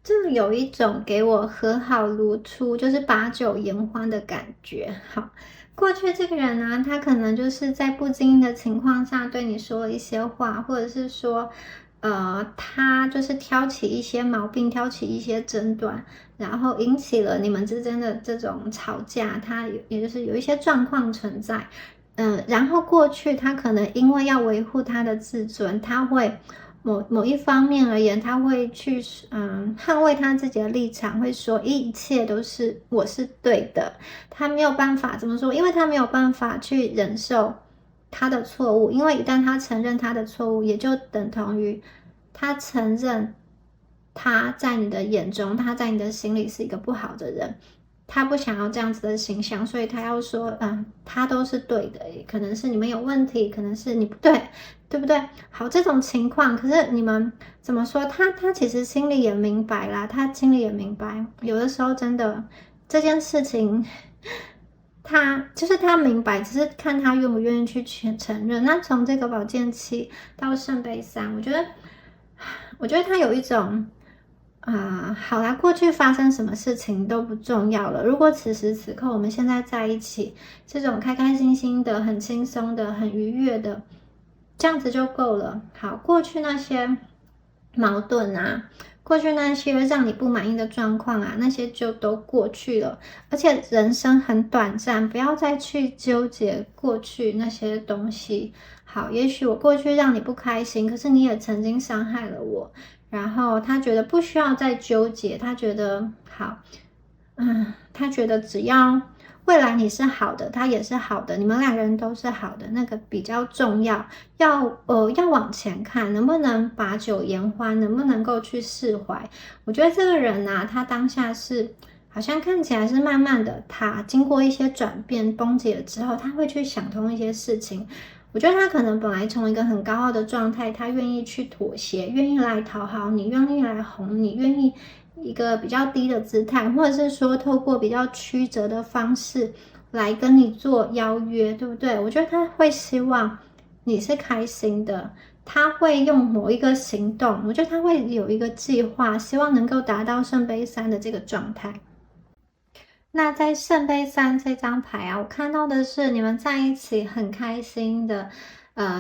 这里有一种给我和好如初，就是把酒言欢的感觉。好，过去这个人呢，他可能就是在不经意的情况下对你说了一些话，或者是说，他就是挑起一些毛病，挑起一些争端，然后引起了你们之间的这种吵架，他也就是有一些状况存在。然后过去他可能因为要维护他的自尊，他会某一方面而言，他会去捍卫他自己的立场，会说一切都是我是对的。他没有办法怎么说，因为他没有办法去忍受他的错误，因为一旦他承认他的错误，也就等同于他承认他在你的眼中，他在你的心里是一个不好的人。他不想要这样子的形象，所以他要说，他都是对的，可能是你们有问题，可能是你不对，对不对？好，这种情况，可是你们怎么说？他其实心里也明白啦，他心里也明白，有的时候真的这件事情，他明白，只是看他愿不愿意去承认。那从这个宝剑7到圣杯3，我觉得他有一种。好啦，过去发生什么事情都不重要了。如果此时此刻我们现在在一起，这种开开心心的、很轻松的、很愉悦的，这样子就够了。好，过去那些矛盾啊，过去那些让你不满意的状况啊，那些就都过去了。而且人生很短暂，不要再去纠结过去那些东西。好，也许我过去让你不开心，可是你也曾经伤害了我。然后他觉得不需要再纠结，他觉得好，他觉得只要未来你是好的，他也是好的，你们两个人都是好的，那个比较重要。要往前看，能不能把酒言欢，能不能够去释怀？我觉得这个人啊，他当下是好像看起来是慢慢的，他经过一些转变崩解了之后，他会去想通一些事情。我觉得他可能本来从一个很高傲的状态，他愿意去妥协，愿意来讨好你，愿意来哄你，愿意一个比较低的姿态，或者是说透过比较曲折的方式来跟你做邀约，对不对？我觉得他会希望你是开心的，他会用某一个行动，我觉得他会有一个计划，希望能够达到圣杯3的这个状态。那在圣杯3这张牌啊，我看到的是你们在一起很开心的，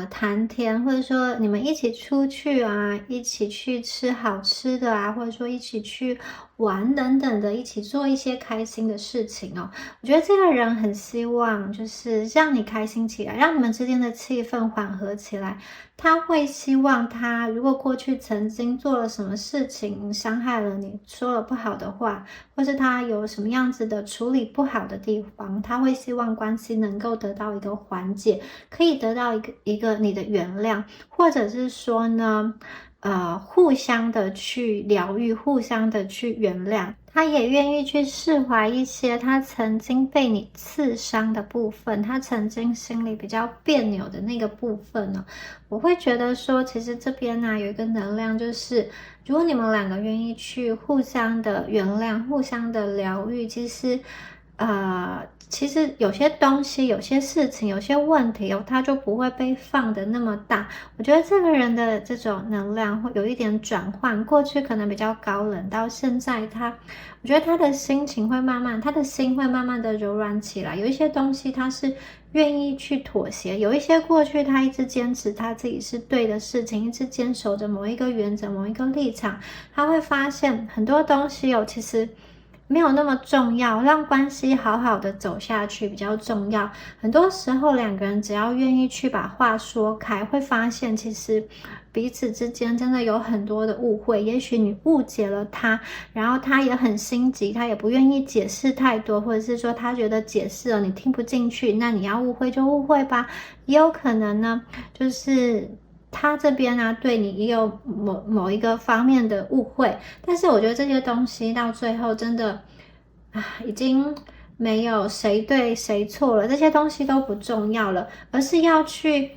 谈天，或者说你们一起出去啊，一起去吃好吃的啊，或者说一起去玩等等的，一起做一些开心的事情哦。我觉得这个人很希望就是让你开心起来，让你们之间的气氛缓和起来。他会希望他如果过去曾经做了什么事情伤害了你，说了不好的话，或是他有什么样子的处理不好的地方，他会希望关系能够得到一个缓解，可以得到一个你的原谅，或者是说呢，互相的去疗愈，互相的去原谅。他也愿意去释怀一些他曾经被你刺伤的部分，他曾经心里比较别扭的那个部分呢。我会觉得说，其实这边呢有一个能量，就是如果你们两个愿意去互相的原谅、互相的疗愈，其实其实有些东西、有些事情、有些问题他就不会被放得那么大。我觉得这个人的这种能量会有一点转换，过去可能比较高冷，到现在我觉得他的心情会慢慢，他的心会慢慢的柔软起来。有一些东西他是愿意去妥协，有一些过去他一直坚持他自己是对的事情，一直坚守着某一个原则、某一个立场，他会发现很多东西其实没有那么重要，让关系好好的走下去比较重要。很多时候两个人只要愿意去把话说开，会发现其实彼此之间真的有很多的误会。也许你误解了他，然后他也很心急，他也不愿意解释太多，或者是说他觉得解释了你听不进去，那你要误会就误会吧。也有可能呢，就是他这边呢，对你也有某一个方面的误会，但是我觉得这些东西到最后真的已经没有谁对谁错了，这些东西都不重要了，而是要去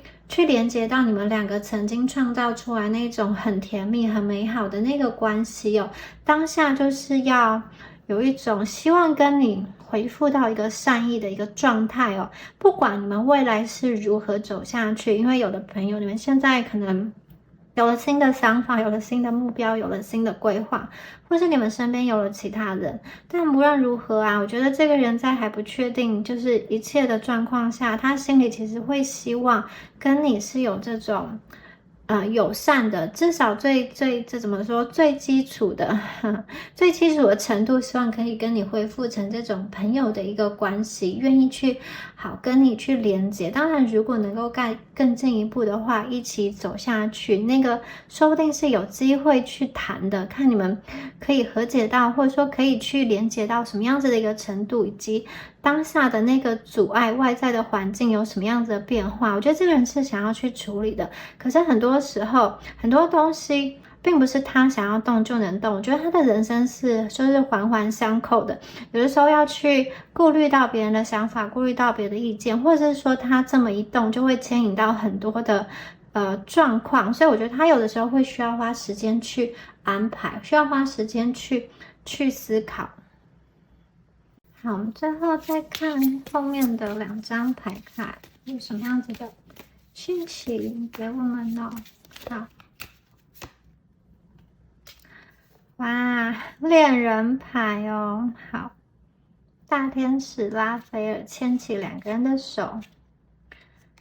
连接到你们两个曾经创造出来那种很甜蜜、很美好的那个关系当下就是要有一种希望跟你回复到一个善意的一个状态不管你们未来是如何走下去，因为有的朋友你们现在可能有了新的想法，有了新的目标，有了新的规划，或是你们身边有了其他人，但无论如何我觉得这个人在还不确定就是一切的状况下，他心里其实会希望跟你是有这种友善的，至少这怎么说，最基础的最基础的程度，希望可以跟你恢复成这种朋友的一个关系，愿意去跟你去连接。当然如果能够更进一步的话，一起走下去，那个说不定是有机会去谈的，看你们可以和解到，或者说可以去连接到什么样子的一个程度，以及当下的那个阻碍，外在的环境有什么样子的变化。我觉得这个人是想要去处理的，可是很多时候很多东西并不是他想要动就能动。我觉得他的人生就是环环相扣的，有的时候要去顾虑到别人的想法，顾虑到别的意见，或者是说他这么一动就会牵引到很多的状况，所以我觉得他有的时候会需要花时间去安排，需要花时间去思考。好，我们最后再看后面的2张牌卡有什么样子的讯息给我们呢？好，哇，恋人牌好，大天使拉斐尔牵起2个人的手。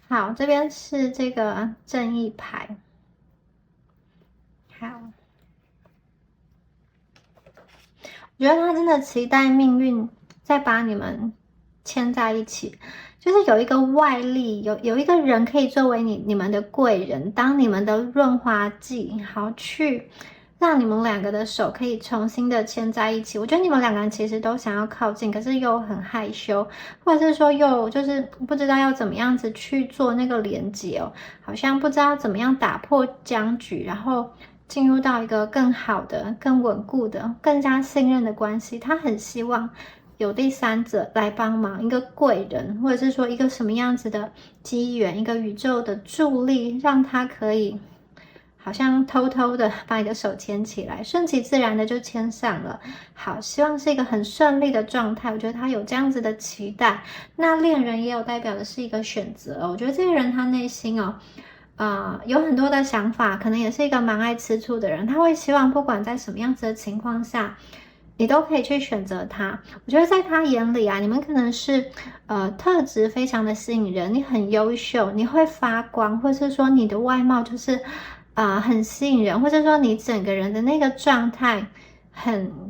好，这边是这个正义牌。好，我觉得他真的期待命运再把你们牵在一起，就是有一个外力，有一个人可以作为你们的贵人，当你们的润滑剂，好去让你们2个的手可以重新的牵在一起。我觉得你们2个人其实都想要靠近，可是又很害羞，或者是说又就是不知道要怎么样子去做那个连接好像不知道怎么样打破僵局，然后进入到一个更好的、更稳固的、更加信任的关系。他很希望有第三者来帮忙，一个贵人，或者是说一个什么样子的机缘，一个宇宙的助力，让他可以好像偷偷的把你的手牵起来，顺其自然的就牵上了。好，希望是一个很顺利的状态。我觉得他有这样子的期待。那恋人也有代表的是一个选择我觉得这个人他内心有很多的想法，可能也是一个蛮爱吃醋的人。他会希望不管在什么样子的情况下，你都可以去选择他。我觉得在他眼里你们可能是特质非常的吸引人，你很优秀，你会发光，或是说你的外貌就是很吸引人，或者说你整个人的那个状态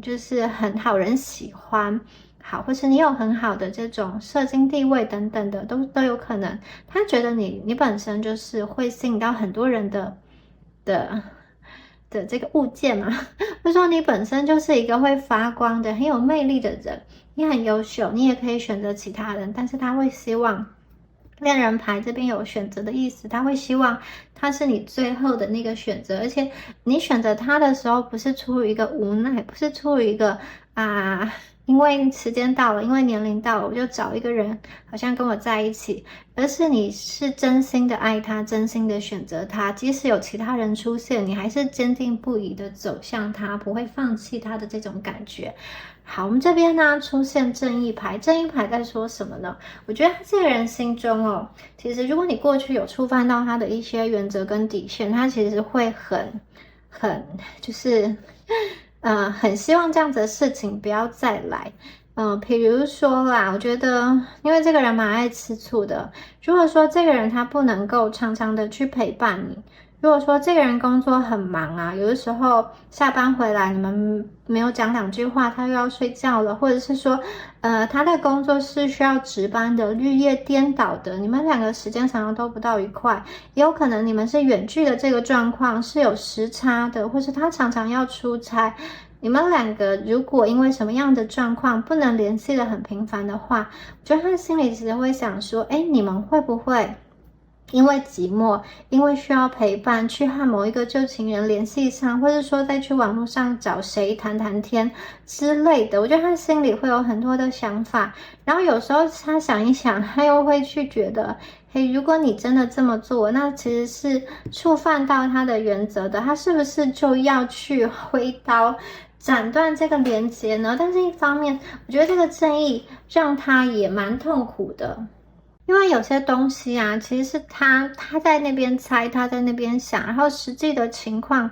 就是很好人喜欢。好，或是你有很好的这种社经地位等等的，都有可能。他觉得你本身就是会吸引到很多人的这个物件嘛，或者说你本身就是一个会发光的、很有魅力的人，你很优秀，你也可以选择其他人，但是他会希望恋人牌这边有选择的意思，他会希望他是你最后的那个选择，而且你选择他的时候不是出于一个无奈，不是出于一个因为时间到了，因为年龄到了，我就找一个人好像跟我在一起，而是你是真心的爱他，真心的选择他，即使有其他人出现，你还是坚定不移的走向他，不会放弃他的这种感觉。好，我们这边呢出现正义牌，正义牌在说什么呢？我觉得他这个人心中哦，其实如果你过去有触犯到他的一些原则跟底线，他其实会很就是很希望这样子的事情不要再来。比如说啦，我觉得因为这个人蛮爱吃醋的，如果说这个人他不能够常常的去陪伴你，如果说这个人工作很忙啊，有的时候下班回来你们没有讲两句话，他又要睡觉了，或者是说，他的工作是需要值班的，日夜颠倒的，你们两个时间常常都不到一块，也有可能你们是远距的这个状况是有时差的，或是他常常要出差。你们两个如果因为什么样的状况不能联系的很频繁的话，我觉得他心里其实会想说，哎，你们会不会因为寂寞，因为需要陪伴，去和某一个旧情人联系上，或者说再去网络上找谁谈谈天之类的。我觉得他心里会有很多的想法，然后有时候他想一想，他又会去觉得，嘿，如果你真的这么做，那其实是触犯到他的原则的，他是不是就要去挥刀斩断这个连结呢？但是一方面，我觉得这个正义让他也蛮痛苦的。因为有些东西啊，其实是他在那边猜，他在那边想，然后实际的情况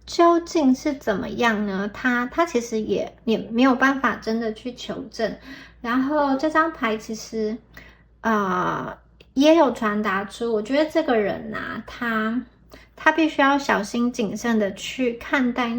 究竟是怎么样呢？他其实也没有办法真的去求证。然后这张牌其实也有传达出，我觉得这个人啊，他必须要小心谨慎的去看待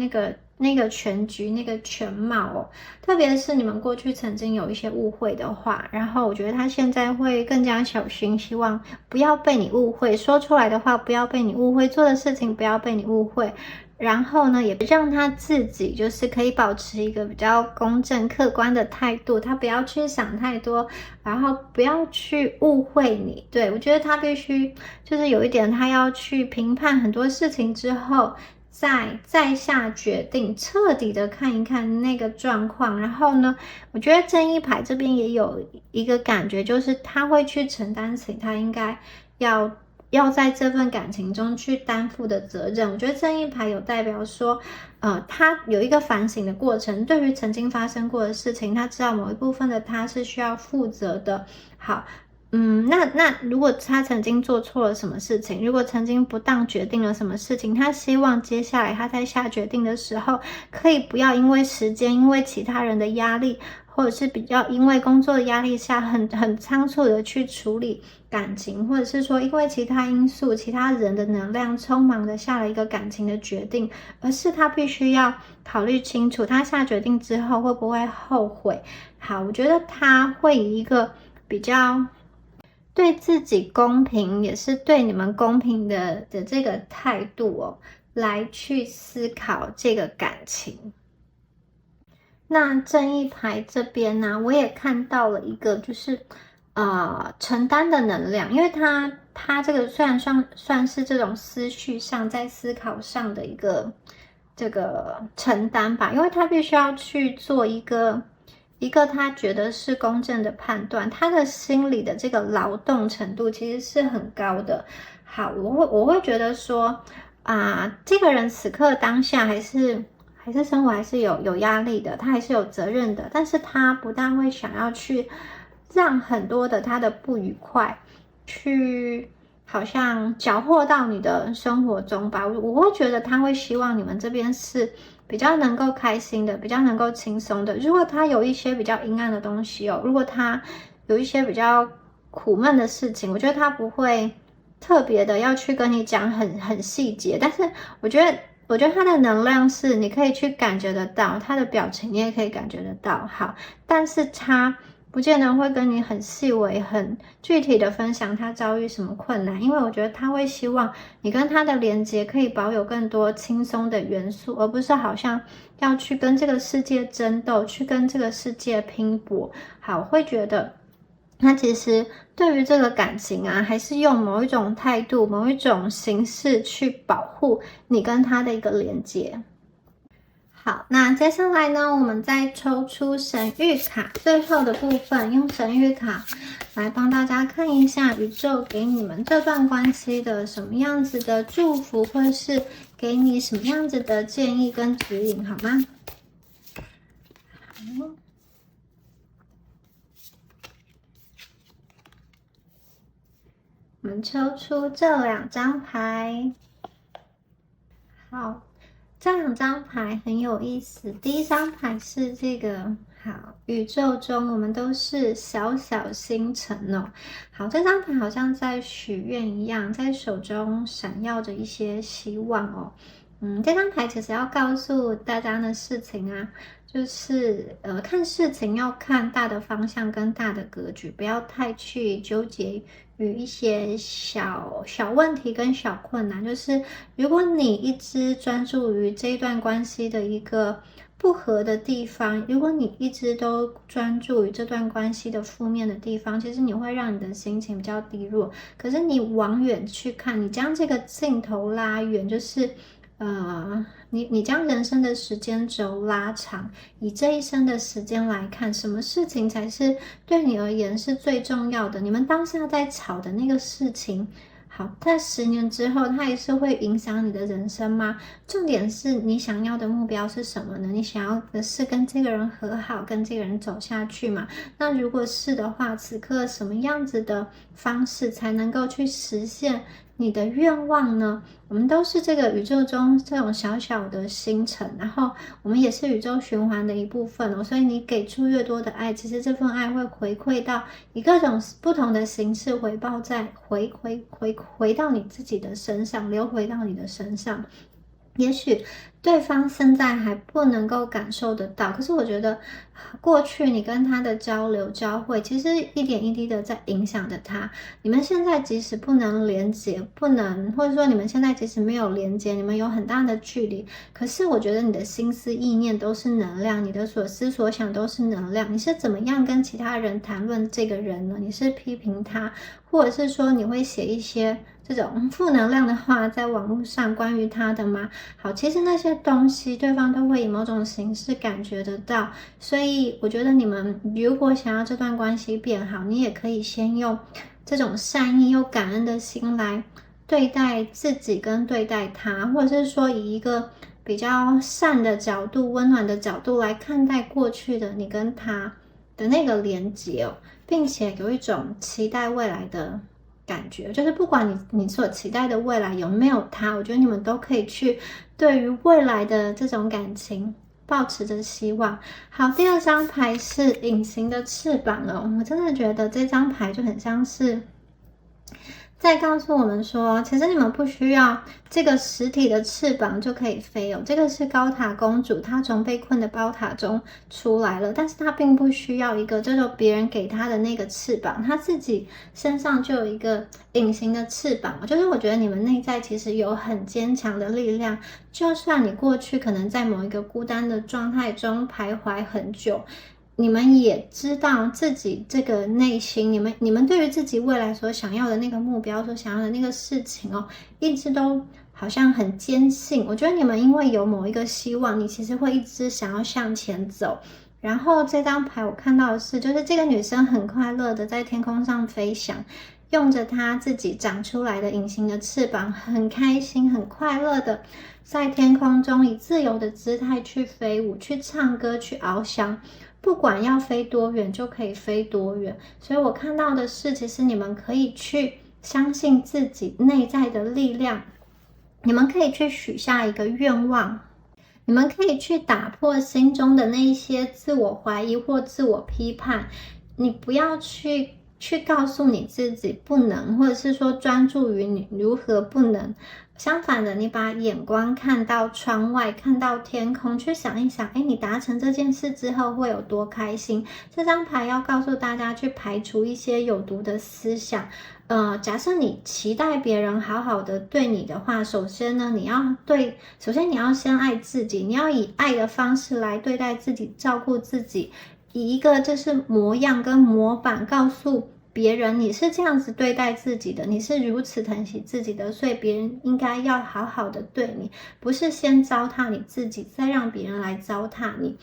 那个全局、那个全貌哦。特别是你们过去曾经有一些误会的话，然后我觉得他现在会更加小心，希望不要被你误会，说出来的话不要被你误会，做的事情不要被你误会。然后呢，也让他自己就是可以保持一个比较公正客观的态度，他不要去想太多，然后不要去误会你。对，我觉得他必须就是有一点，他要去评判很多事情之后，再下决定，彻底的看一看那个状况。然后呢，我觉得正义牌这边也有一个感觉，就是他会去承担起他应该要在这份感情中去担负的责任。我觉得正义牌有代表说，他有一个反省的过程，对于曾经发生过的事情，他知道某一部分的他是需要负责的。好，那如果他曾经做错了什么事情，如果曾经不当决定了什么事情，他希望接下来他在下决定的时候，可以不要因为时间，因为其他人的压力，或者是比较因为工作的压力下很仓促的去处理感情，或者是说因为其他因素、其他人的能量匆忙的下了一个感情的决定，而是他必须要考虑清楚，他下决定之后会不会后悔。好，我觉得他会以一个比较对自己公平，也是对你们公平的这个态度哦，来去思考这个感情。那正义牌这边呢，我也看到了一个，就是承担的能量，因为他这个虽然算是这种思绪上在思考上的一个这个承担吧，因为他必须要去做一个他觉得是公正的判断，他的心理的这个劳动程度其实是很高的。好，我会觉得说这个人此刻当下还是生活还是有压力的，他还是有责任的，但是他不大会想要去让很多的他的不愉快去好像搅和到你的生活中吧。我会觉得他会希望你们这边是比较能够开心的，比较能够轻松的。如果他有一些比较阴暗的东西哦，如果他有一些比较苦闷的事情，我觉得他不会特别的要去跟你讲很细节，但是我觉得他的能量是你可以去感觉得到，他的表情你也可以感觉得到。好，但是他不见得会跟你很细微、很具体的分享他遭遇什么困难，因为我觉得他会希望你跟他的连接可以保有更多轻松的元素，而不是好像要去跟这个世界争斗，去跟这个世界拼搏。好，我会觉得他其实对于这个感情啊，还是用某一种态度、某一种形式去保护你跟他的一个连接。好，那接下来呢，我们再抽出神谕卡，最后的部分用神谕卡来帮大家看一下宇宙给你们这段关系的什么样子的祝福，或是给你什么样子的建议跟指引，好吗？好，我们抽出这2张牌。好，这2张牌很有意思。第一张牌是这个，好，宇宙中我们都是小小星辰哦。好，这张牌好像在许愿一样，在手中闪耀着一些希望哦。这张牌其实要告诉大家的事情啊，就是看事情要看大的方向跟大的格局，不要太去纠结于一些小问题跟小困难。就是如果你一直专注于这一段关系的一个不合的地方，如果你一直都专注于这段关系的负面的地方，其实你会让你的心情比较低落。可是你往远去看，你将这个镜头拉远，就是你将人生的时间轴拉长，以这一生的时间来看，什么事情才是对你而言是最重要的？你们当下在吵的那个事情，好，在10年之后，它也是会影响你的人生吗？重点是你想要的目标是什么呢？你想要的是跟这个人和好，跟这个人走下去吗？那如果是的话，此刻什么样子的方式才能够去实现你的愿望呢？我们都是这个宇宙中这种小小的星辰，然后我们也是宇宙循环的一部分哦。所以你给出越多的爱，其实这份爱会回馈到以各种不同的形式回报在回到你自己的身上，流回到你的身上。也许对方现在还不能够感受得到，可是我觉得过去你跟他的交流交汇，其实一点一滴的在影响着他。你们现在即使不能连接，或者说你们现在即使没有连接，你们有很大的距离，可是我觉得你的心思意念都是能量，你的所思所想都是能量。你是怎么样跟其他人谈论这个人呢？你是批评他，或者是说你会写一些这种负能量的话在网络上关于他的吗？好，其实那些东西对方都会以某种形式感觉得到，所以我觉得你们如果想要这段关系变好，你也可以先用这种善意又感恩的心来对待自己跟对待他，或者是说以一个比较善的角度、温暖的角度来看待过去的你跟他的那个连结哦，并且有一种期待未来的感觉，就是不管你所期待的未来有没有他，我觉得你们都可以去对于未来的这种感情抱持着希望。好，第2张牌是隐形的翅膀哦，我真的觉得这张牌就很像是再告诉我们说，其实你们不需要这个实体的翅膀就可以飞哦。这个是高塔公主，她从被困的宝塔中出来了，但是她并不需要一个叫做别人给她的那个翅膀，她自己身上就有一个隐形的翅膀。就是我觉得你们内在其实有很坚强的力量，就算你过去可能在某一个孤单的状态中徘徊很久，你们也知道自己这个内心，你们对于自己未来所想要的那个目标，所想要的那个事情哦，一直都好像很坚信。我觉得你们因为有某一个希望，你其实会一直想要向前走。然后这张牌我看到的是，就是这个女生很快乐的在天空上飞翔，用着她自己长出来的隐形的翅膀，很开心很快乐的在天空中以自由的姿态去飞舞，去唱歌，去翱翔。不管要飞多远就可以飞多远，所以我看到的是，其实你们可以去相信自己内在的力量，你们可以去许下一个愿望，你们可以去打破心中的那一些自我怀疑或自我批判，你不要去告诉你自己不能，或者是说专注于你如何不能。相反的，你把眼光看到窗外，看到天空，去想一想，你达成这件事之后会有多开心。这张牌要告诉大家去排除一些有毒的思想。假设你期待别人好好的对你的话，首先你要先爱自己，你要以爱的方式来对待自己，照顾自己，以一个就是模样跟模板告诉别人你是这样子对待自己的，你是如此疼惜自己的，所以别人应该要好好的对你，不是先糟蹋你自己，再让别人来糟蹋你。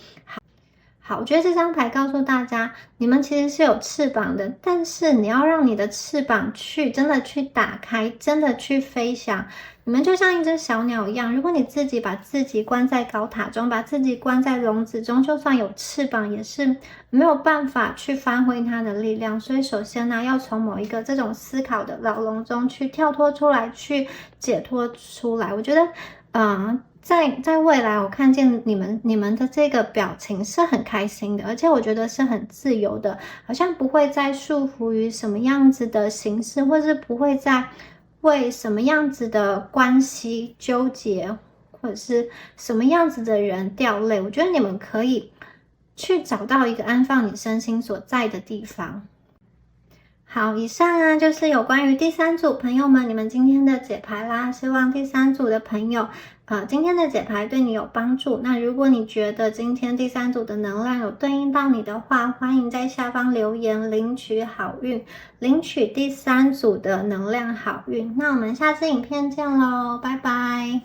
好，我觉得这张牌告诉大家，你们其实是有翅膀的，但是你要让你的翅膀真的去打开，真的去飞翔。你们就像一只小鸟一样，如果你自己把自己关在高塔中，把自己关在笼子中，就算有翅膀，也是没有办法去发挥它的力量。所以首先呢，要从某一个这种思考的牢笼中去跳脱出来，去解脱出来。我觉得，在未来，我看见你们的这个表情是很开心的，而且我觉得是很自由的，好像不会再束缚于什么样子的形式，或是不会再为什么样子的关系纠结，或者是什么样子的人掉泪。我觉得你们可以去找到一个安放你身心所在的地方。好，以上啊就是有关于第三组朋友们你们今天的解牌啦，希望第三组的朋友今天的解牌对你有帮助。那如果你觉得今天第三组的能量有对应到你的话，欢迎在下方留言领取好运，领取第三组的能量好运。那我们下次影片见咯，拜拜。